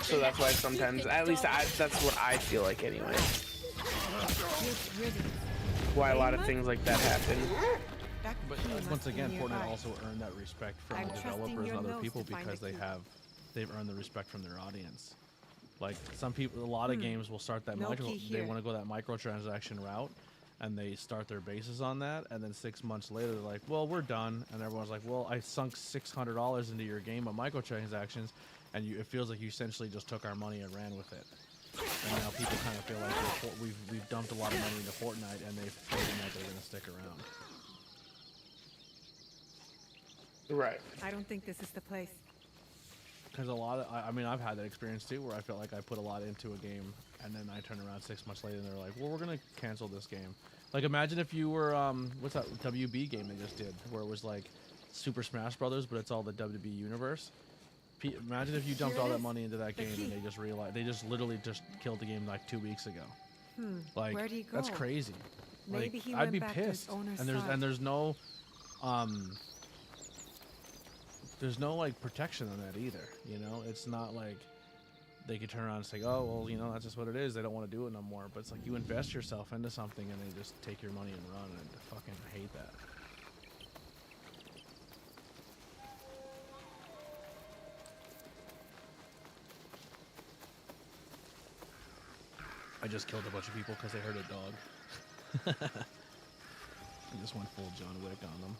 So that's why sometimes, at least that's what I feel like anyway. Why a lot of things like that happen. But once again, Fortnite also earned that respect from the developers and other people because they've earned the respect from their audience. Like some people, a lot of games will start that they want to go that microtransaction route, and they start their bases on that, and then 6 months later they're like, well, we're done, and everyone's like, well, I sunk $600 into your game of microtransactions, and it feels like you essentially just took our money and ran with it. And now people kind of feel like we've dumped a lot of money into Fortnite, and they've told them that they're going to stick around. Right. I don't think this is the place. Because I mean, I've had that experience too, where I felt like I put a lot into a game, and then I turn around 6 months later, and they're like, well, we're going to cancel this game. Like, imagine if you were, what's that WB game they just did, where it was like Super Smash Brothers, but it's all the WB universe. Imagine if you dumped all that money into that game, and they just literally just killed the game like 2 weeks ago. Like, where'd he go? That's crazy. Maybe like, he I'd went be back pissed. To his owner's And there's no, there's no like protection on that either. You know, it's not like they could turn around and say, oh, well, you know, that's just what it is. They don't want to do it no more. But it's like you invest yourself into something and they just take your money and run, and I fucking hate that. I just killed a bunch of people because they heard a dog. I just went full John Wick on them.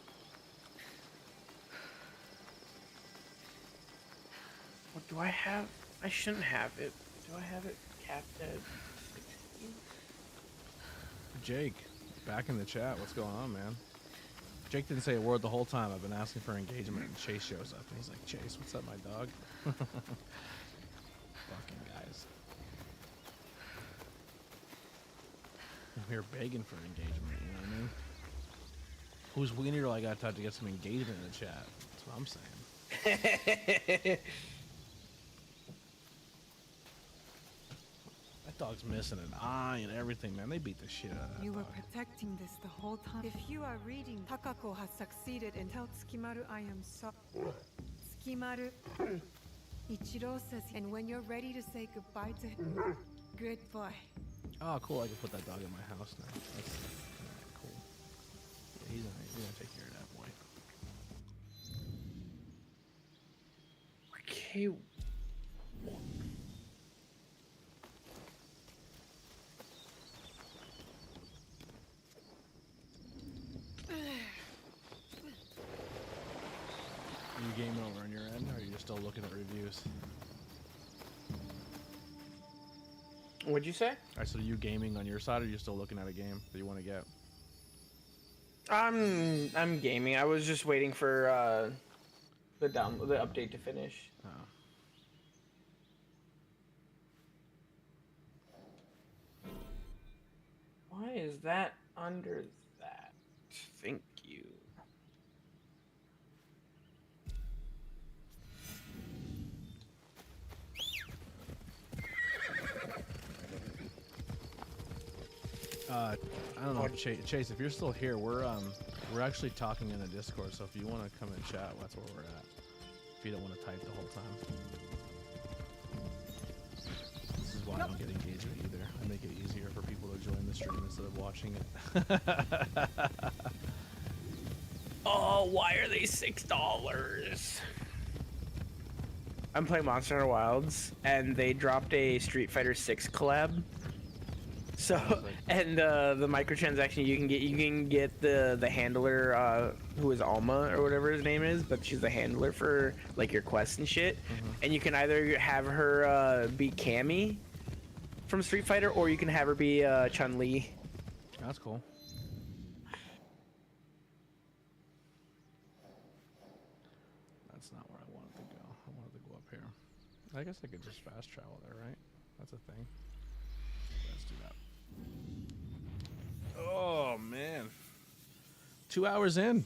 What do I have? I shouldn't have it. Do I have it capped at 16? Jake, back in the chat. What's going on, man? Jake didn't say a word the whole time. I've been asking for engagement, and Chase shows up, and he's like, Chase, what's up, my dog? Fucking guys. I'm here begging for engagement, you know what I mean? Whose wiener do I got to get some engagement in the chat? That's what I'm saying. That dog's missing an eye and everything, man. They beat the shit out of that You were dog. protecting this the whole time. If you are reading, Takako has succeeded, and tell Tsukimaru I am so... Tsukimaru, Ichiro says, and when you're ready to say goodbye to him, good boy. Oh, cool. I can put that dog in my house now. That's cool. Yeah, he's gonna take care of that boy. Okay. Are you gaming over on your end, or are you just still looking at reviews? What'd you say? Alright, so are you gaming on your side, or are you still looking at a game that you want to get? I'm gaming. I was just waiting for the update to finish. Oh. Why is that under that? Thank you. I don't know, Chase. If you're still here, we're actually talking in the Discord. So if you want to come and chat, that's where we're at. If you don't want to type the whole time, this is why I don't get engagement either. I make it easier for people to join the stream instead of watching it. Oh, why are they $6? I'm playing Monster Hunter Wilds, and they dropped a Street Fighter 6 collab. So, and the microtransaction you can get the handler who is Alma or whatever his name is, but she's the handler for like your quests and shit. And you can either have her be Cammy from Street Fighter, or you can have her be Chun-Li. That's cool. That's not where I wanted to go. I wanted to go up here. I guess I could just fast travel there, right? That's a thing. Let's do that. Oh, man. 2 hours in.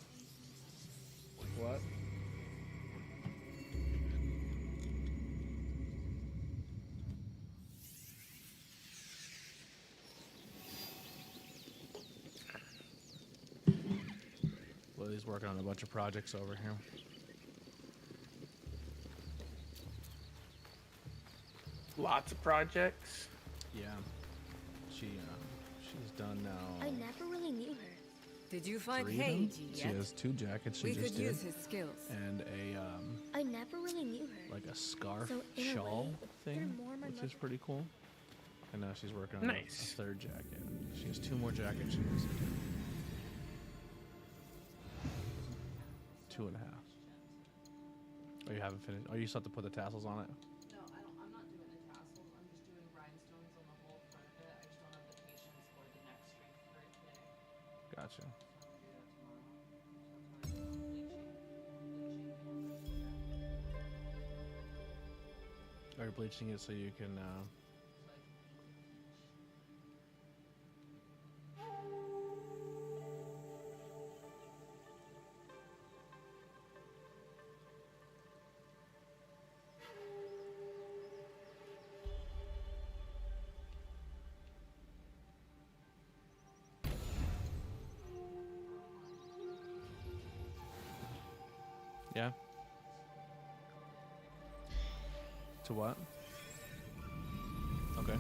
What? Lily's working on a bunch of projects over here. Lots of projects. Yeah. She's done now. I never really knew her. Did you find 3 of them. Heiji She yet? has 2 jackets she We just could did. use his skills. And a I never really knew her. like a scarf So, in a shawl way, they're thing, more my which is pretty cool. And now she's working on Nice. a 3rd jacket. She has 2 more jackets she needs to do. 2.5. Oh, you haven't finished? Oh, you still have to put the tassels on it? No, I'm not doing the tassels. I'm just doing rhinestones on the whole front of it. I just don't have the patience or the neck strength for it today. Gotcha. Are you bleaching it so you can yeah? To what? Okay.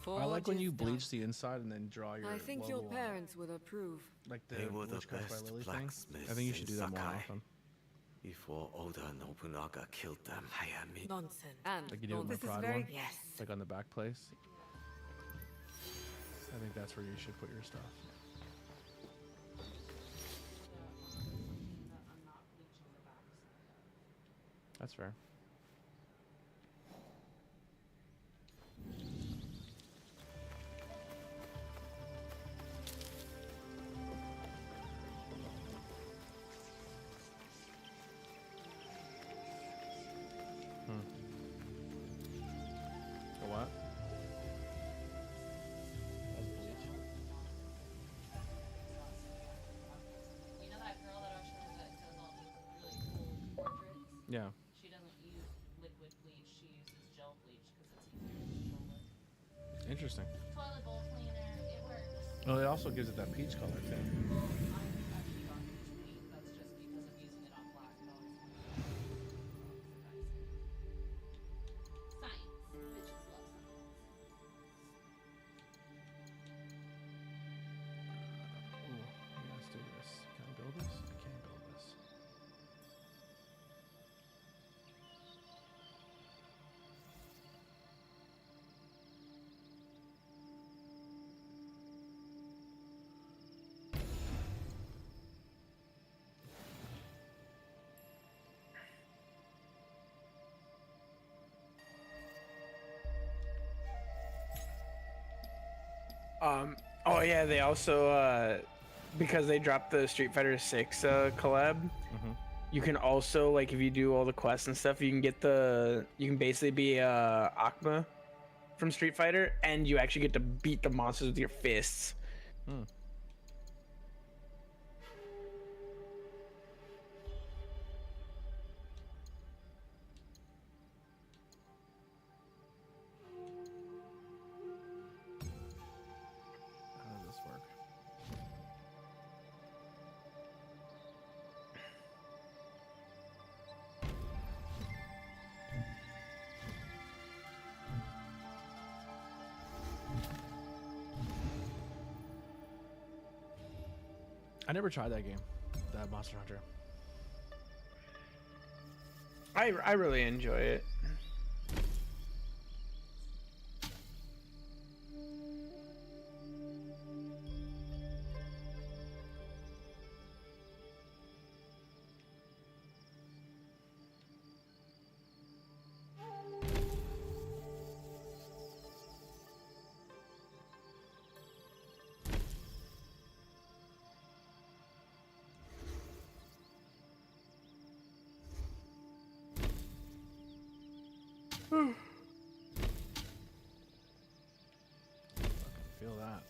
I like when you bleach the inside and then draw your I think logo your on it. parents would approve. Like the They were the Witchcraft by best Lily thing. blacksmiths I think you should in do that more Sakai. often. Before Oda Nobunaga killed them, Nonsense. And Like you do in the this is Pride very one. yes. Like on the back place. I think that's where you should put your stuff. That's fair. A what? You know that girl that I was showing that does all these really cool portraits? Yeah. She doesn't use liquid bleach. She uses gel bleach because it's easier to control it. Interesting. Toilet bowl cleaner, it works. Oh, it also gives it that peach color too. I actually don't use bleach. That's just because of using it on black. It always science. Bitches love science. Ooh, let's do this. Can I build this? I can't build this. Oh yeah, they also because they dropped the Street Fighter 6 collab. You can also, like, if you do all the quests and stuff, you can basically be Akuma from Street Fighter, and you actually get to beat the monsters with your fists. How does this work? I never tried that game, that Monster Hunter. I really enjoy it. Feel that.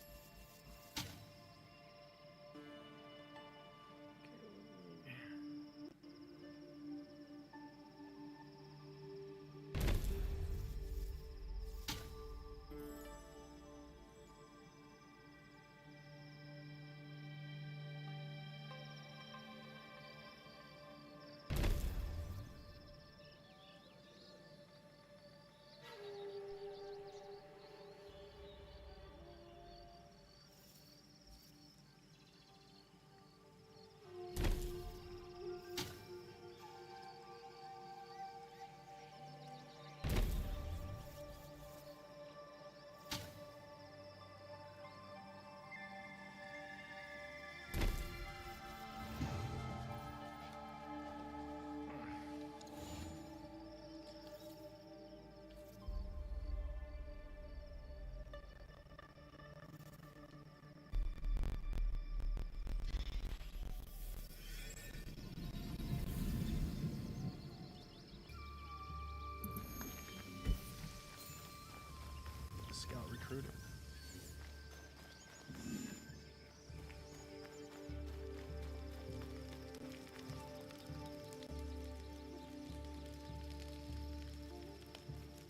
Scout recruited.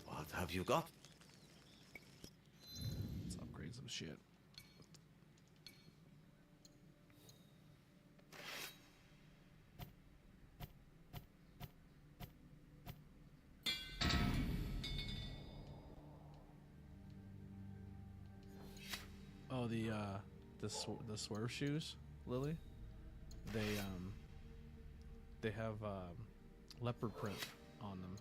What have you got? Let's upgrade some shit. Oh, the swerve shoes, Lily. They have leopard print on them.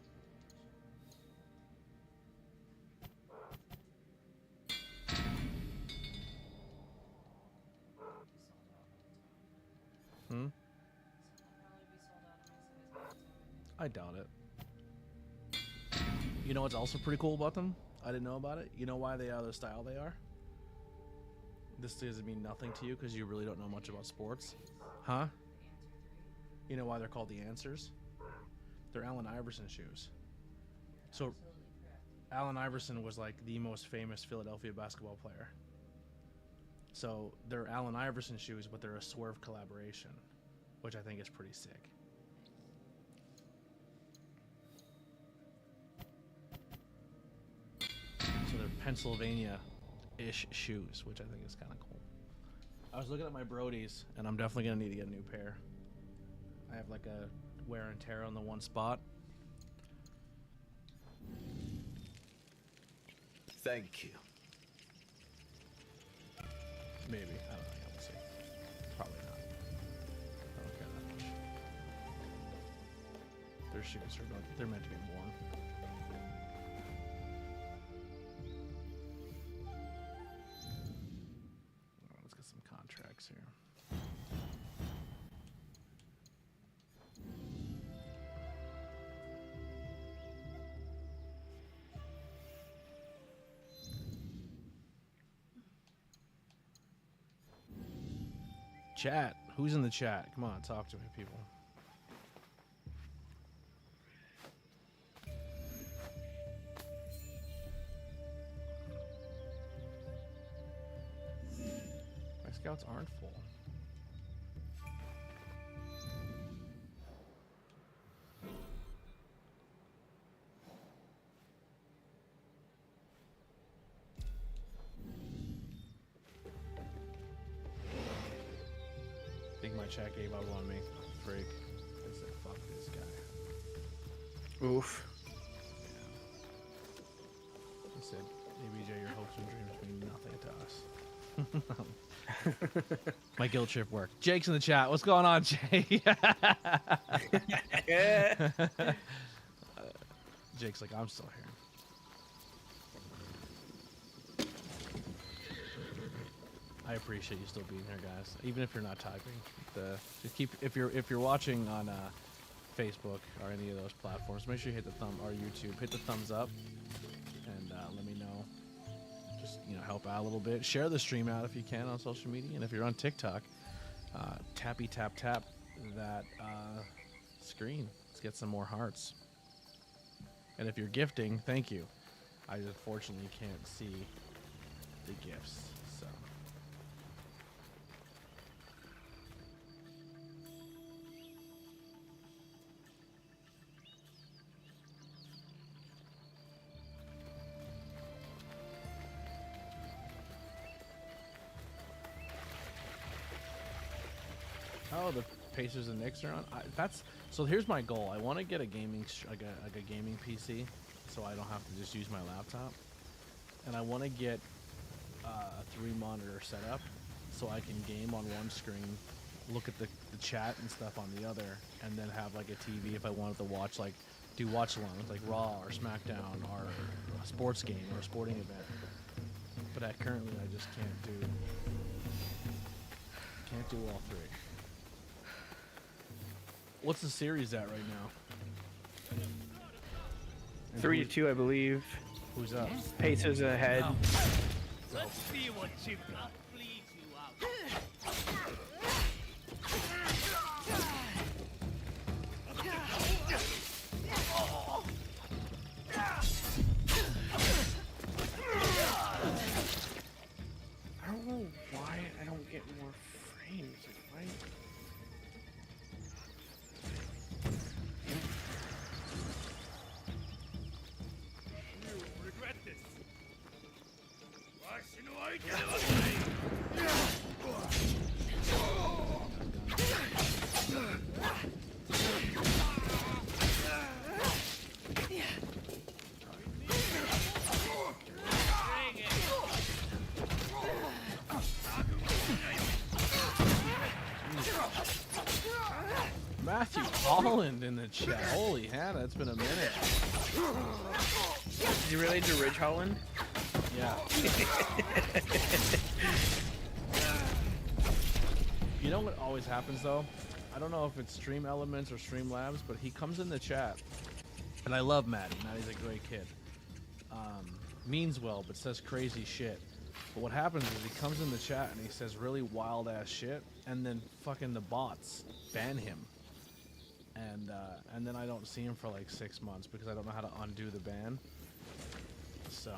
Hmm? I doubt it. You know what's also pretty cool about them? I didn't know about it. You know why they are the style they are? This doesn't mean nothing to you because you really don't know much about sports. Huh? You know why they're called the Answers? They're Allen Iverson shoes. So, Allen Iverson was like the most famous Philadelphia basketball player. So, they're Allen Iverson shoes, but they're a Swerve collaboration, which I think is pretty sick. So, they're Pennsylvania-ish shoes, which I think is kind of cool. I was looking at my Brodies, and I'm definitely going to need to get a new pair. I have like a wear and tear on the one spot. Thank you. Maybe. I don't know. We'll see. Probably not. I don't care that much. Their shoes are they're meant to be worn. Let's get some contracts here. Chat. Who's in the chat? Come on, talk to me, people. My scouts aren't full. I think my chat gave up on me. Freak. I said, fuck this guy. Oof. He said, ABJ, your hopes and dreams mean nothing to us. My guilt trip worked. Jake's in the chat. What's going on, Jake? Jake's like, I'm still here. I appreciate you still being here, guys. Even if you're not typing, just keep if you're watching on Facebook or any of those platforms, make sure you hit the or YouTube, hit the thumbs up, and let me know. Just help out a little bit. Share the stream out if you can on social media, and if you're on TikTok, tappy tap that screen. Let's get some more hearts. And if you're gifting, thank you. I unfortunately can't see the gifts, so. Oh, the Pacers and Knicks are on. So here's my goal. I want to get a gaming like a gaming PC, so I don't have to just use my laptop. And I want to get a 3-monitor setup, so I can game on one screen, look at the chat and stuff on the other, and then have like a TV if I wanted to watch do watch alongs like Raw or SmackDown or a sports game or a sporting event. But currently I just can't do all three. What's the series at right now? 3-2, I believe. Who's up? Pacers ahead. Let's see what you've got. Bleed you out. I don't know why I don't get more frames. Why? Matthew Holland in the chat. Holy Hannah, it's been a minute. Is he related to Ridge Holland? Yeah. You know what always happens though? I don't know if it's Stream Elements or Stream Labs, but he comes in the chat, and I love Matty. Matty's a great kid. Means well, but says crazy shit. But what happens is he comes in the chat and he says really wild ass shit, and then fucking the bots ban him. And then I don't see him for like 6 months because I don't know how to undo the ban. So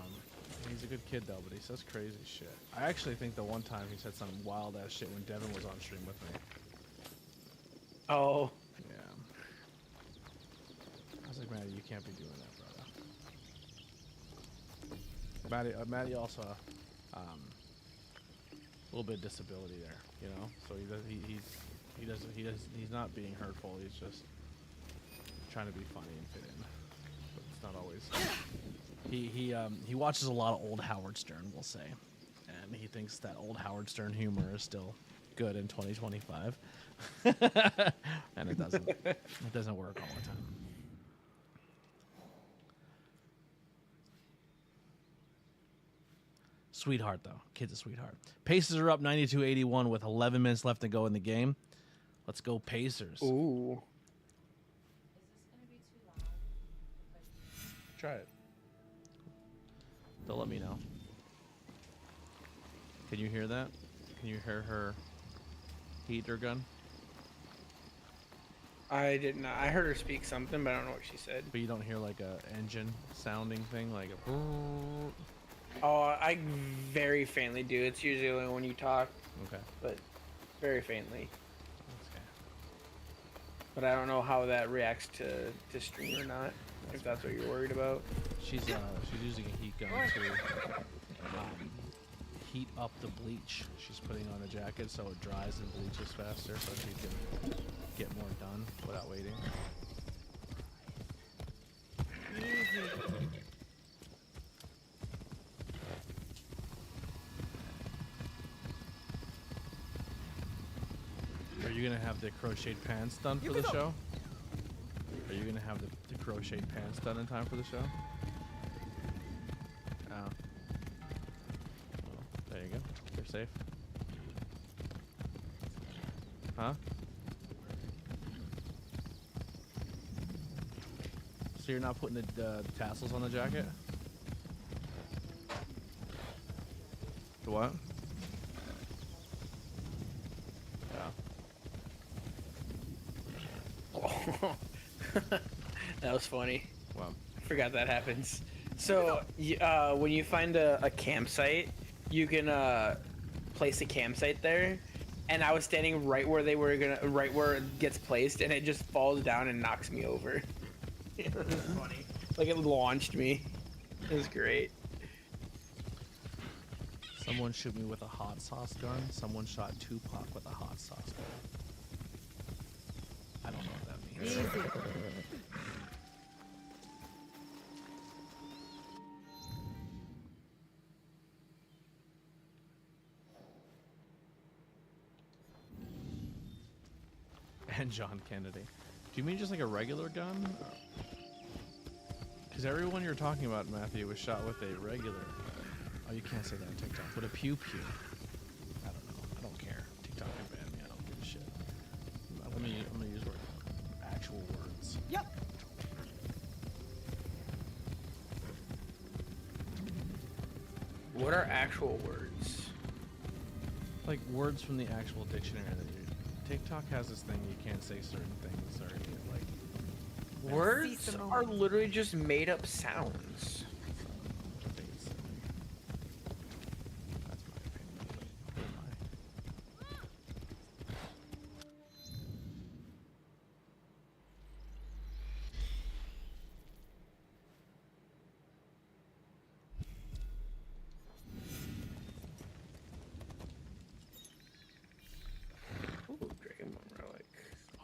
he's a good kid though, but he says crazy shit. I actually think the one time he said some wild ass shit when Devin was on stream with me. Oh. Yeah. I was like, Matty, you can't be doing that, brother. Matty also a little bit of disability there, you know. So he's not being hurtful. He's just trying to be funny and fit in, but it's not always. He watches a lot of old Howard Stern, we'll say, and he thinks that old Howard Stern humor is still good in 2025, and it doesn't. It doesn't work all the time. Sweetheart, though. Kid's a sweetheart. Pacers are up 92-81 with 11 minutes left to go in the game. Let's go Pacers. Ooh. Try it. They'll let me know. Can you hear that? Can you hear her heater gun? I did not. I heard her speak something, but I don't know what she said. But you don't hear like a engine sounding thing, like a... Oh, I very faintly do. It's usually only when you talk. Okay. But very faintly. Okay. But I don't know how that reacts to stream or not. If that's what you're worried about. She's using a heat gun to heat up the bleach. She's putting on a jacket so it dries and bleaches faster, so she can get more done without waiting. you gonna have the crocheted pants done for the show? Are you gonna have the crocheted pants done in time for the show? Oh. Well, there you go. They're safe. Huh? So you're not putting the tassels on the jacket? The what? Oh. That was funny. Wow. I forgot that happens. So, when you find a campsite, you can place a campsite there. And I was standing right where right where it gets placed, and it just falls down and knocks me over. It was funny. Like it launched me. It was great. Someone shoot me with a hot sauce gun. Someone shot Tupac with a hot sauce gun. I don't know what that means. And John Kennedy. Do you mean just like a regular gun? Because everyone you're talking about, Matthew, was shot with a regular. Oh, you can't say that on TikTok. With a pew pew. I don't know. I don't care. TikTok can ban me. I don't give a shit. I'm gonna use actual words. Yep. What are actual words? Like words from the actual dictionary that you. TikTok has this thing you can't say certain things or like. Words are literally just made up sounds.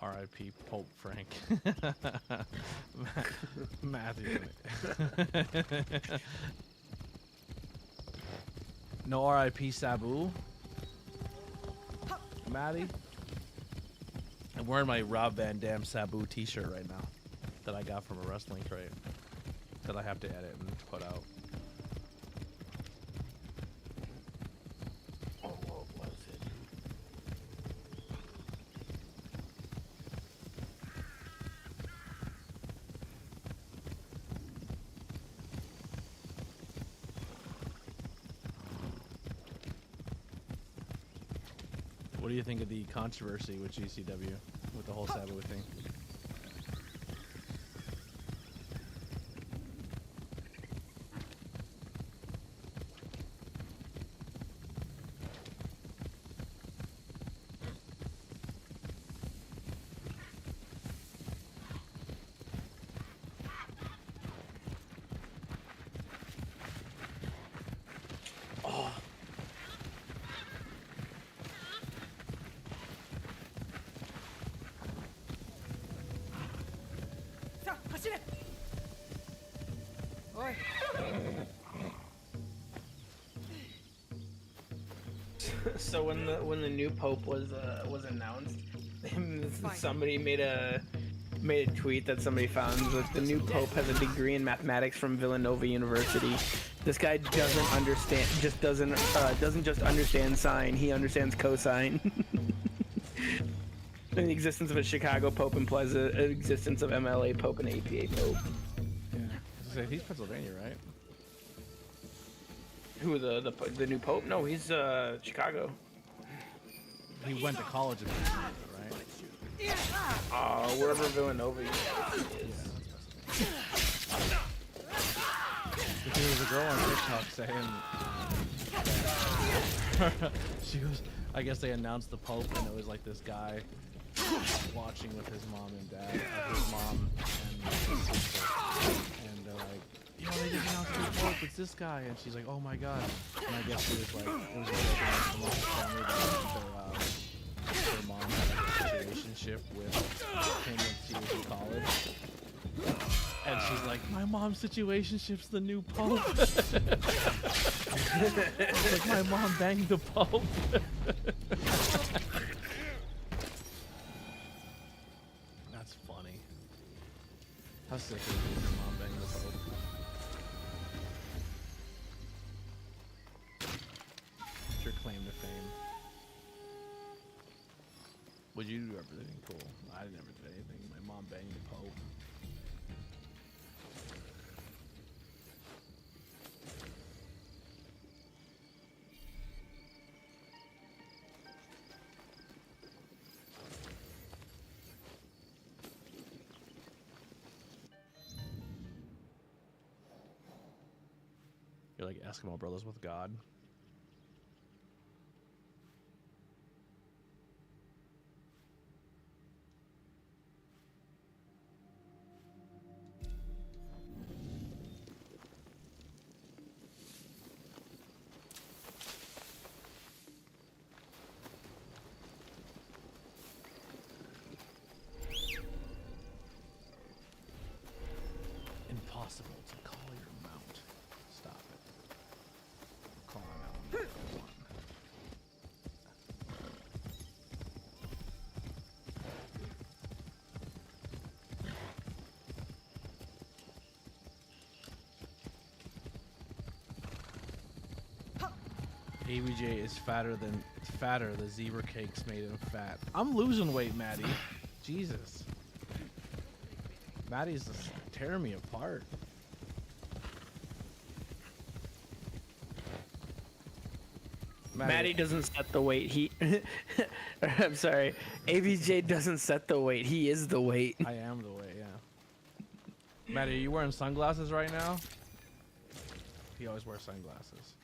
R.I.P. Pope Frank. Matthew. No R.I.P. Sabu. Maddie. I'm wearing my Rob Van Dam Sabu t-shirt right now that I got from a wrestling crate that I have to edit and put out. What do you think of the controversy with GCW, with the whole Sabu thing? So when the new pope was announced, somebody made a tweet that somebody found that the new pope has a degree in mathematics from Villanova University. This guy doesn't just understand sine, he understands cosine. The existence of a Chicago pope implies the existence of MLA pope and APA pope. Yeah, he's Pennsylvania, right? Who, the new pope? No, he's Chicago. He went to college in Pennsylvania, right? Wherever Villanova is. There was a girl on TikTok saying she goes, I guess they announced the Pope and it was like this guy watching with his mom and dad, his mom and his sister, and they're like, you know, they just announced the Pope, it's this guy, and she's like, oh my god, and I guess she was like, it was like a family that their mom had like a situationship with him when she was in college. And she's like, my mom's situationship's the new Pope. It's like my mom banged the Pope. sick of your mom banging the Pope. What's your claim to fame? Would you do everything cool? I never did anything. My mom banged the Pope. You're like Eskimo brothers with God. Impossible to call your mount. Stop it. Call him out. ABJ is fatter. The zebra cakes made him fat. I'm losing weight, Maddie. Jesus. Maddie's just tearing me apart. Maddie doesn't set the weight. He, I'm sorry. ABJ doesn't set the weight. He is the weight. I am the weight. Yeah. Maddie, are you wearing sunglasses right now? He always wears sunglasses.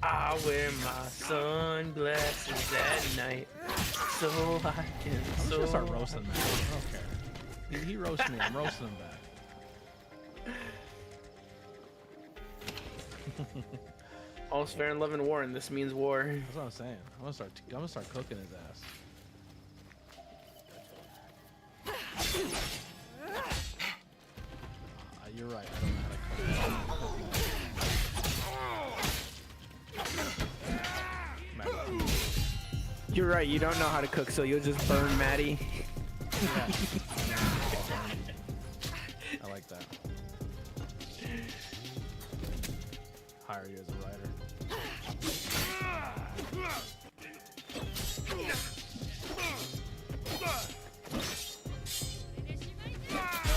I wear my sunglasses at night so I can. I'm gonna start roasting Maddie. I don't care. He roasts me. I'm roasting him back. All's fair in love and war, and this means war. That's what I'm saying. I'm gonna start cooking his ass. You're right. I don't know how to cook. You're right. You don't know how to cook, so you'll just burn Maddie. Yeah. I like that. Hire you as a writer.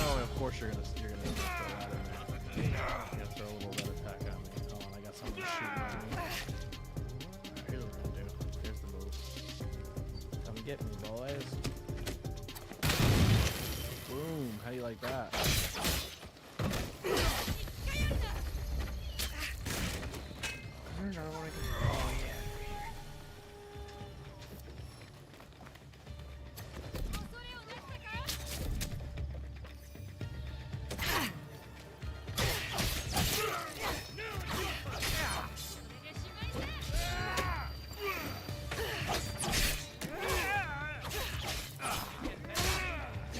Oh, of course you're gonna throw that in there. You're gonna throw a little red attack at me. Oh, and I got something to shoot at me. Alright, here's what we're gonna do. Here's the move. Come get me, boys. Boom. How do you like that? Oh, yeah.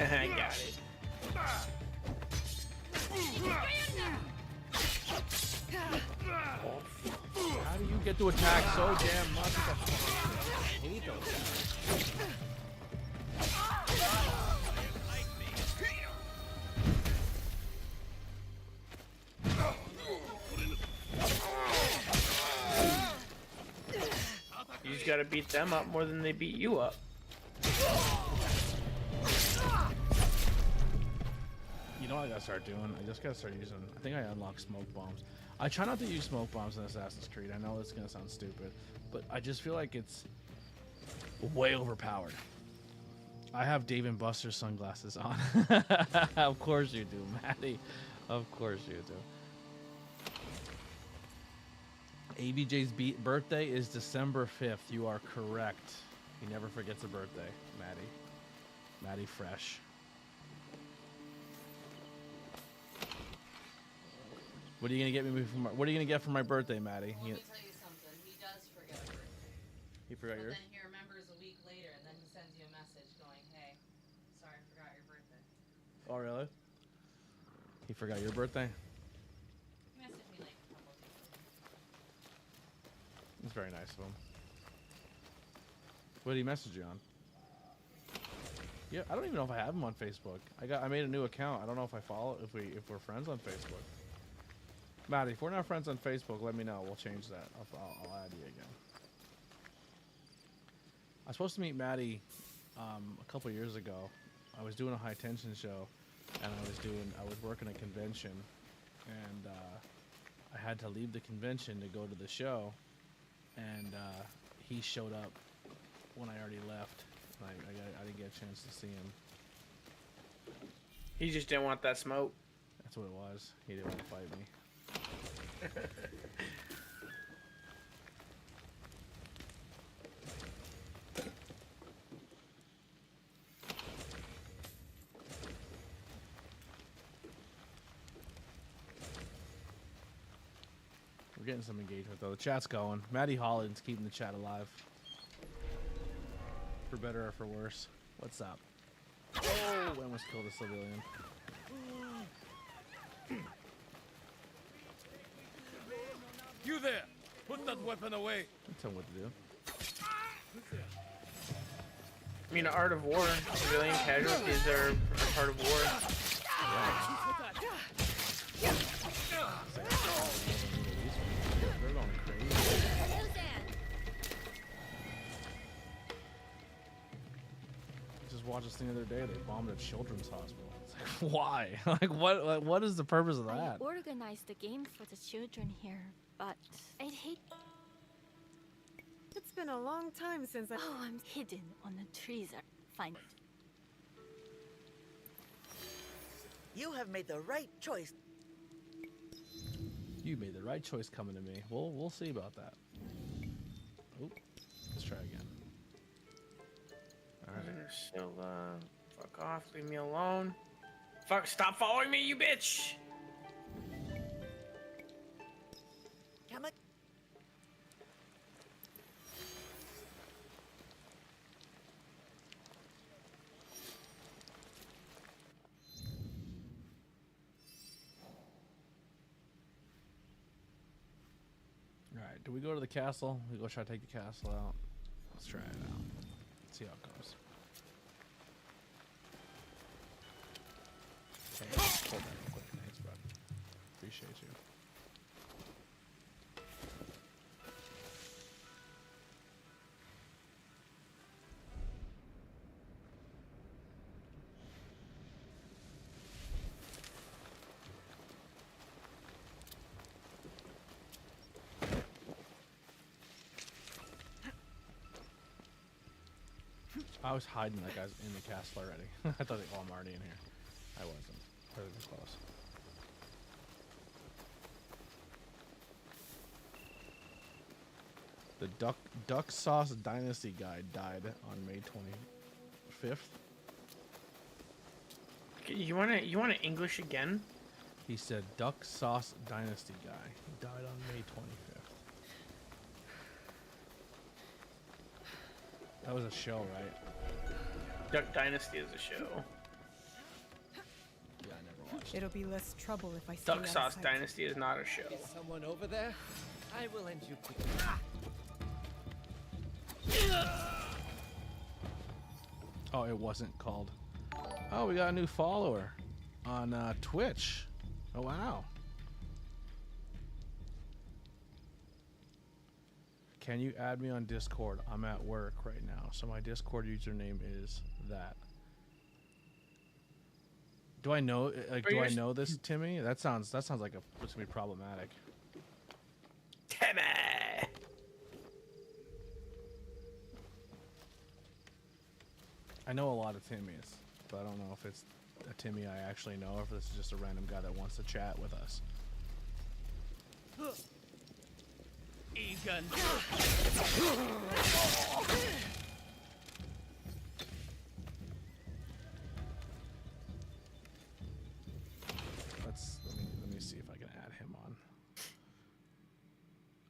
I got it. How do you get to attack so damn much? I hate those guys. You just gotta beat them up more than they beat you up. You know what I gotta start doing? I just gotta start using. I think I unlocked smoke bombs. I try not to use smoke bombs in Assassin's Creed. I know it's gonna sound stupid, but I just feel like it's way overpowered. I have Dave and Buster's sunglasses on. Of course you do, Maddie. Of course you do. ABJ's birthday is December 5th. You are correct. He never forgets a birthday, Maddie. Maddie Fresh. What are you gonna get me for my, what are you gonna get for my birthday, Maddie? Well, let me tell you something. He does forget a birthday. He forgot yours? Then he remembers a week later, and then he sends you a message going, "Hey, sorry, I forgot your birthday." Oh, really? He forgot your birthday? He messaged me like a couple of days ago. It's very nice of him. What did he message you on? Yeah, I don't even know if I have him on Facebook. I made a new account. I don't know if I follow if we're friends on Facebook. Maddie, if we're not friends on Facebook, let me know. We'll change that. I'll add you again. I was supposed to meet Maddie a couple years ago. I was doing a high tension show, and I was working a convention, and I had to leave the convention to go to the show, and he showed up when I already left. I didn't get a chance to see him. He just didn't want that smoke. That's what it was. He didn't want to fight me. We're getting some engagement though. The chat's going. Maddie Holland's keeping the chat alive. For better or for worse. What's up? Oh, we almost killed a civilian. You there! Put that weapon away! Tell him what to do. I mean, Art of War, civilian casualties are part of war. They're going crazy. Just watched this thing the other day. They bombed a children's hospital. It's like, why? Like, what is the purpose of that? I organized the game for the children here, but I'd hate. It's been a long time since I. Oh, I'm hidden on the trees. Find it. You have made the right choice. You made the right choice coming to me. We'll see about that. Oop. Let's try again. Alright. So, fuck off. Leave me alone. Fuck, stop following me, you bitch! Come on. Alright, do we go to the castle? We go try to take the castle out. Let's try it out. Let's see how it goes. Okay, hold that real quick. Thanks, bud. Appreciate you. I was hiding like I was in the castle already. I thought, oh, I'm already in here. I wasn't. Really close. The Duck Sauce Dynasty guy died on May 25th. You wanna English again? He said Duck Sauce Dynasty guy died on May 25th. That was a show, right? Duck Dynasty is a show. Yeah, I never watched. It'll be less trouble if I stay Duck Sauce outside. Dynasty is not a show. Is someone over there? I will end you quickly. Oh, it wasn't called. Oh, we got a new follower on Twitch. Oh, wow. Can you add me on Discord? I'm at work right now, so my Discord username is that. Do I know? Like, do I know this, Timmy? That sounds like it's gonna be problematic. Timmy. I know a lot of Timmys, but I don't know if it's a Timmy I actually know, or if this is just a random guy that wants to chat with us. Egan. Let me see if I can add him on.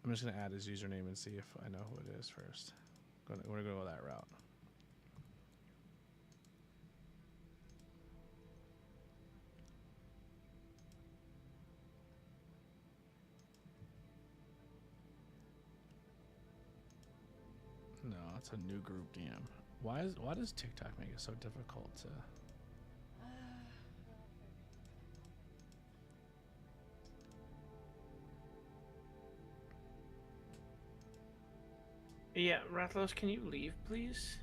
I'm just gonna add his username and see if I know who it is first. We're gonna go that route. No, it's a new group DM. Why does TikTok make it so difficult to? Yeah, Rathlos, can you leave, please?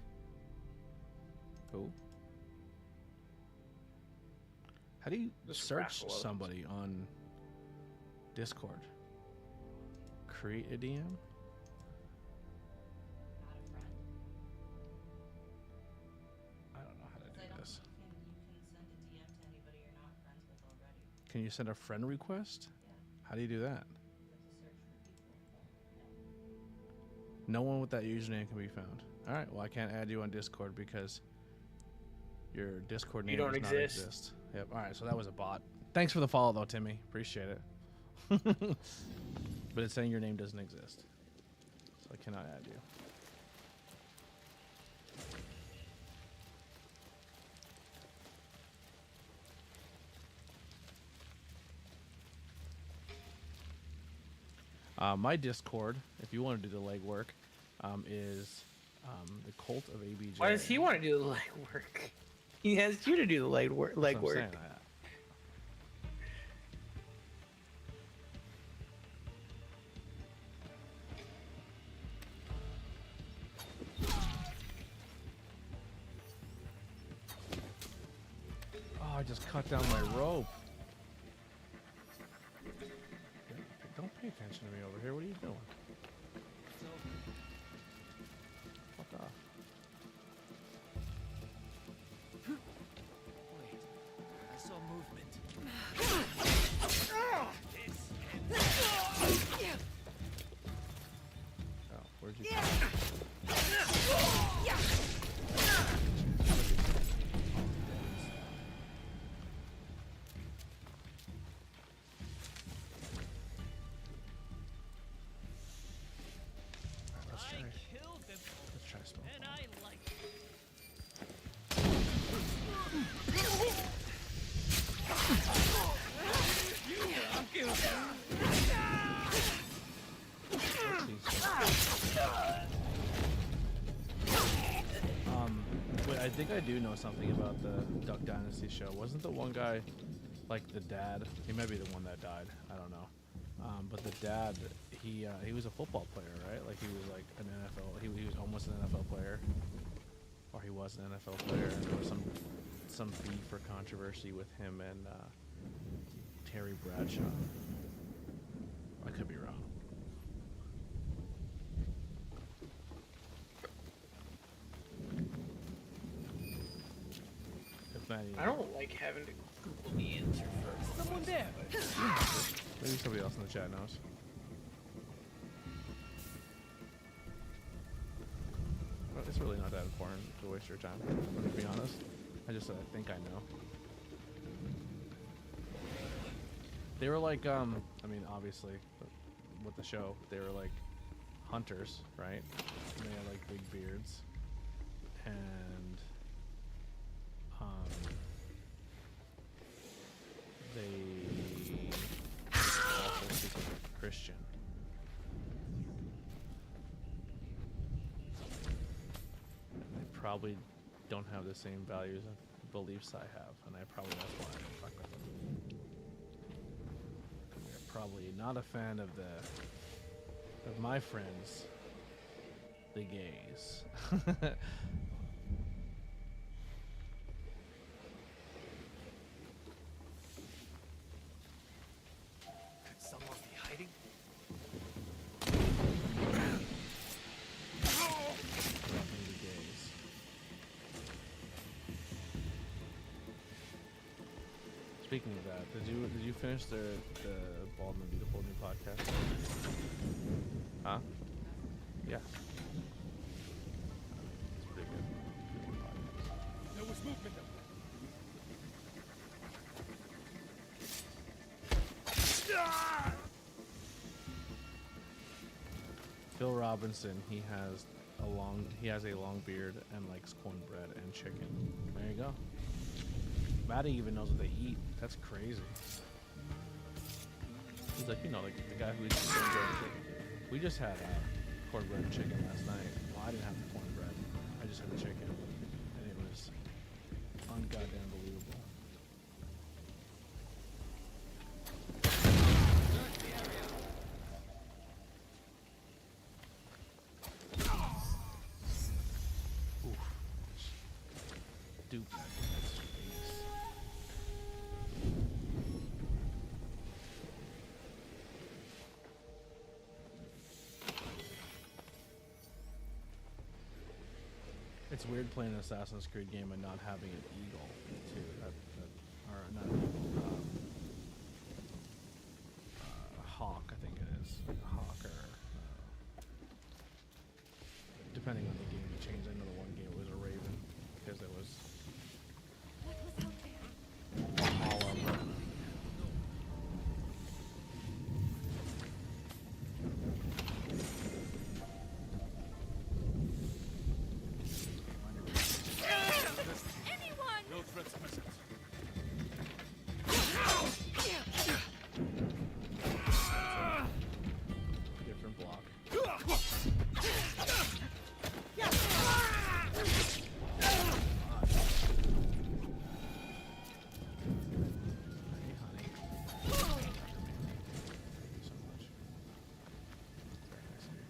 Who? How do you search somebody on Discord? Create a DM? I don't know how to do this. Can you send a friend request? How do you do that? No one with that username can be found. All right, well, I can't add you on Discord because your Discord name does not exist. Yep. All right, so that was a bot. Thanks for the follow, though, Timmy. Appreciate it. But it's saying your name doesn't exist, so I cannot add you. My Discord, if you want to do the legwork, is the Cult of ABJ. Why does he want to do the legwork? He has you to do the legwork. Oh, I just cut down my rope. Don't pay attention to me over here. What are you doing? Fuck off. Wait, I saw movement. Oh, where'd you go? I think I do know something about the Duck Dynasty show. Wasn't the one guy, like the dad? He might be the one that died. I don't know. But the dad, he was a football player, right? Like he was like an NFL. He was almost an NFL player, or he was an NFL player. And there was some beef or controversy with him and Terry Bradshaw. I could be wrong. I don't like having to Google the answer first. Someone there. Maybe somebody else in the chat knows. But it's really not that important to waste your time, to be honest. I just think I know. They were like, I mean, obviously, with the show, they were like hunters, right? And they had like big beards. And they also speak Christian. They probably don't have the same values and beliefs I have, and that's why I don't fuck with them. They're probably not a fan of my friends, the gays. Speaking of that, did you finish the Bald and the Beautiful new podcast? Huh? Yeah. It's pretty good. There was movement up there. Phil Robinson, he has a long beard and likes cornbread and chicken. There you go. Maddie even knows what they eat. That's crazy. He's like, like the guy who eats cornbread and chicken. We just had cornbread and chicken last night. Well, I didn't have the cornbread. I just had the chicken. It's weird playing an Assassin's Creed game and not having an eagle, too. Or not an eagle. Hawk, I think it is. Hawk, or depending on the game, it changed. I know the one game it was a raven because it was hollow. No threats present. Different block. Hey, honey. So much. Very nice of you.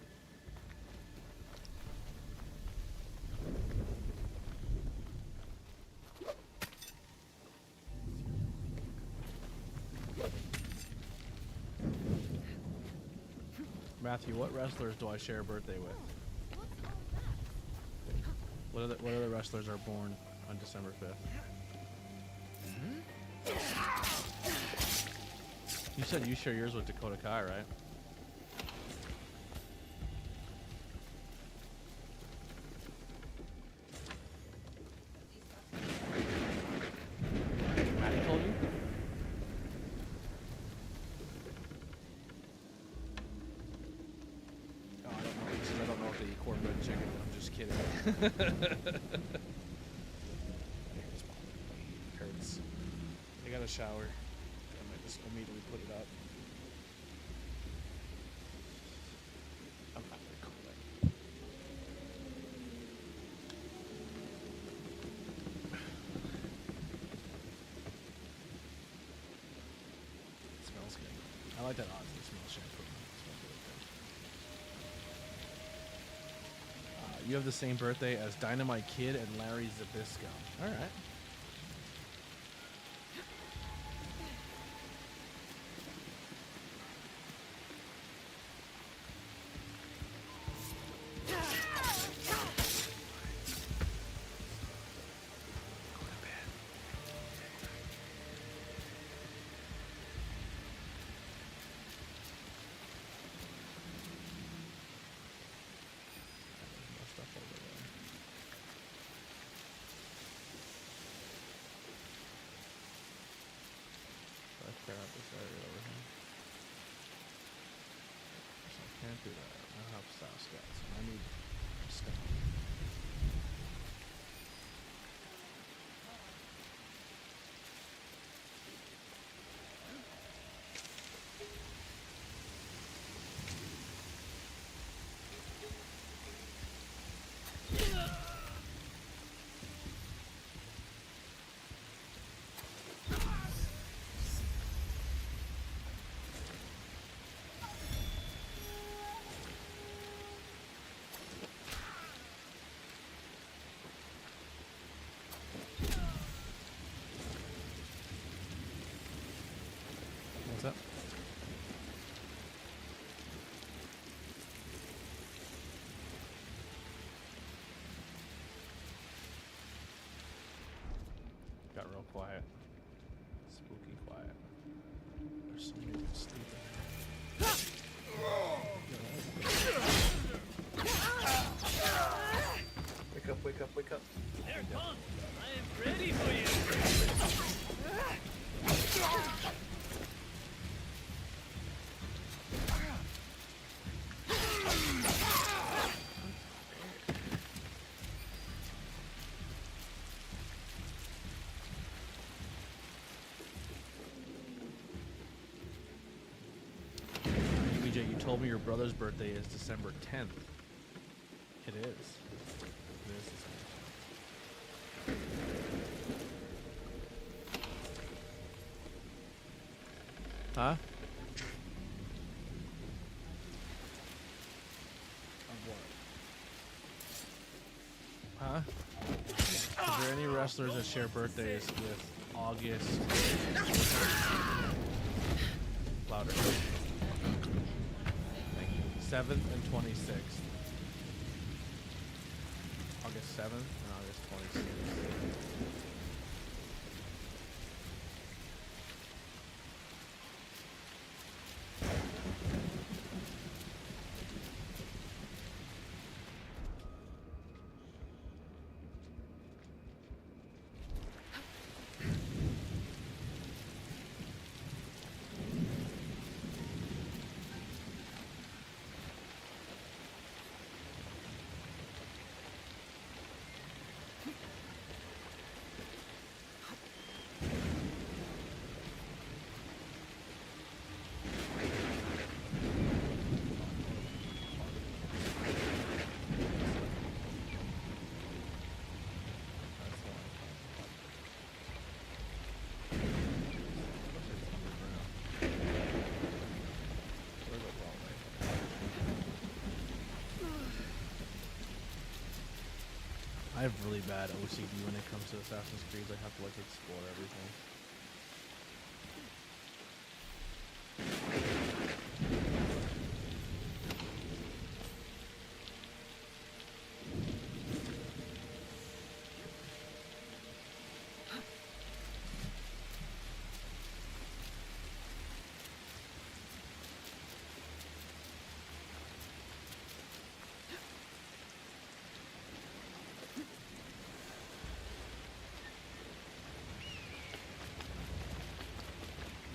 Matthew, what wrestlers do I share a birthday with? What other wrestlers are born on December 5th? You said you share yours with Dakota Kai, right? Matt told you? Oh, I don't know. He says I don't know if they eat cornbread chicken. I'm just kidding. Hurts. I got a shower. I might just immediately put it up. I'm not gonna call that. It smells good. I like that Odyssey smell shampoo. It smells really good. You have the same birthday as Dynamite Kid and Larry Zabisco. All right. More stuff over there. Let's clear out this area over here. So I can't do that. I don't have South Scouts. I need stone. What's up? Got real quiet. Spooky quiet. There's somebody that's sleeping. Wake up, wake up, wake up. There comes. I am ready for you. ABJ, you told me your brother's birthday is December 10th. It is. It is December 10th. Huh? Of what? Huh? Is there any wrestlers that share birthdays with August? Louder. Thank you. 7th and 26th. August 7th and August 26th. I have really bad OCD when it comes to Assassin's Creed. I have to like explore everything.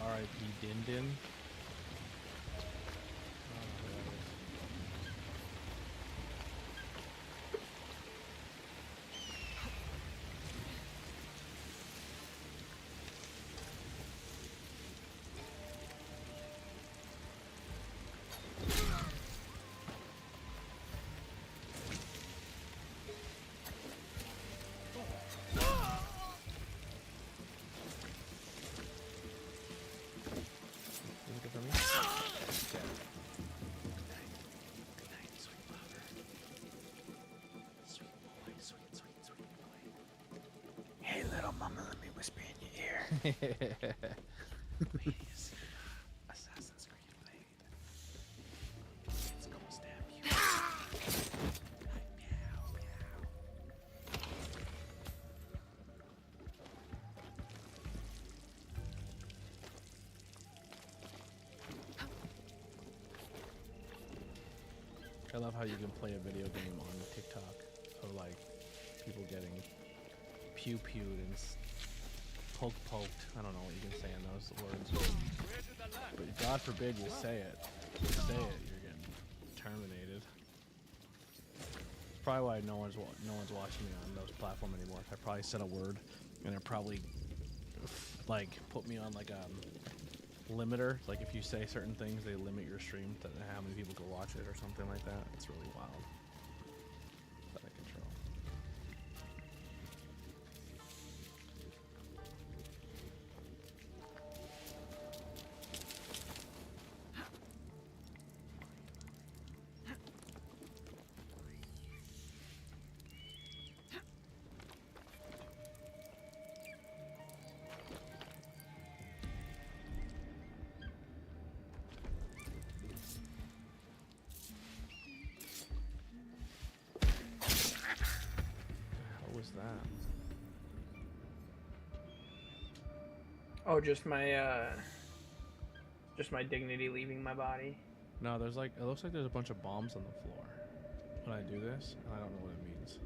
R.I.P. Din Din. Hey, little mama, let me whisper in your ear. Please. Assassin's Creed Blade. It's gonna stab you. I love how you can play a video game on TikTok of like people getting pew-pewed and poked. I don't know what you can say in those words. But God forbid you say it. If you say it, you're getting terminated. Probably why no one's watching me on those platforms anymore. I probably said a word and it probably like put me on like a limiter. Like if you say certain things, they limit your stream to how many people can watch it or something like that. It's really wild. It's out of control. That? Oh, just my dignity leaving my body. No, there's like, it looks like there's a bunch of bombs on the floor when I do this, and I don't know what it means.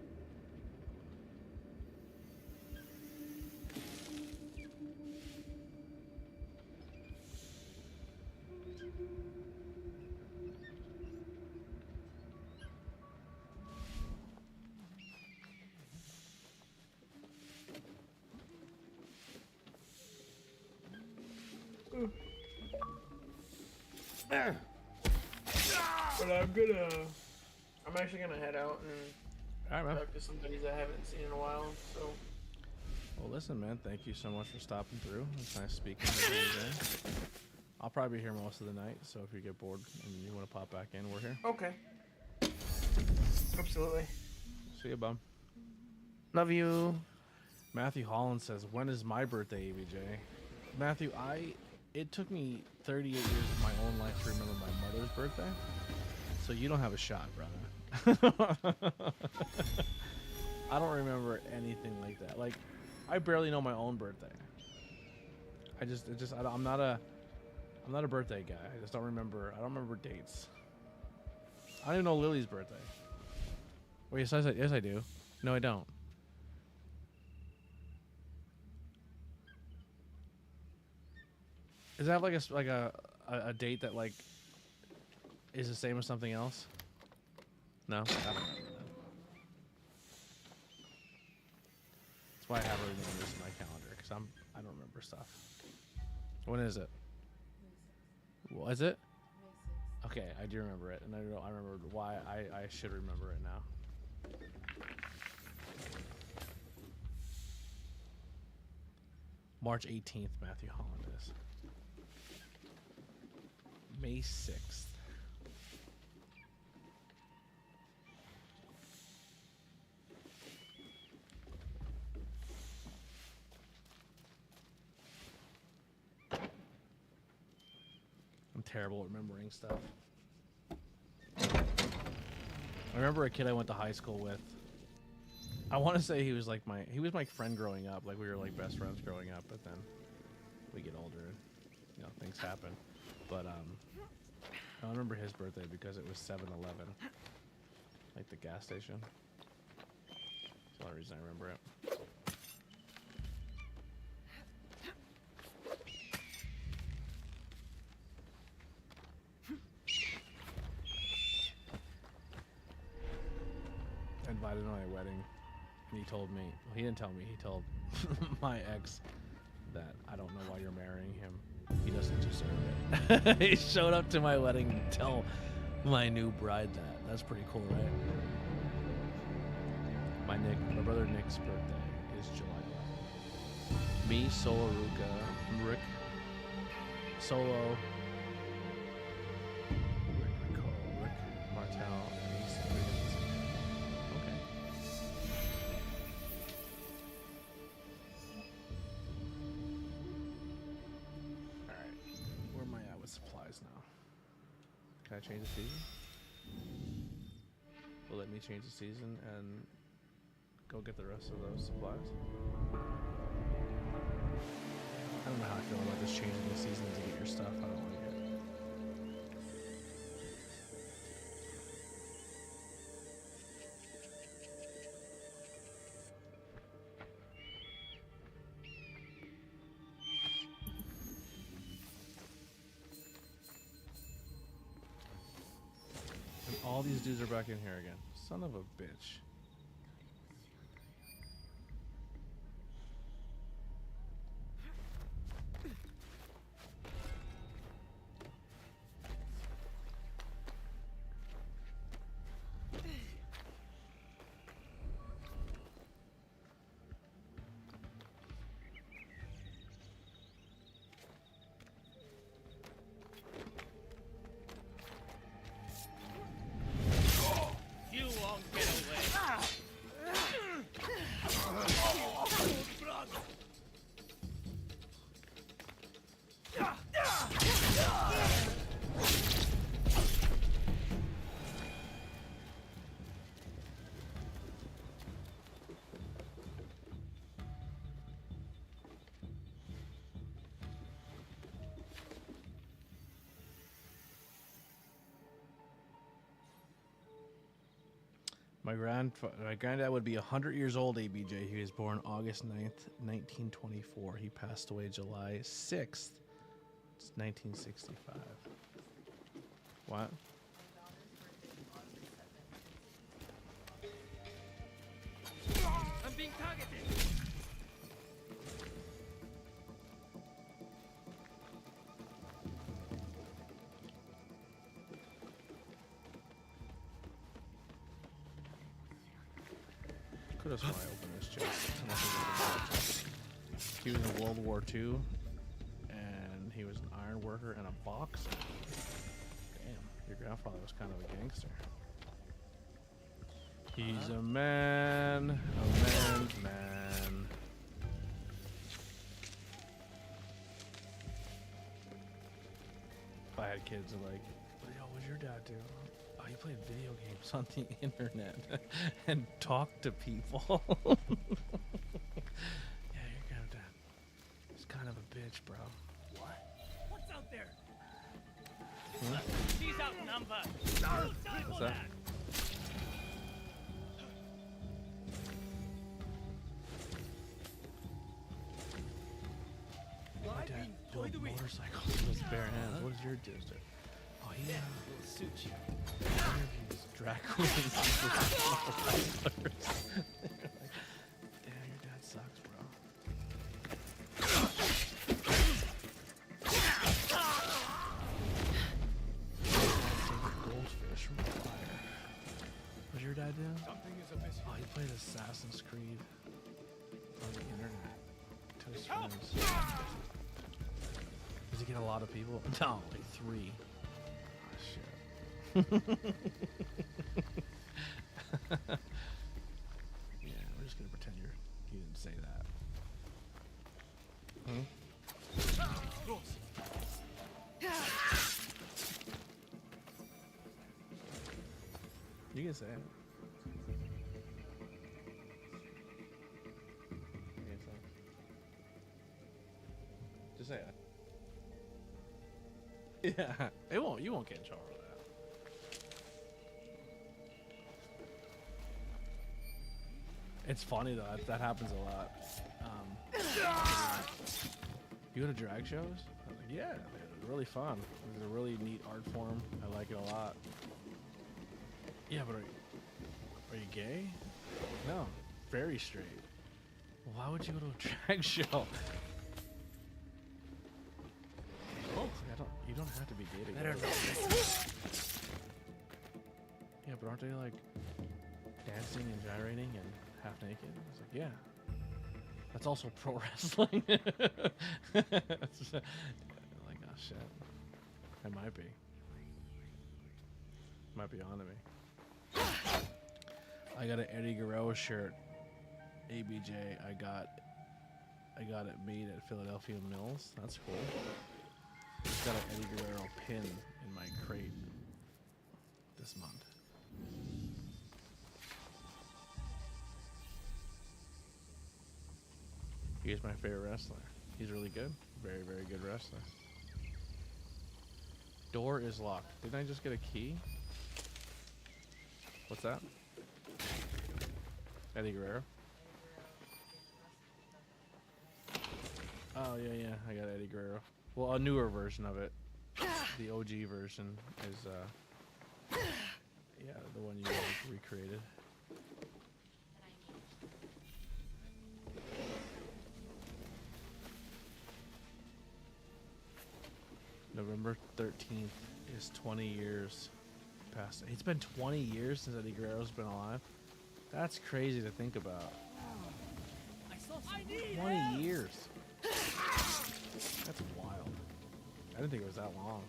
But I'm actually gonna head out and talk to some buddies I haven't seen in a while, so. Well, listen, man, thank you so much for stopping through. It's nice speaking to you again. I'll probably be here most of the night, so if you get bored and you want to pop back in, we're here. Okay. Absolutely. See you, bum. Love you. Matthew Holland says, when is my birthday, ABJ? Matthew, it took me 38 years of my own life to remember my mother's birthday, so you don't have a shot, brother. I don't remember anything like that. Like, I barely know my own birthday. I'm not a birthday guy. I just don't remember. I don't remember dates. I don't even know Lily's birthday. Wait, yes I do. No, I don't. Does that have like a date that like is the same as something else? No, I don't remember that. That's why I have everything on this in my calendar because I don't remember stuff. When is it? What is it? Okay, I do remember it, and I remember why I should remember it now. March 18th, Matthew Holland is. May 6th. I'm terrible at remembering stuff. I remember a kid I went to high school with. I want to say he was my friend growing up. Like we were like best friends growing up, but then we get older and you know, things happen. But I remember his birthday because it was 7-Eleven. Like the gas station. That's the only reason I remember it. Invited to my wedding, and he told me, well, he didn't tell me, he told my ex that I don't know why you're marrying him. He doesn't deserve it. He showed up to my wedding to tell my new bride that. That's pretty cool, right? My brother Nick's birthday is July 11th. Me, Solo Ruka, Rick, Solo, Rick Martel, and Ace. Okay. Alright. Where am I at with supplies now? Can I change the season? Will let me change the season and go get the rest of those supplies? I don't know how I feel about just changing the season to get your stuff. I don't like it. And all these dudes are back in here again. Son of a bitch. You won't get away. My granddad would be 100 years old, ABJ. He was born August 9th, 1924. He passed away July 6th, 1965. What? I'm being targeted. Could have sworn I opened this chest. Unless it was a chest. He was in World War II, and he was an iron worker and a boxer. Damn, your grandfather was kind of a gangster. He's a man, man's man. If I had kids, I'd like, yo, what'd your dad do? Oh, you play video games on the internet and talk to people. Yeah, you're kind of that. It's kind of a bitch, bro. What? What's out there? Huh? She's outnumbered. What's that? My dad built motorcycles with his bare hands. What does your dude do? Oh, he will suit you. Interviews drag queens. Damn, your dad sucks, bro. Goldfish from the fire. What's your dad do? Oh, he played Assassin's Creed on the internet to his friends. Does he get a lot of people? No, like 3. Oh, shit. Yeah, we're just gonna pretend you didn't say that. Huh? You can say it. You can say it. Just say it. Yeah, it won't. You won't get in trouble with that. It's funny though. That happens a lot. You go to drag shows? I'm like, yeah, they're really fun. It's a really neat art form. I like it a lot. Yeah, but are you gay? No, very straight. Why would you go to a drag show? You don't have to be gay to go. Yeah, but aren't they like dancing and gyrating and half naked? I was like, yeah. That's also pro wrestling. Like, oh shit. I might be. Might be on to me. I got an Eddie Guerrero shirt. ABJ. I got it made at Philadelphia Mills. That's cool. Just got an Eddie Guerrero pin in my crate this month. He's my favorite wrestler. He's really good. Very, very good wrestler. Door is locked. Didn't I just get a key? What's that? Eddie Guerrero. Oh, yeah. I got Eddie Guerrero. Well, a newer version of it. The OG version is, yeah, the one you like recreated. November 13th is 20 years past. It's been 20 years since Eddie Guerrero's been alive. That's crazy to think about. 20 years. That's wild. I didn't think it was that long.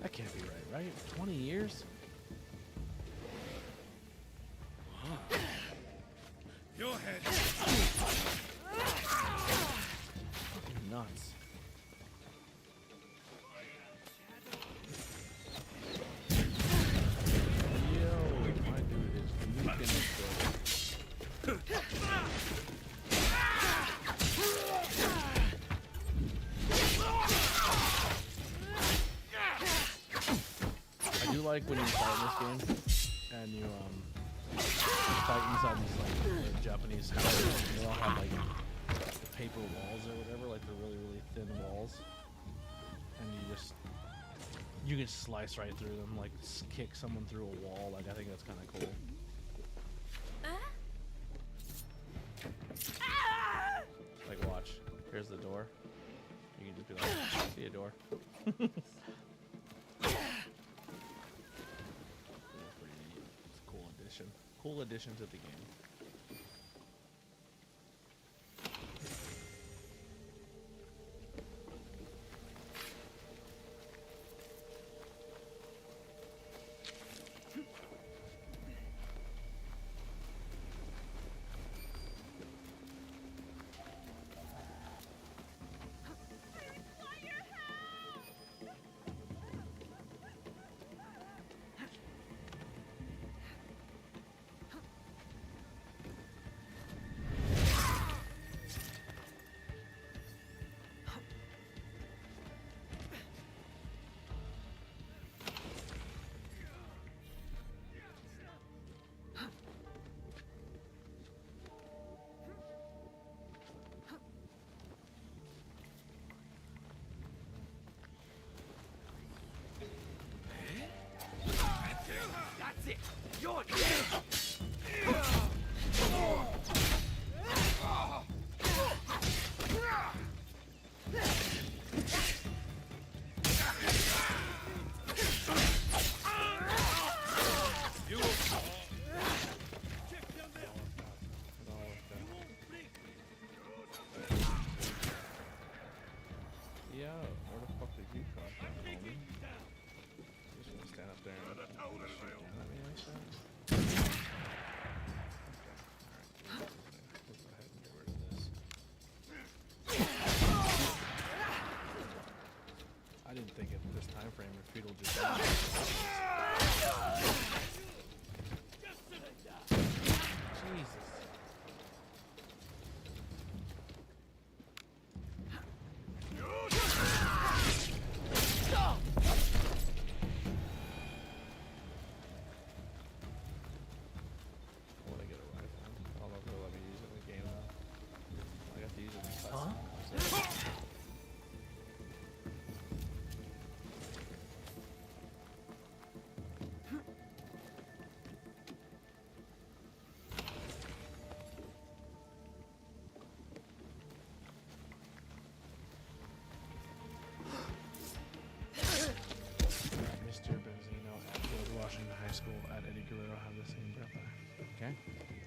That can't be right? 20 years? Your head. Fucking nuts. Yo, my dude is weak in this building. I do like when you fight in this game and you fight inside these like Japanese houses and they all have like paper walls or whatever, like they're really, really thin walls. And you can slice right through them, like kick someone through a wall. Like I think that's kind of cool. Like watch, here's the door. You can just be like, see a door. It's a cool addition. Cool addition to the game. Yo, where the fuck did you come from, homie? Just gonna stand up there and shoot down at me like that? Okay, alright. Let's go ahead and get rid of this. I didn't think at this time frame if Fetal just Jesus. Mr. Benzino at George Washington High School at Eddie Guerrero have the same birthday. Okay.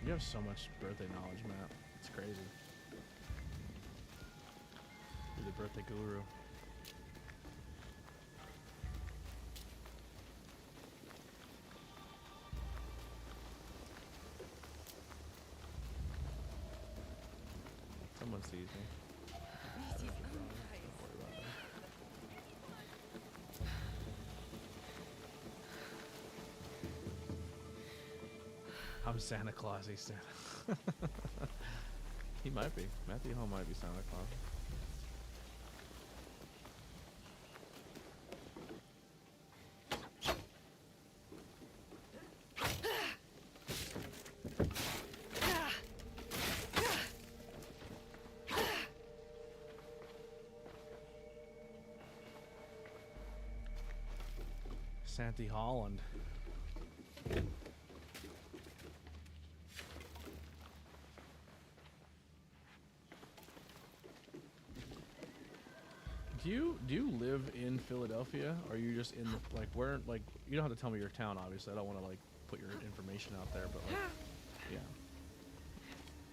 You have so much birthday knowledge, Matt. It's crazy. You're the birthday guru. Someone sees me. Don't worry about it. I'm Santa Claus, he's Santa. He might be. Matthew Hall might be Santa Claus. Santy Holland. Do you live in Philadelphia, or are you just in the, like, where, like, you don't have to tell me your town, obviously. I don't want to, like, put your information out there, but, like, yeah.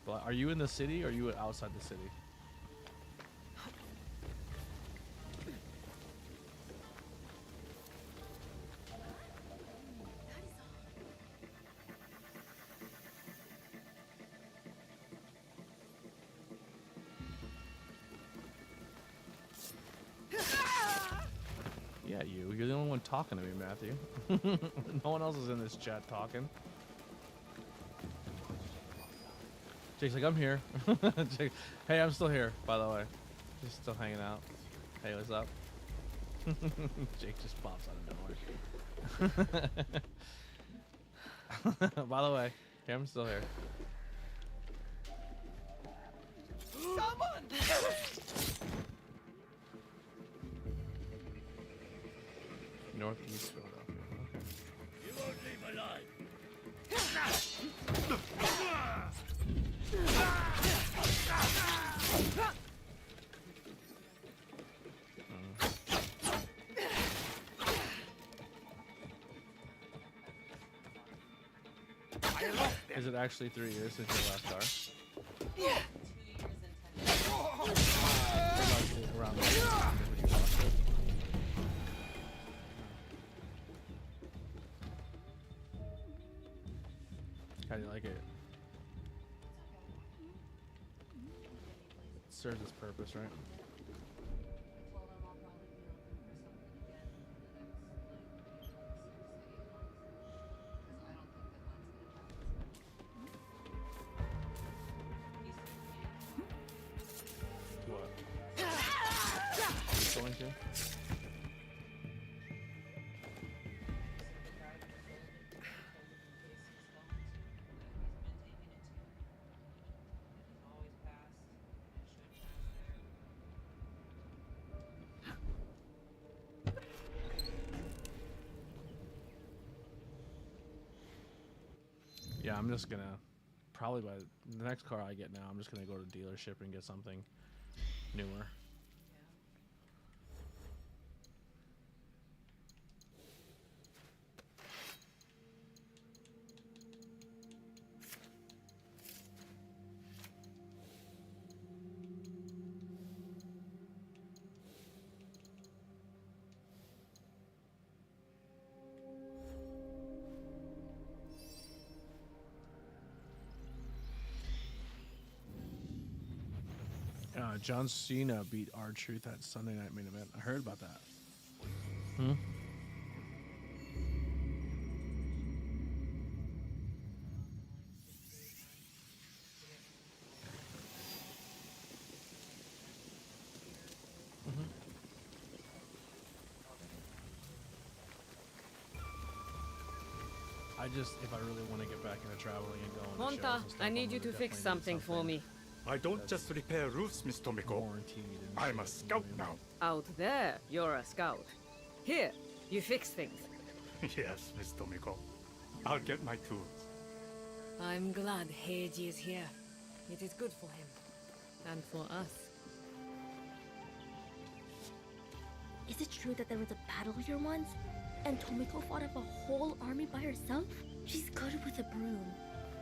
But are you in the city, or are you outside the city? Yeah, you're the only one talking to me, Matthew. No one else is in this chat talking. Jake's like, I'm here. Jake, hey, I'm still here, by the way. Just still hanging out. Hey, what's up? Jake just pops out of nowhere. By the way, okay, I'm still here. Someone! Northeast Philadelphia. Okay. You won't leave alive. Is it actually 3 years since your last car? Yeah. 2 years and 10 Around when you lost it? How do you like it? It serves its purpose, right? What? He's going to? Yeah, I'm just gonna probably by the next car I get now, I'm just gonna go to the dealership and get something newer. John Cena beat R-Truth at Sunday Night Main Event. I heard about that. Hmm? I just, if I really want to get back into traveling and going to shows and Honta, stuff, I I'm need you gonna to fix definitely need something for me. I don't just repair roofs, Miss Tomiko. I'm a scout now. Out there, you're a scout. Here, you fix things. Yes, Miss Tomiko. I'll get my tools. I'm glad Heiji is here. It is good for him. And for us. Is it true that there was a battle here once? And Tomiko fought off a whole army by herself? She's good with a broom.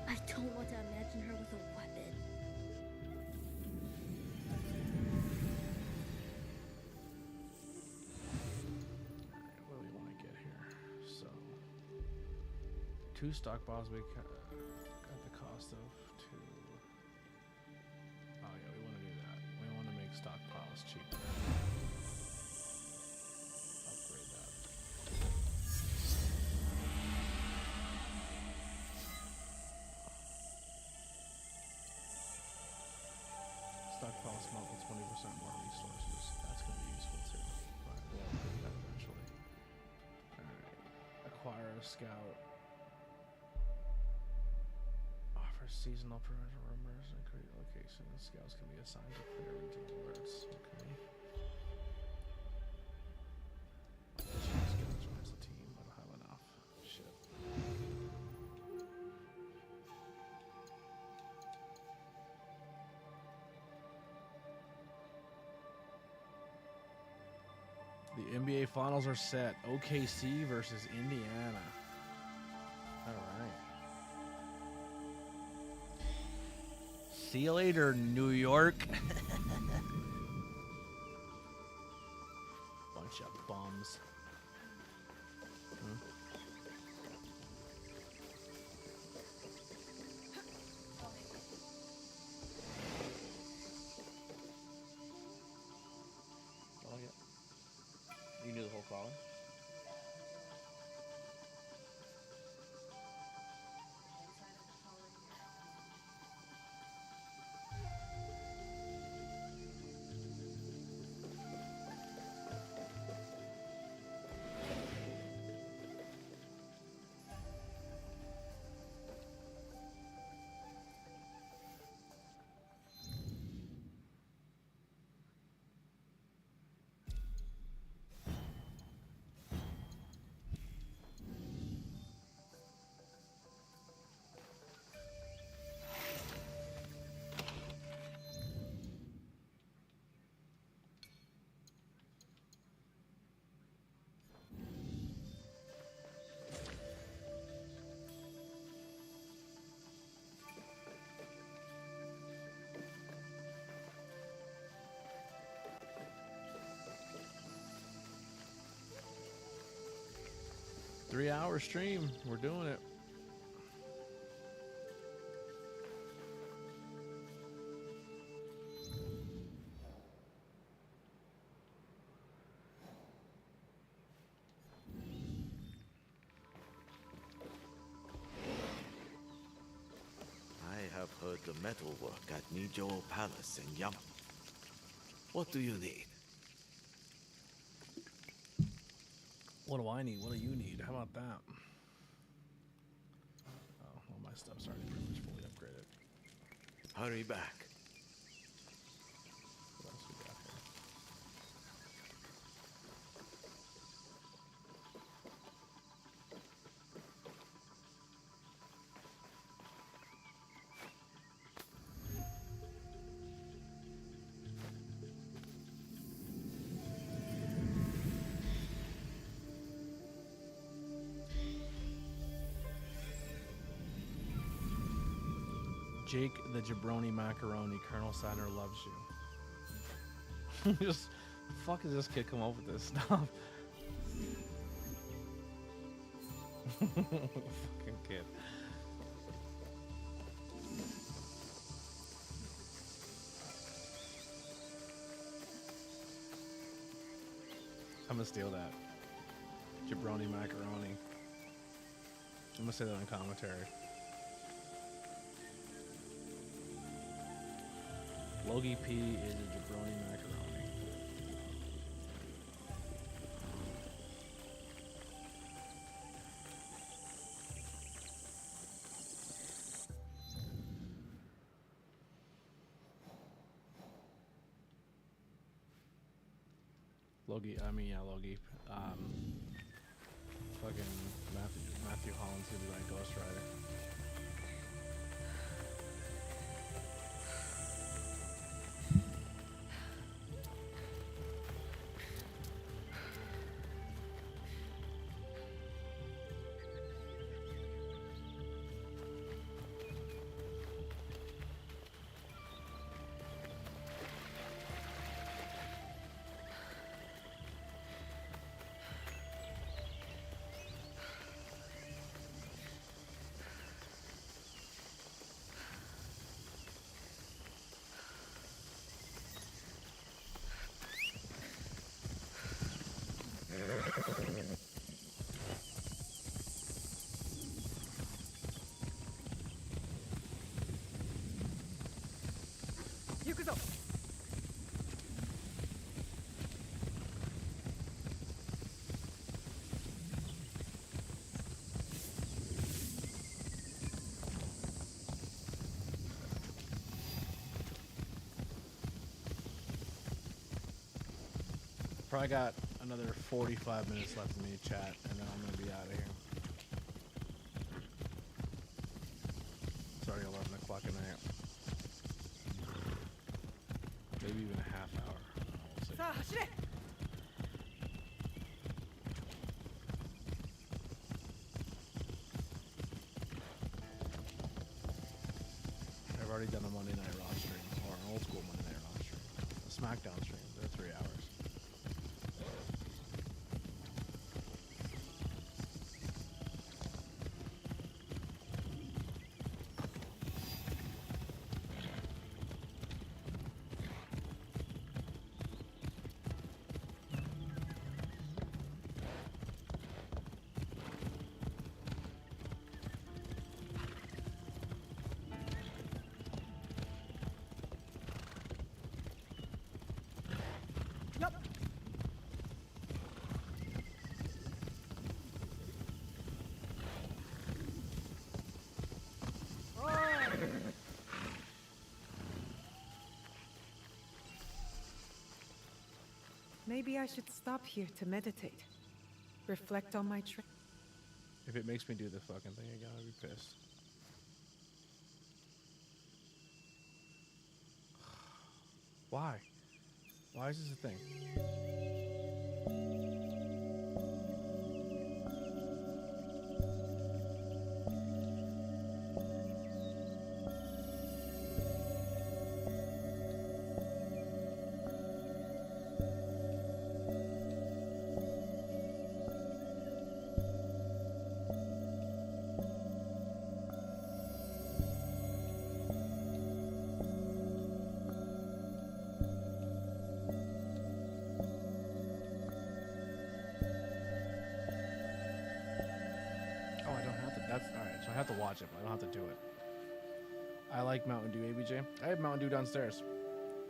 I don't want to imagine her with a weapon. Alright, what do we want to get here? So, 2 stockpiles we got the cost of 2. Oh yeah, we want to do that. We want to make stockpiles cheaper. Upgrade that. Stockpile smelt with 20% more resources. That's going to be useful too. But we'll do that eventually. Alright. Acquire a scout. Offers seasonal parental rumors and create locations. Scouts can be assigned to clear regional alerts. Okay. Scout joins the team. I don't have enough. Shit. The NBA Finals are set. OKC versus Indiana. All right. See you later, New York. Bunch of bums. Oh, yeah. You knew the whole caller? Three-hour stream. We're doing it. I have heard the metalwork at Nijo Palace in Yama. What do you need? What do I need? What do you need? How about that? Oh, well, my stuff's already pretty much fully upgraded. Hurry back. What else we got here? Jake the Jabroni Macaroni, Colonel Steiner loves you. Just, the fuck is this kid come up with this stuff? Fucking kid. I'm gonna steal that. Jabroni Macaroni. I'm gonna say that on commentary. Logie P is a jabroni macaroni. Logie. Fucking Matthew Holland's gonna be like Ghost Rider. Probably got another 45 minutes left in me to chat, and then I'm gonna be out of here. It's already 11 o'clock at night. Maybe even a half hour. We'll see. I've already done a Monday Night Raw stream, or an old school Monday Night Raw stream. A SmackDown stream, they're 3 hours. Maybe I should stop here to meditate. Reflect on my trip. If it makes me do the fucking thing again, I'll be pissed. Why? Why is this a thing? I have to watch it, but I don't have to do it. I like Mountain Dew, ABJ. I have Mountain Dew downstairs.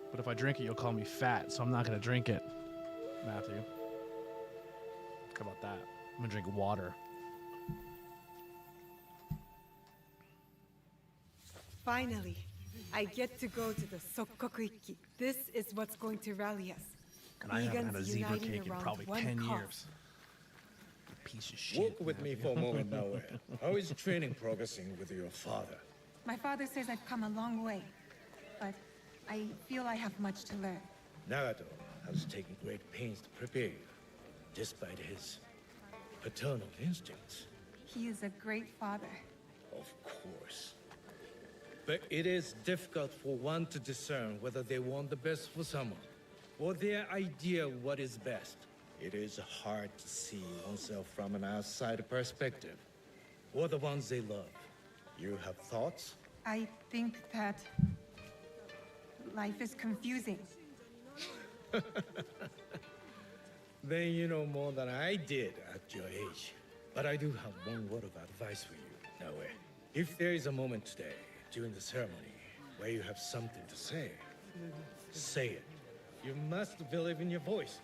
But if I drink it, you'll call me fat, so I'm not going to drink it, Matthew. How about that? I'm going to drink water. Finally, I get to go to the Sokkoku-iki. This is what's going to rally us. And I haven't had a zebra cake in probably 10 years. Piece of shit. Walk with me for a moment now. How is training progressing with your father? My father says I've come a long way, but I feel I have much to learn. Nagato has taken great pains to prepare you, despite his paternal instincts. He is a great father. Of course. But it is difficult for one to discern whether they want the best for someone, or their idea of what is best. It is hard to see oneself from an outsider perspective, or the ones they love. You have thoughts? I think that life is confusing. Then you know more than I did at your age. But I do have one word of advice for you, Naue. If there is a moment today, during the ceremony, where you have something to say, say it. You must believe in your voice.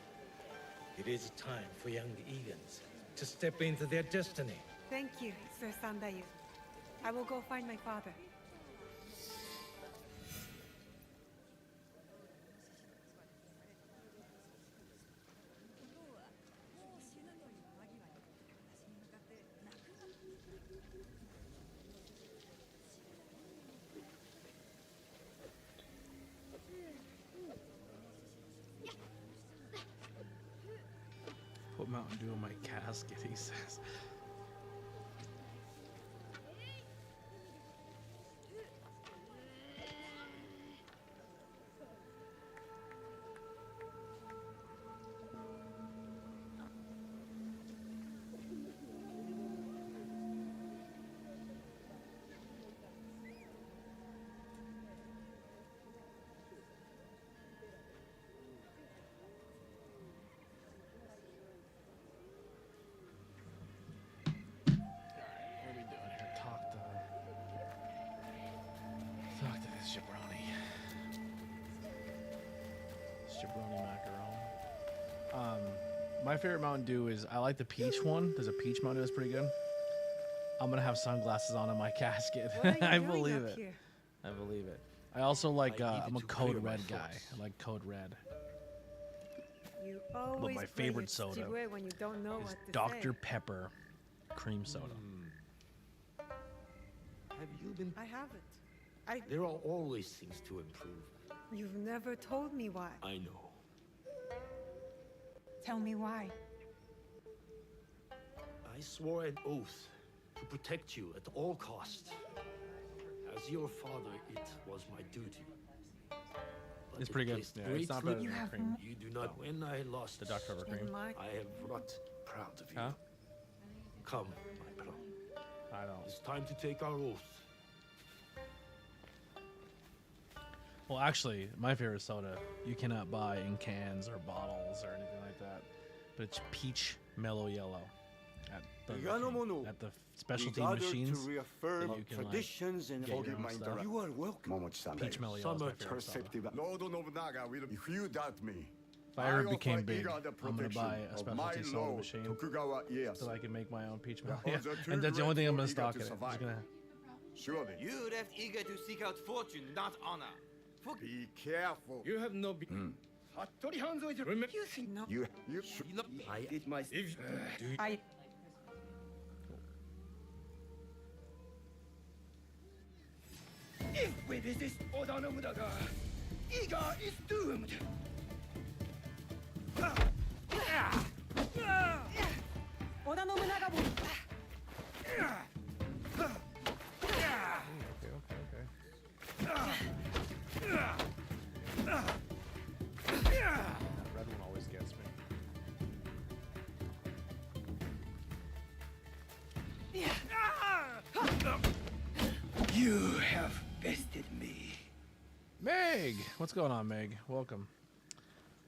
It is time for young Egans to step into their destiny. Thank you, Sir Sandayu. I will go find my father. Put Mountain Dew in my casket, he says. My favorite Mountain Dew is, I like the peach one. There's a peach Mountain Dew that's pretty good. I'm gonna have sunglasses on in my casket. I believe it. Here? I believe it. I also like, I'm a Code Red guy. I like Code Red. You But always my play favorite it soda stupid when you don't know is what to Dr. say. Pepper cream soda. Have you been... I haven't. There are always things to improve. You've never told me why. I know. Tell me why. I swore an oath to protect you at all costs. As your father, it was my duty. But It's pretty good. placed Yeah, great it's not better than limit- the cream. You do not. When I lost The Dr. Pepper cream. I am not proud of you. Huh? Come, my bro. I don't. It's time to take our oath. Well, actually, my favorite soda you cannot buy in cans or bottles or anything like that, but it's peach mellow yellow at the specialty machines. To reaffirm that you can, traditions and get your forgive own my stuff. interruption. You are welcome. Peach mellow yellow is my favorite soda. Lord Nobunaga will, if you doubt me. If I ever offer became big, Iga the I'm gonna buy a protection of my specialty soda lord, machine Tokugawa Ieyasu. so I can make my own peach mellow. The Yeah. odds are too And that's the only thing I'm gonna great for stock Iga it. to I'm just survive. gonna. Surely. You left eager to seek out fortune, not honor. Be careful. You have no... Hattori Hanzo is... Remember... You think no. You I did my... If... I... If we resist Oda Nobunaga, Iga is doomed! Oda Nobunaga will... That red one always gets me. You have bested me. Meg, what's going on, Meg? Welcome,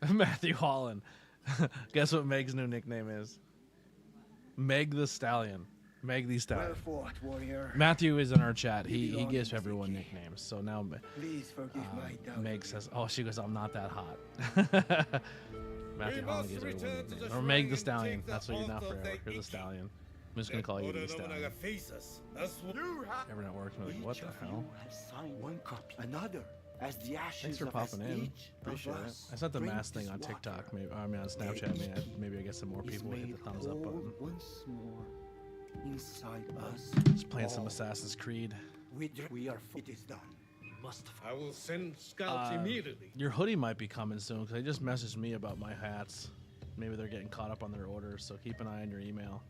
Matthew Holland. Guess what Meg's new nickname is? Meg the Stallion. Meg the Stallion. Well fought, warrior. Matthew is in our chat. He gives everyone nicknames. So now Please forgive my doubt. Meg says, "Oh, she goes, I'm not that hot." Matthew Holland gives everyone nicknames. Or Meg the Stallion. That's what you're now forever. You're the Stallion. I'm just gonna call you the Stallion. Everyone at work's gonna be like, what the hell? Signed one copy. Another. As the ashes Thanks for of popping in. each of Appreciate it. us I sent the drink mask thing this on water. TikTok. Maybe I mean on Snapchat. Maybe I guess some more Is people would hit made the thumbs up whole button. once more inside us. Just playing some Assassin's Creed. We are. It is done. We must. I will send scouts immediately. Your hoodie might be coming soon because they just messaged me about my hats. Maybe they're getting caught up on their orders, so keep an eye on your email.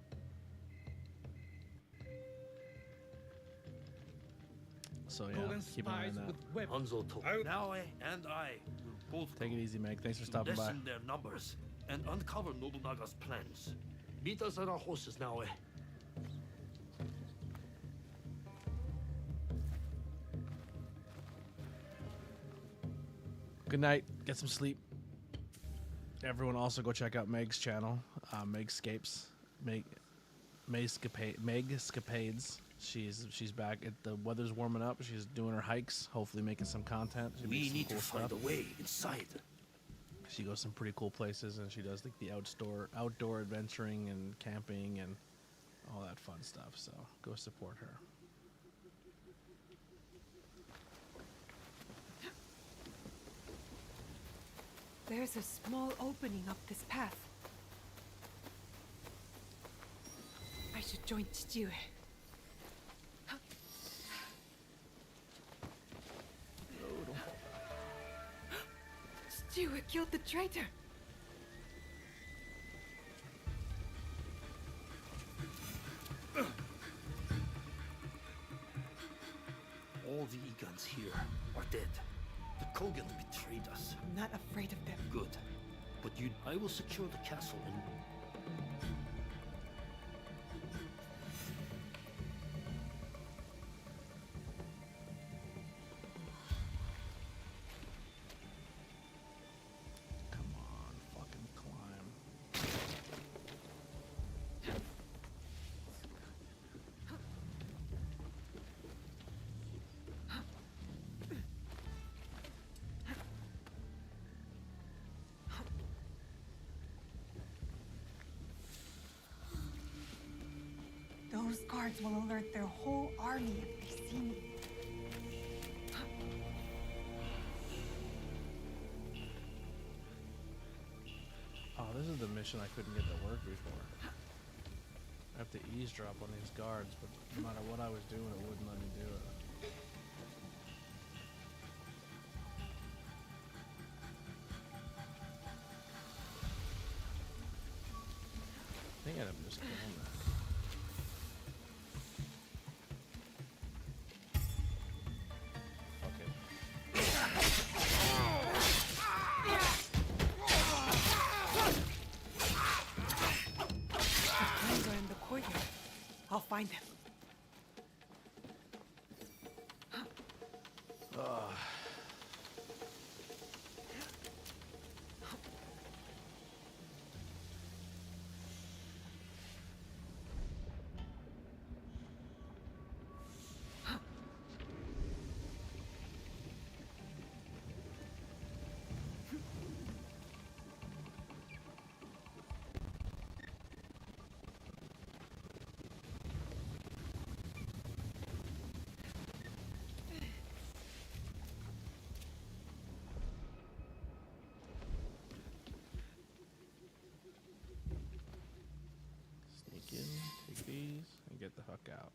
So yeah, keep an eye on that. Hanzo told Naoe and I will both Take it easy, Meg. Thanks for stopping by. lessen their numbers and uncover Nobunaga's plans. Meet us at our horses, Naoe. Good night. Get some sleep. Everyone also go check out Meg's channel, Megscapes, Megscapades. She's back. The weather's warming up. She's doing her hikes. Hopefully making some content. We need to find a way inside. She goes some pretty cool places, and she does like the outdoor adventuring and camping and all that fun stuff. So go support her. There's a small opening up this path. I should join Chichiue. Chichiue killed the traitor! All the Egans here are dead. The Kogan betrayed us. I'm not afraid of them. Good. But I will secure the castle and... Come on, fucking climb. Those guards will alert their whole army if they see me. Oh, this is the mission I couldn't get to work before. I have to eavesdrop on these guards, but no matter what I was doing, it wouldn't let me do it. I think I'd have just killing that. I'll find them. Get the fuck out.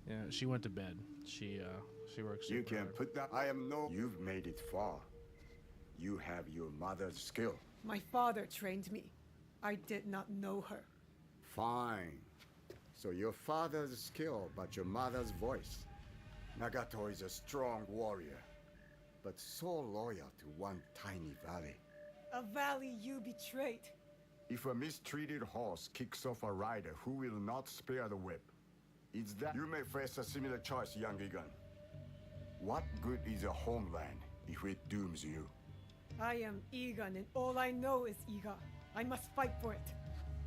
Yeah, she went to bed. She works. You can put that. You've made it far. You have your mother's skill. My father trained me. I did not know her. Fine. So your father's skill, but your mother's voice. Nagato is a strong warrior, but so loyal to one tiny valley. A valley you betrayed. If a mistreated horse kicks off a rider who will not spare the whip, it's that you may face a similar choice, young Egan. What good is a homeland if it dooms you? I am Egan, and all I know is Iga. I must fight for it.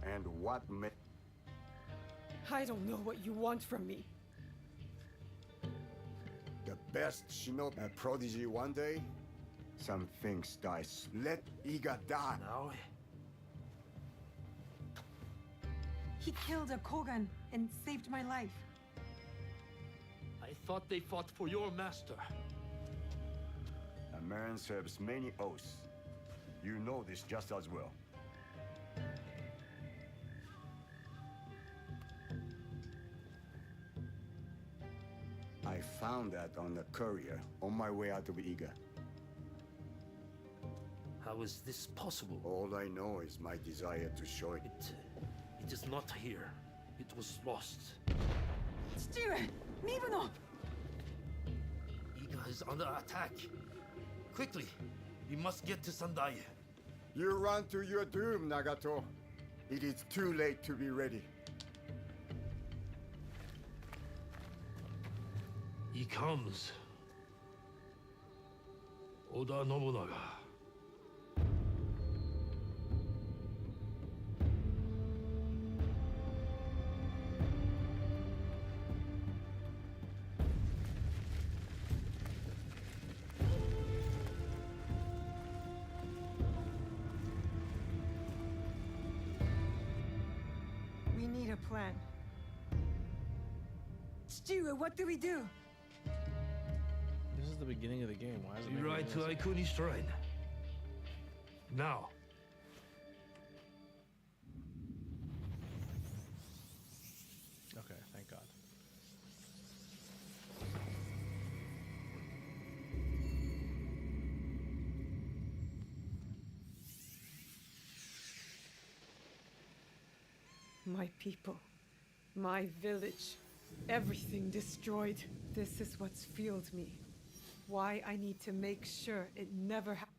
And what may... I don't know what you want from me. The best shinobi, a prodigy one day? Some things die. Let Iga die. Now... He killed a Kogan and saved my life. I thought they fought for your master. A man serves many oaths. You know this just as well. I found that on the courier on my way out of Iga. How is this possible? All I know is my desire to show it. It is not here. It was lost. Iga is under attack. Quickly, we must get to Sandai. You run to your doom, Nagato. It is too late to be ready. He comes. Oda Nobunaga. We need a plan. Stewart, what do we do? This is the beginning of the game. Why is it? We ride to Aikuni Shrine. Now. Okay, thank God. My people, my village, everything destroyed. This is what's fueled me. Why I need to make sure it never happens.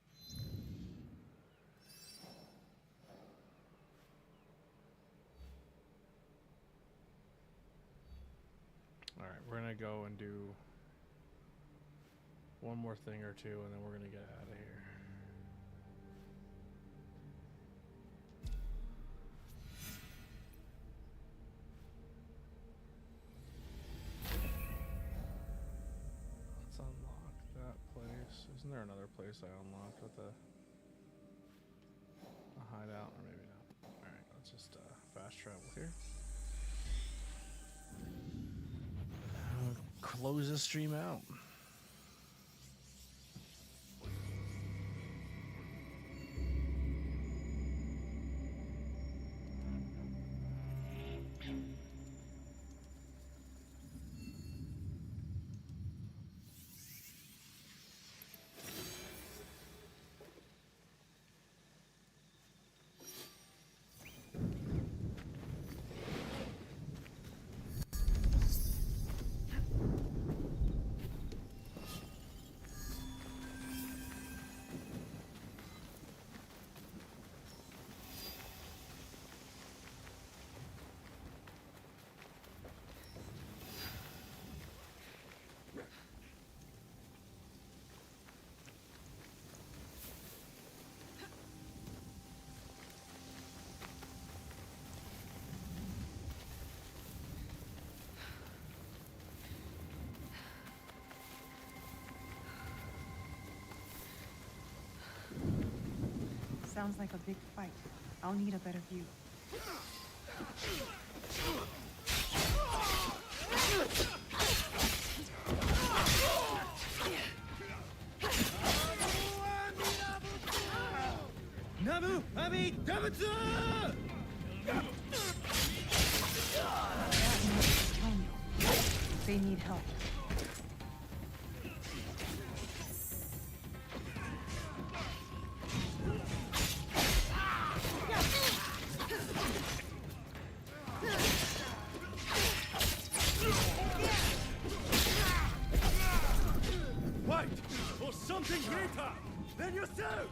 Alright, we're gonna go and do one more thing or two, and then we're gonna get out of here. Let's unlock that place. Isn't there another place I unlocked with a hideout? Or maybe not. Alright, let's just fast travel here. Close the stream out. Sounds like a big fight. I'll need a better view. Namu Ami Damatsu! They need help. Fight for something greater than yourself!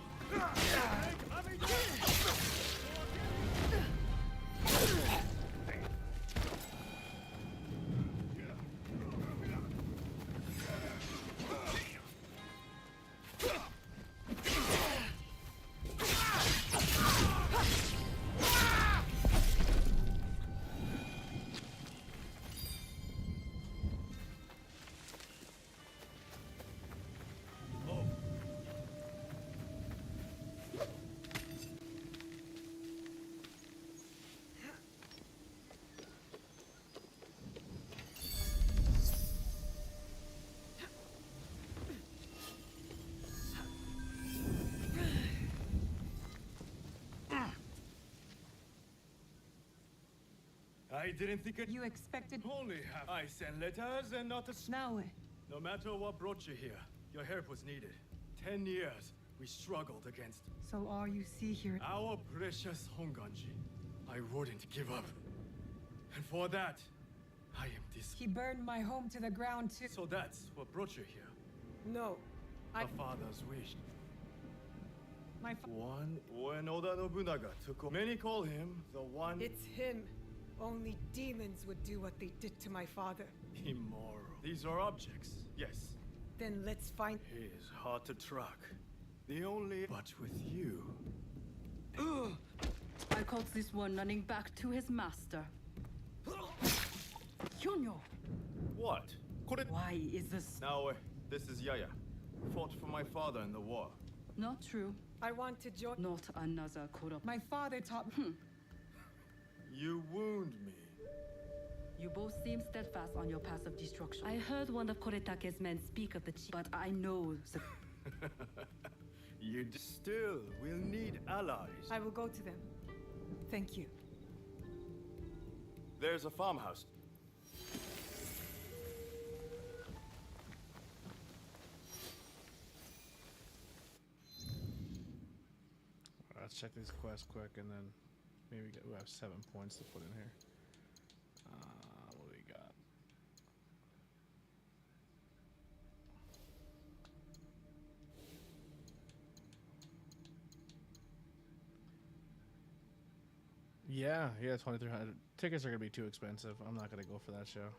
I didn't think it. You expected. Only have I sent letters and not a. Now. No matter what brought you here, your help was needed. 10 years we struggled against. So all you see here. Our precious Honganji. I wouldn't give up. And for that, I am this. He burned my home to the ground too. So that's what brought you here. No, A father's wish. my One when Oda Nobunaga took. Many call him the one. It's him. Only demons would do what they did to my father. Immoral. These are objects. Yes. Then let's find. He is hard to track. The only. But with you. I caught this one running back to his master. Hyunyo! What? Why is this? Now, this is Yaya. Fought for my father in the war. Not true. I want to join. Not another Koro. My father taught. You wound me. You both seem steadfast on your path of destruction. I heard one of Koretake's men speak of the chief, but I know the... You still will need allies. I will go to them. Thank you. There's a farmhouse. Let's check these quests quick, and then maybe we have 7 points to put in here. What do we got? Yeah, 2,300. Tickets are gonna be too expensive. I'm not gonna go for that show.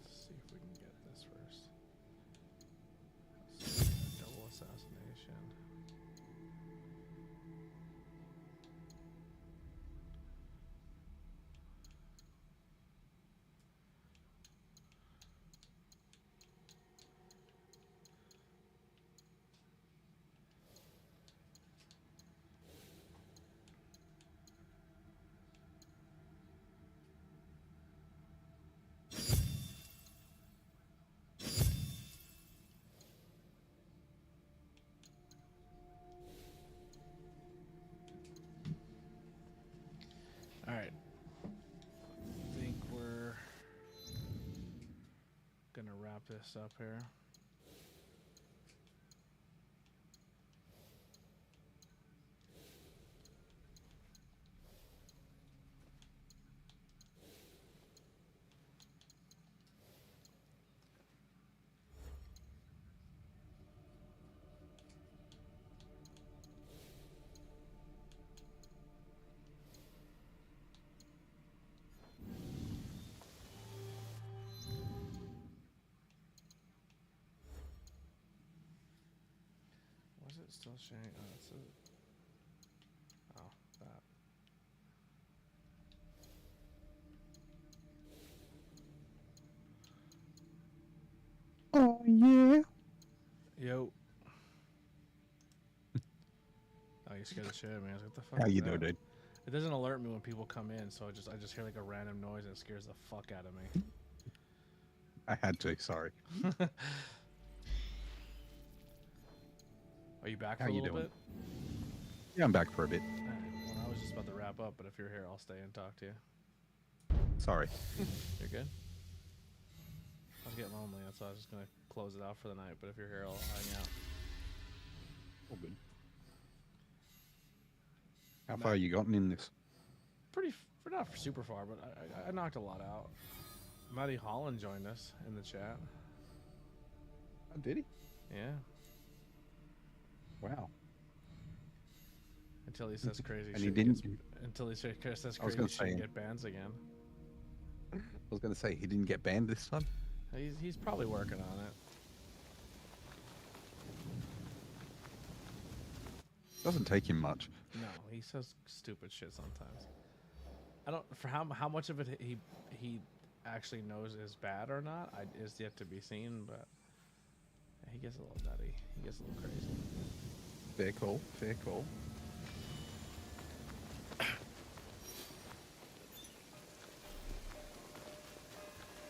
Let's see if we can get this first. Double assassination. All right. I think we're gonna wrap this up here. Was it still showing? Oh, that's it. Oh, that. Oh yeah. Yo. Oh, you scared the shit out of me. I was like, what the fuck? How is you that? doing, dude? It doesn't alert me when people come in, so I just hear like a random noise and it scares the fuck out of me. I had to. Sorry. Are you back for How a you little doing? bit? Yeah, I'm back for a bit. Well, I was just about to wrap up, but if you're here, I'll stay and talk to you. Sorry. You're good? I was getting lonely, that's why I was just gonna close it out for the night, but if you're here, I'll hang out. All good. How far you gotten in this? We're not super far, but I knocked a lot out. Matty Holland joined us in the chat. Oh, did he? Yeah. Wow. Until he says crazy And shit. he didn't. Until he says I was crazy gonna shit say- and get bans again. I was going to say he didn't get banned this time. He's probably working on it. Doesn't take him much. No, he says stupid shit sometimes. I don't for how much of it he actually knows is bad or not. Is yet to be seen, but he gets a little nutty. He gets a little crazy. Fair call. Fair call.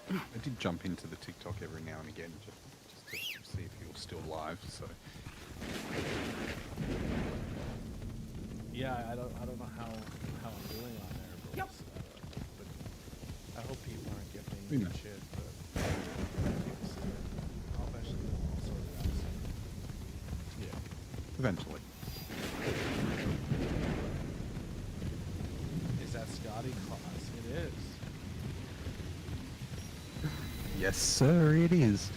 I did jump into the TikTok every now and again just to see if he was still live. So Yeah, I don't know how I'm doing on there, but, but I hope people aren't gifting me shit. But I'll eventually sort it out soon. Eventually. Is that Scotty Claus? It is. Yes, sir, it is.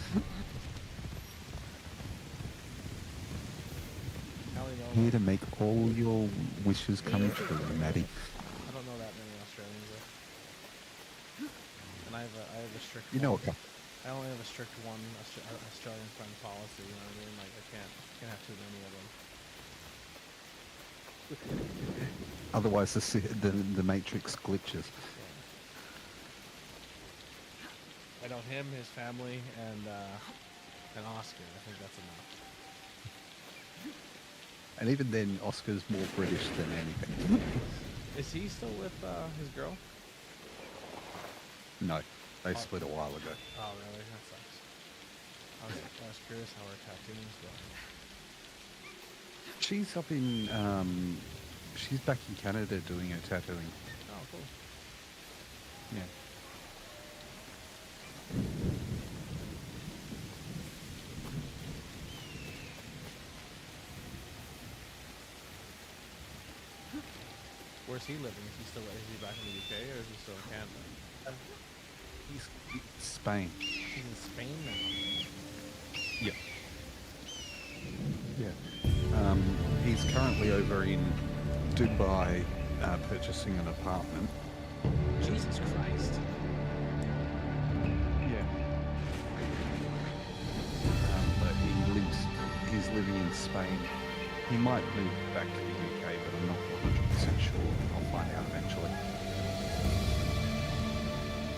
Here to make all your wishes come true, Maddie. I don't know that many Australians though. And I have a strict. You know a couple. I only have a strict one Australian friend policy. You know what I mean? Like I can't have too many of them. Otherwise, the matrix glitches. I know him, his family, and Oscar. I think that's enough. And even then, Oscar's more British than anything. Is he still with his girl? No, they split a while ago. Oh, really? That sucks. I was curious how her tattoos going. She's up in, she's back in Canada doing her tattooing. Oh, cool. Yeah. Where's he living? Is he back in the UK or is he still in Canada? He's Spain. He's in Spain now. Yeah. Yeah. He's currently over in Dubai purchasing an apartment. Jesus Christ. Yeah. But he's living in Spain. He might move back to the UK, but I'm not 100% sure. I'll find out eventually.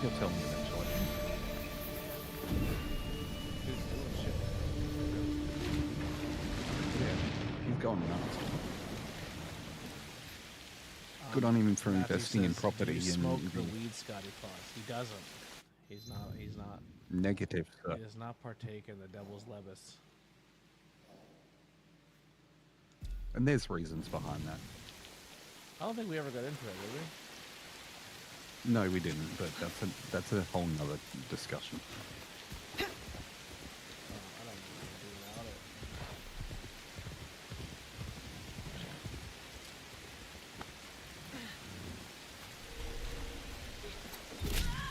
He'll tell me eventually. Dude's doing shit. Yeah, he's gone nuts. Good on him for investing in property. Do you and smoke the weed, Scotty Claus? He doesn't. He's not. Negative, sir. He does not partake in the devil's lettuce. And there's reasons behind that. I don't think we ever got into it, did we? No, we didn't, but that's a whole nother discussion. I don't know what to do without it.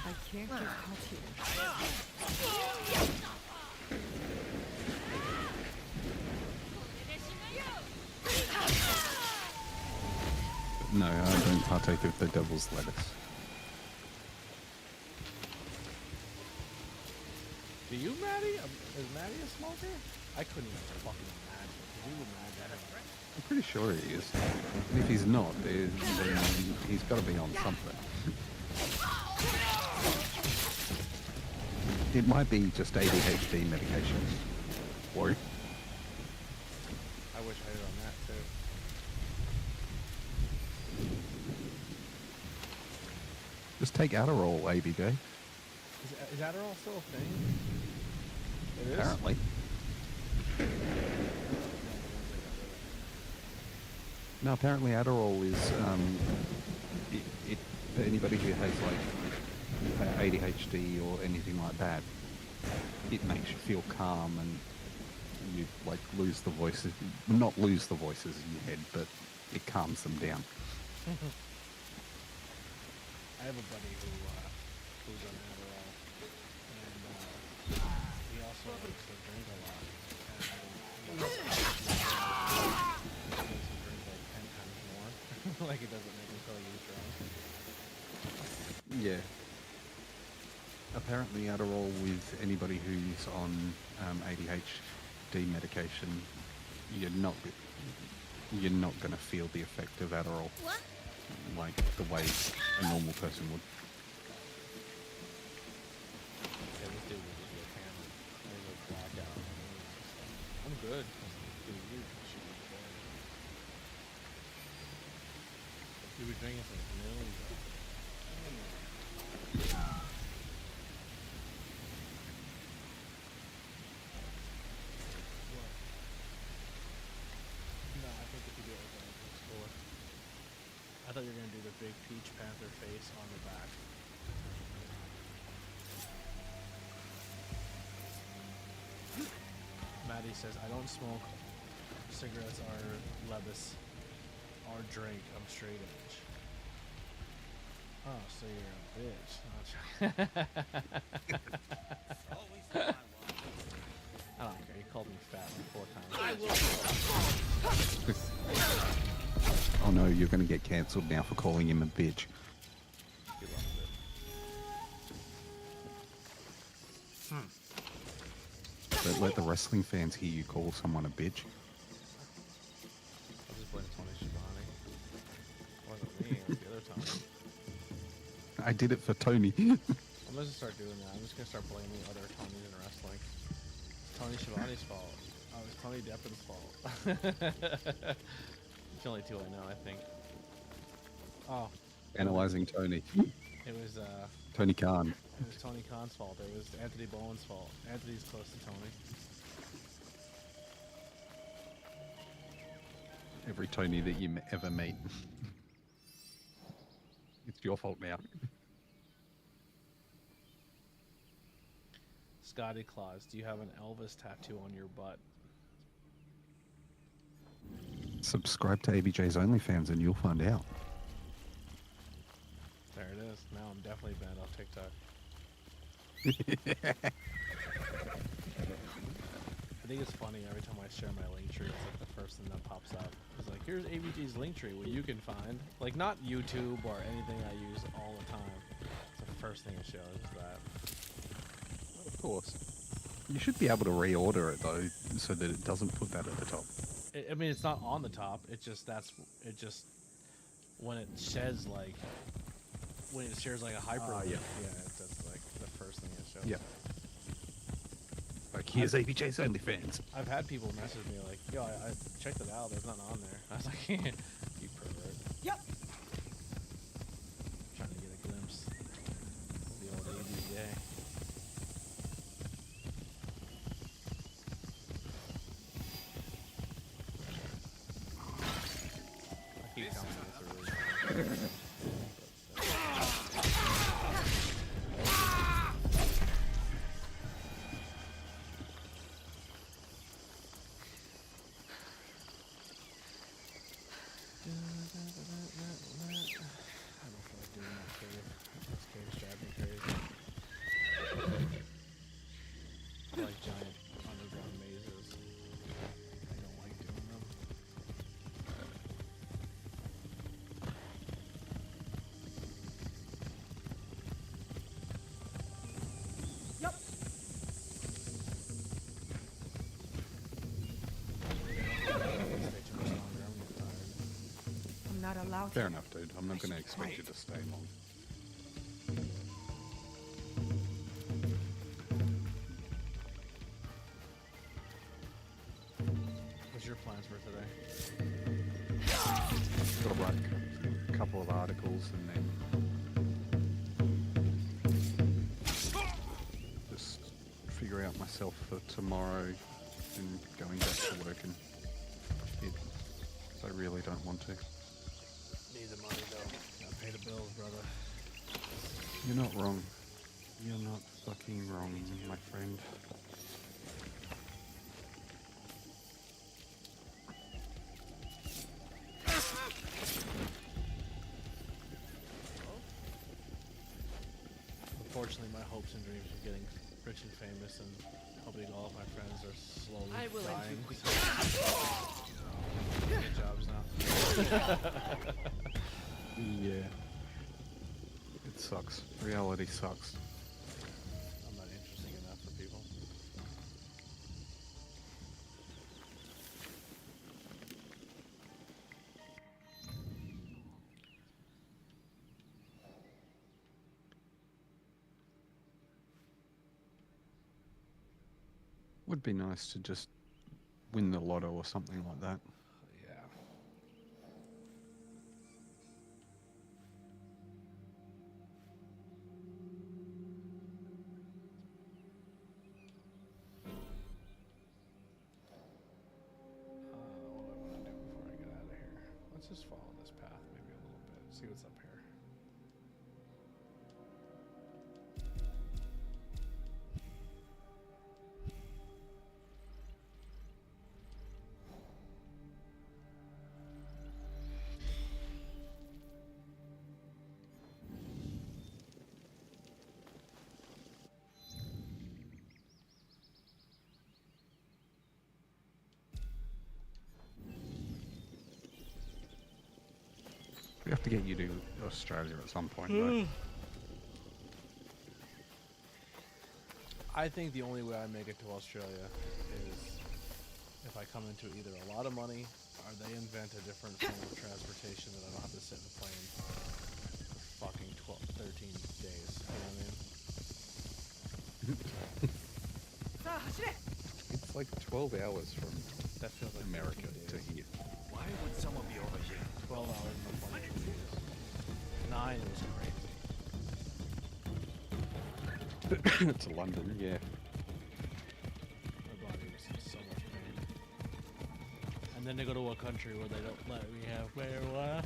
I can't get caught here. No, I don't partake of the devil's lettuce. Do you, Maddie? Is Maddie a smoker? I couldn't even fucking imagine. Could you imagine? I'm pretty sure he is. And if he's not, then he's got to be on something. It might be just ADHD medication. Or I wish I had on that too. just take Adderall, ABJ. Is Adderall still a thing? It is? Apparently. No, apparently Adderall is it for anybody who has like ADHD or anything like that. It makes you feel calm and you like lose the voices, not lose the voices in your head, but it calms them down. I have a buddy who's on Adderall, and he also likes to drink a lot. And he makes him drink like 10 times more. Like it doesn't make him feel like he's drunk. Yeah. Apparently Adderall with anybody who's on ADHD medication, you're not going to feel the effect of Adderall. What? Like the way a normal person would. Yeah, this dude was just look hammered. He was like blackout. I'm good. Dude, you should be dead. We were drinking some millions of. No, I think if you do it like that, it's cool. I thought you were gonna do the big Peach Panther face on the back. Maddie says, I don't smoke Cigarettes are lebus. Our drink, I'm straight edge. Oh, so you're a bitch. I don't care. He called me fat like 4 times. Oh no, you're going to get cancelled now for calling him a bitch. He loved it. But let the wrestling fans hear you call someone a bitch. I was just blaming Tony Schiavone. It wasn't me, it was the other Tony. I did it for Tony. I'm gonna just start doing that. I'm just gonna start blaming other Tonys in wrestling. It's Tony Schiavone's fault. Oh, it's Tony Deppin's fault. It's the only two I know, I think. Oh. Analyzing Tony. It was Tony Khan. It was Tony Khan's fault. It was Anthony Bowen's fault. Anthony's close to Tony. Every Tony that you ever meet. It's your fault now. Scotty Claus, do you have an Elvis tattoo on your butt? Subscribe to ABJ's OnlyFans and you'll find out. There it is. Now I'm definitely banned off TikTok. I think it's funny every time I share my link tree, it's like the first thing that pops up. It's like, here's ABG's link tree, where you can find, like, not YouTube or anything I use all the time. It's the first thing it shows is that. Of course. You should be able to reorder it though, so that it doesn't put that at the top. I mean, it's not on the top. It just when it sheds like when it shares like a hyperlink. Yeah. It's just like the first thing it shows. Yeah. Like, here's ABJ's OnlyFans. I've had people message me like, yo, I checked it out. There's nothing on there. I was like, you pervert. Yep. Trying to get a glimpse of the old ABJ. I keep telling you it's a really Not allowed. Fair enough, dude. I'm not going to expect you to stay long. What's your plans for today? Got to write a couple of articles and then just figure out myself for tomorrow and going back to work and it. I really don't want to. Need the money though. Gotta pay the bills, brother. You're not wrong. You're not fucking wrong, my friend. Unfortunately, my hopes and dreams of getting rich and famous and hoping all of my friends are slowly I will dying. end you Good jobs now. Yeah. It sucks. Reality sucks. I'm not interesting enough for people. Would be nice to just win the lotto or something like that. Yeah. What do I want to do before I get out of here? Let's just follow this path maybe a little bit. See what's up here. We have to get you to Australia at some point, though. I think the only way I make it to Australia is if I come into either a lot of money or they invent a different form of transportation that I don't have to sit in a plane for fucking 12, 13 days. You know what I mean? It's like 12 hours from That feels like America to here. Why would someone be over here? 12 hours in the plane. 9 was crazy. To London, yeah. My body was in so much pain. And then they go to a country where they don't let me have marijuana.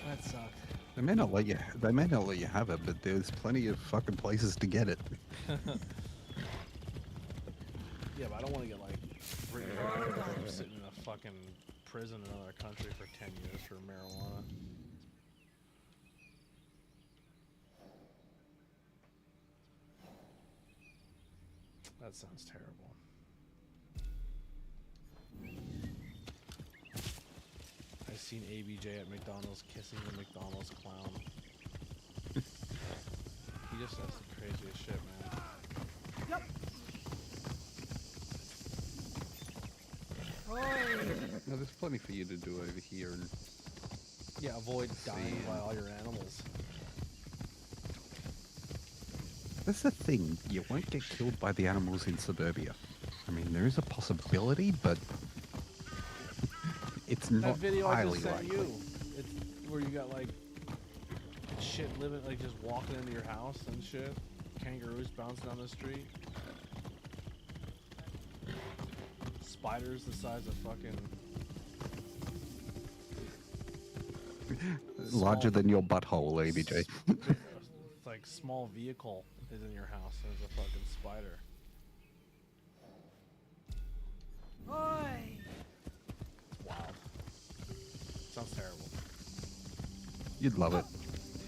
That sucked. They may not let you. They may not let you have it, but there's plenty of fucking places to get it. Yeah, but I don't want to get like written up sitting in a fucking prison in another country for 10 years for marijuana. That sounds terrible. I've seen ABJ at McDonald's kissing the McDonald's clown. He just says the craziest shit, man. Yep. No, there's plenty for you to do over here, and yeah, avoid dying by all your animals. that's the thing. You won't get killed by the animals in suburbia. I mean, there is a possibility, but it's not That video I highly just sent likely. you, it's where you got like shit living, like just walking into your house and shit. Kangaroos bouncing down the street. Spiders the size of fucking Larger than your butthole, ABJ. like small vehicle is in your house. There's a fucking spider. Oi! Wild. Sounds terrible. You'd love it.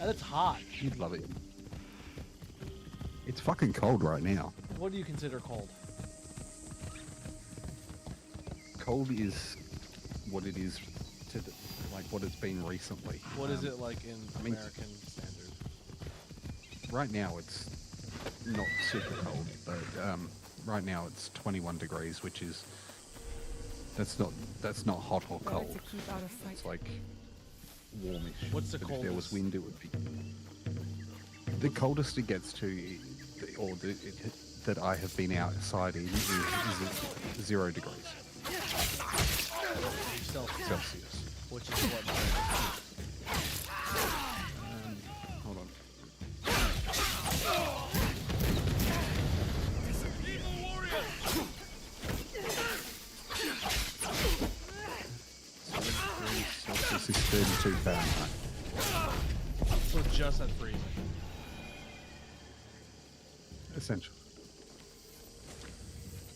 And it's hot. You'd love it. It's fucking cold right now. What do you consider cold? Cold is what it is to like what it's been recently. What is it like in I mean, American standard? right now it's not super cold, but right now it's 21 degrees, which is that's not hot or Better cold. to keep out of sight. It's like warmish. What's the but if there was coldest? wind, it would be the coldest it gets to, that I have been outside in is 0 degrees Celsius. Which is what? Hold on. Celsius is 32 Fahrenheit. So just at freezing. Essentially.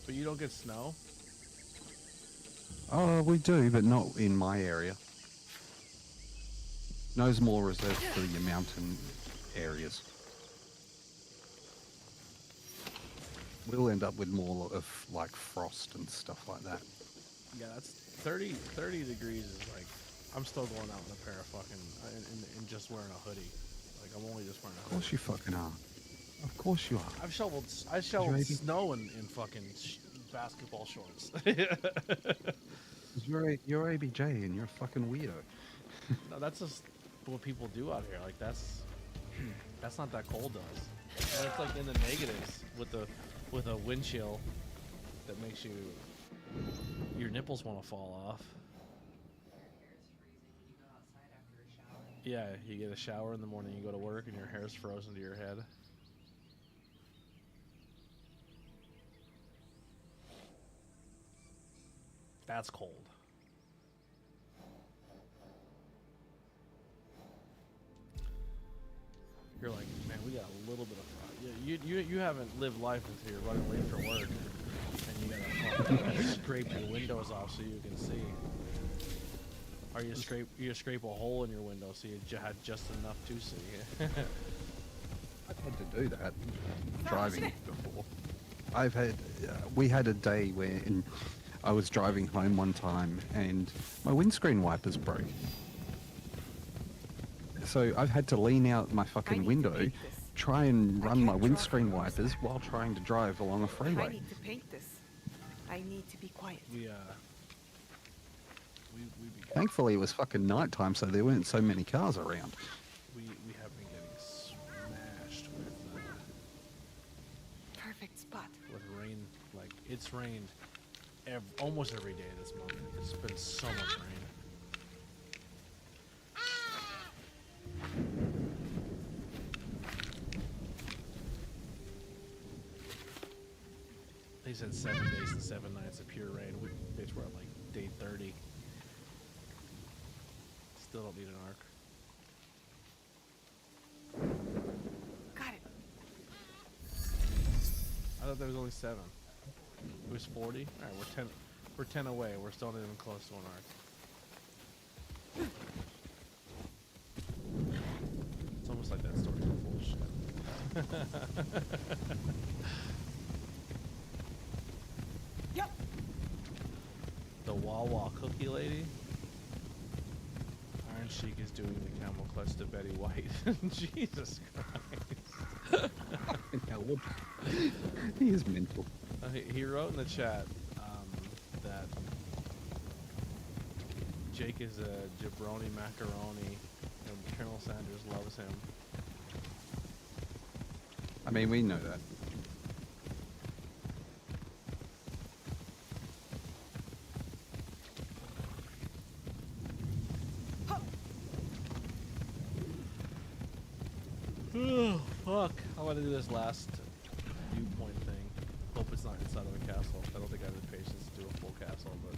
But you don't get snow? Oh, we do, but not in my area. Snow's more reserved for your mountain areas. We'll end up with more of like frost and stuff like that. Yeah, that's 30 degrees is like, I'm still going out in a pair of fucking, in just wearing a hoodie. Like, I'm only just wearing a Of hoodie. course you fucking are. Of course you are. I shoveled snow in fucking basketball shorts. You're ABJ and you're a fucking weirdo. No, that's just what people do out here. Like, that's not that cold to us. And it's like in the negatives with a wind chill that makes your nipples want to fall off. Yeah, you get a shower in the morning, you go to work, and your hair's frozen to your head. That's cold. You're like, man, we got a little bit of you haven't lived life until you're running late for work, and you gotta scrape your windows off so you can see. Or you scrape a hole in your window so you had just enough to see. I've had to do that driving before. We had a day when I was driving home one time and my windscreen wipers broke. So I've had to lean out my fucking window, try and run my windscreen wipers while trying to drive along a I freeway. need to paint this. I need to be quiet. We Thankfully, it was fucking nighttime, so there weren't so many cars around. we have been getting smashed with Perfect spot. with rain. Like it's rained almost every day this month. It's been so much rain. They said 7 days and 7 nights of pure rain. Bitch, we're at like day 30. Still don't need an arc. Got it. I thought there was only 7. It was 40. All right, we're 10 away. We're still not even close to an arc. It's almost like that story's full of shit. Yep. The Wawa cookie lady. Iron Sheik is doing the camel clutch to Betty White. Jesus Christ. He is mental. He wrote in the chat that Jake is a jabroni macaroni and Colonel Sanders loves him. I mean, we know that. Oh, fuck. I want to do this last viewpoint thing. Hope it's not inside of a castle. I don't think I have the patience to do a full castle, but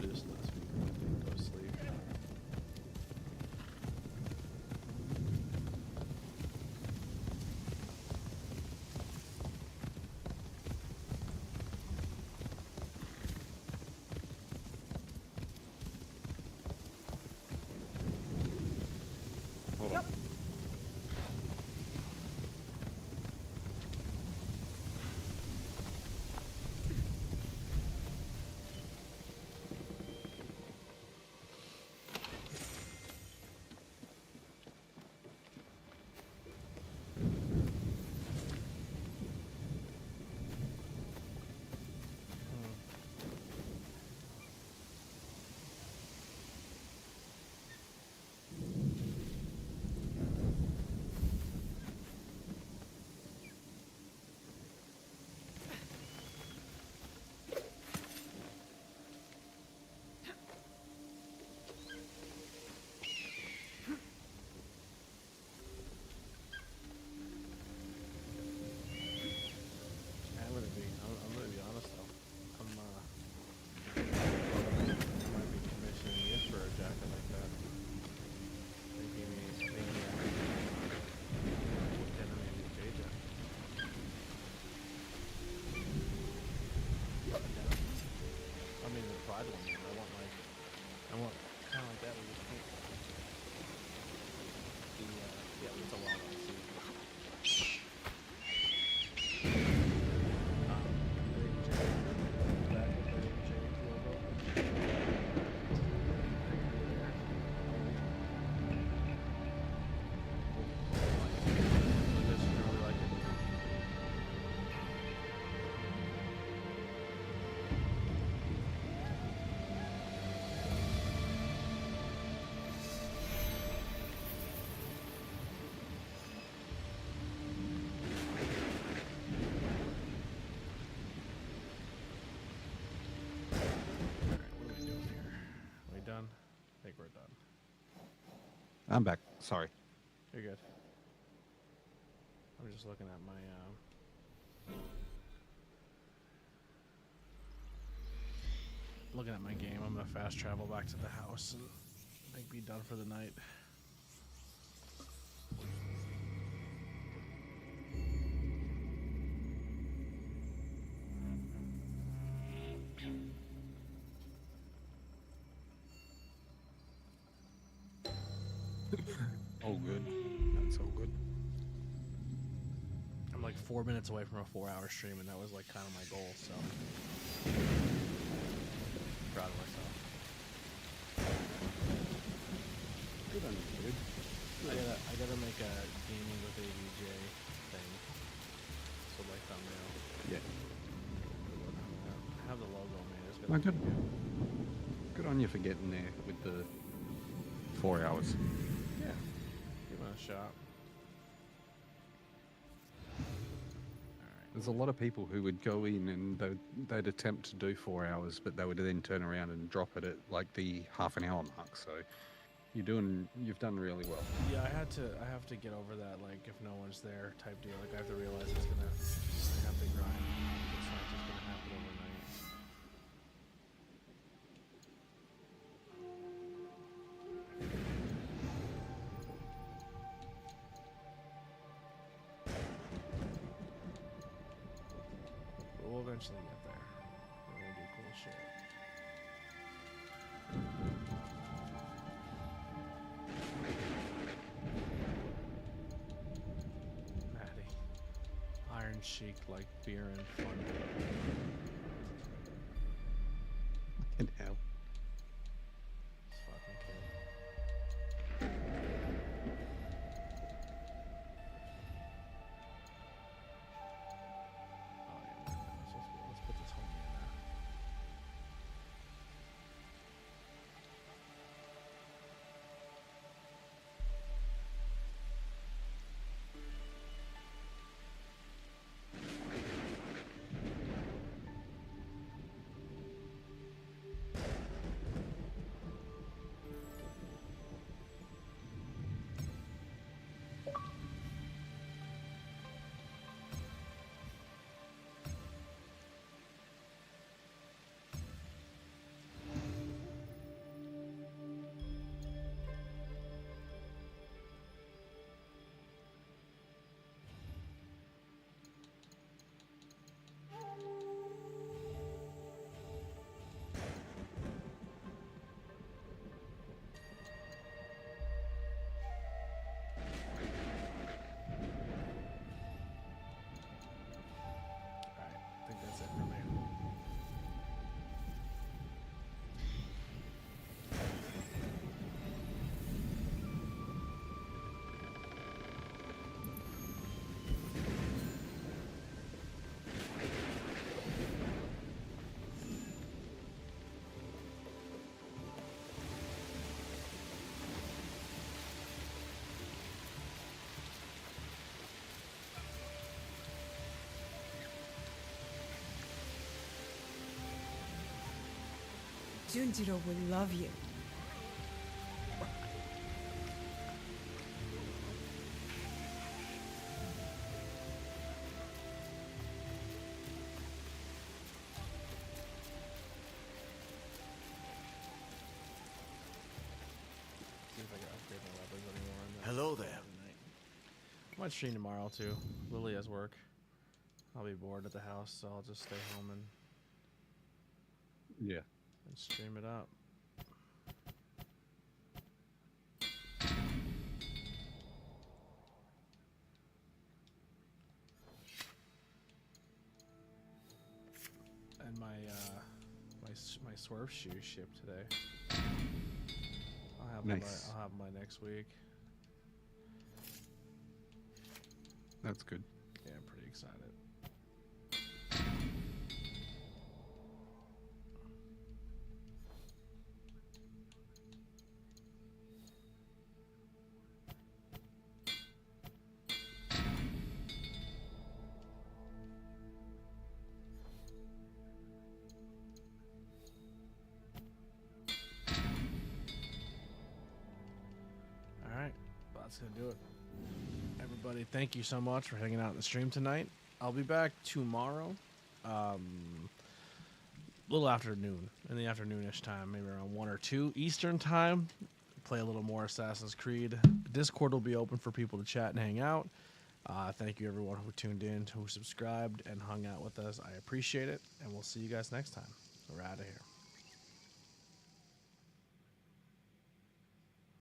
do this last viewpoint thing. Go to sleep. Yep. I'm gonna be honest though. I might be commissioning it for a jacket like that. Making me get an ABJ jacket. I mean the pride one, man. I want kind of like that with the pink. Yeah, it's a lot on the done? I think we're done. I'm back. Sorry. You're good. I'm just looking at my game. I'm gonna fast travel back to the house and I think be done for the night. All good. That's all good. I'm like 4 minutes away from a 4-hour stream, and that was like kind of my goal. So proud of myself. Good on you, dude. I gotta make a gaming with ABJ thing. So like thumbnail. Yeah. I have the logo made. It's No, gonna good on you for getting there with the 4 hours. Yeah. Give it a shot. There's a lot of people who would go in and they'd attempt to do 4 hours, but they would then turn around and drop it at like the half an hour mark. So you've done really well. Yeah, I have to get over that, like, if no one's there type deal. Like, I have to realize I have to grind. It's not just gonna happen overnight. But we'll eventually get there. We're gonna do cool shit. Maddie. Iron Sheik like beer and fun. And hell. This fucking kid. Oh yeah, let's put this homie in there. I think that's it for me. Junjiro will love you. See if I can upgrade my weapons anymore. Hello there. I might stream tomorrow too. Lily has work. I'll be bored at the house, so I'll just stay home and Yeah. stream it up. And my swerve shoe shipped today. I'll have Nice. I'll have my next week. That's good. Yeah, I'm pretty excited. All right, well, that's gonna do it. Everybody, thank you so much for hanging out in the stream tonight. I'll be back tomorrow, a little after noon, in the afternoonish time, maybe around 1 or 2 Eastern time. Play a little more Assassin's Creed. Discord will be open for people to chat and hang out. Thank you everyone who tuned in, who subscribed and hung out with us. I appreciate it, and we'll see you guys next time. We're out of here.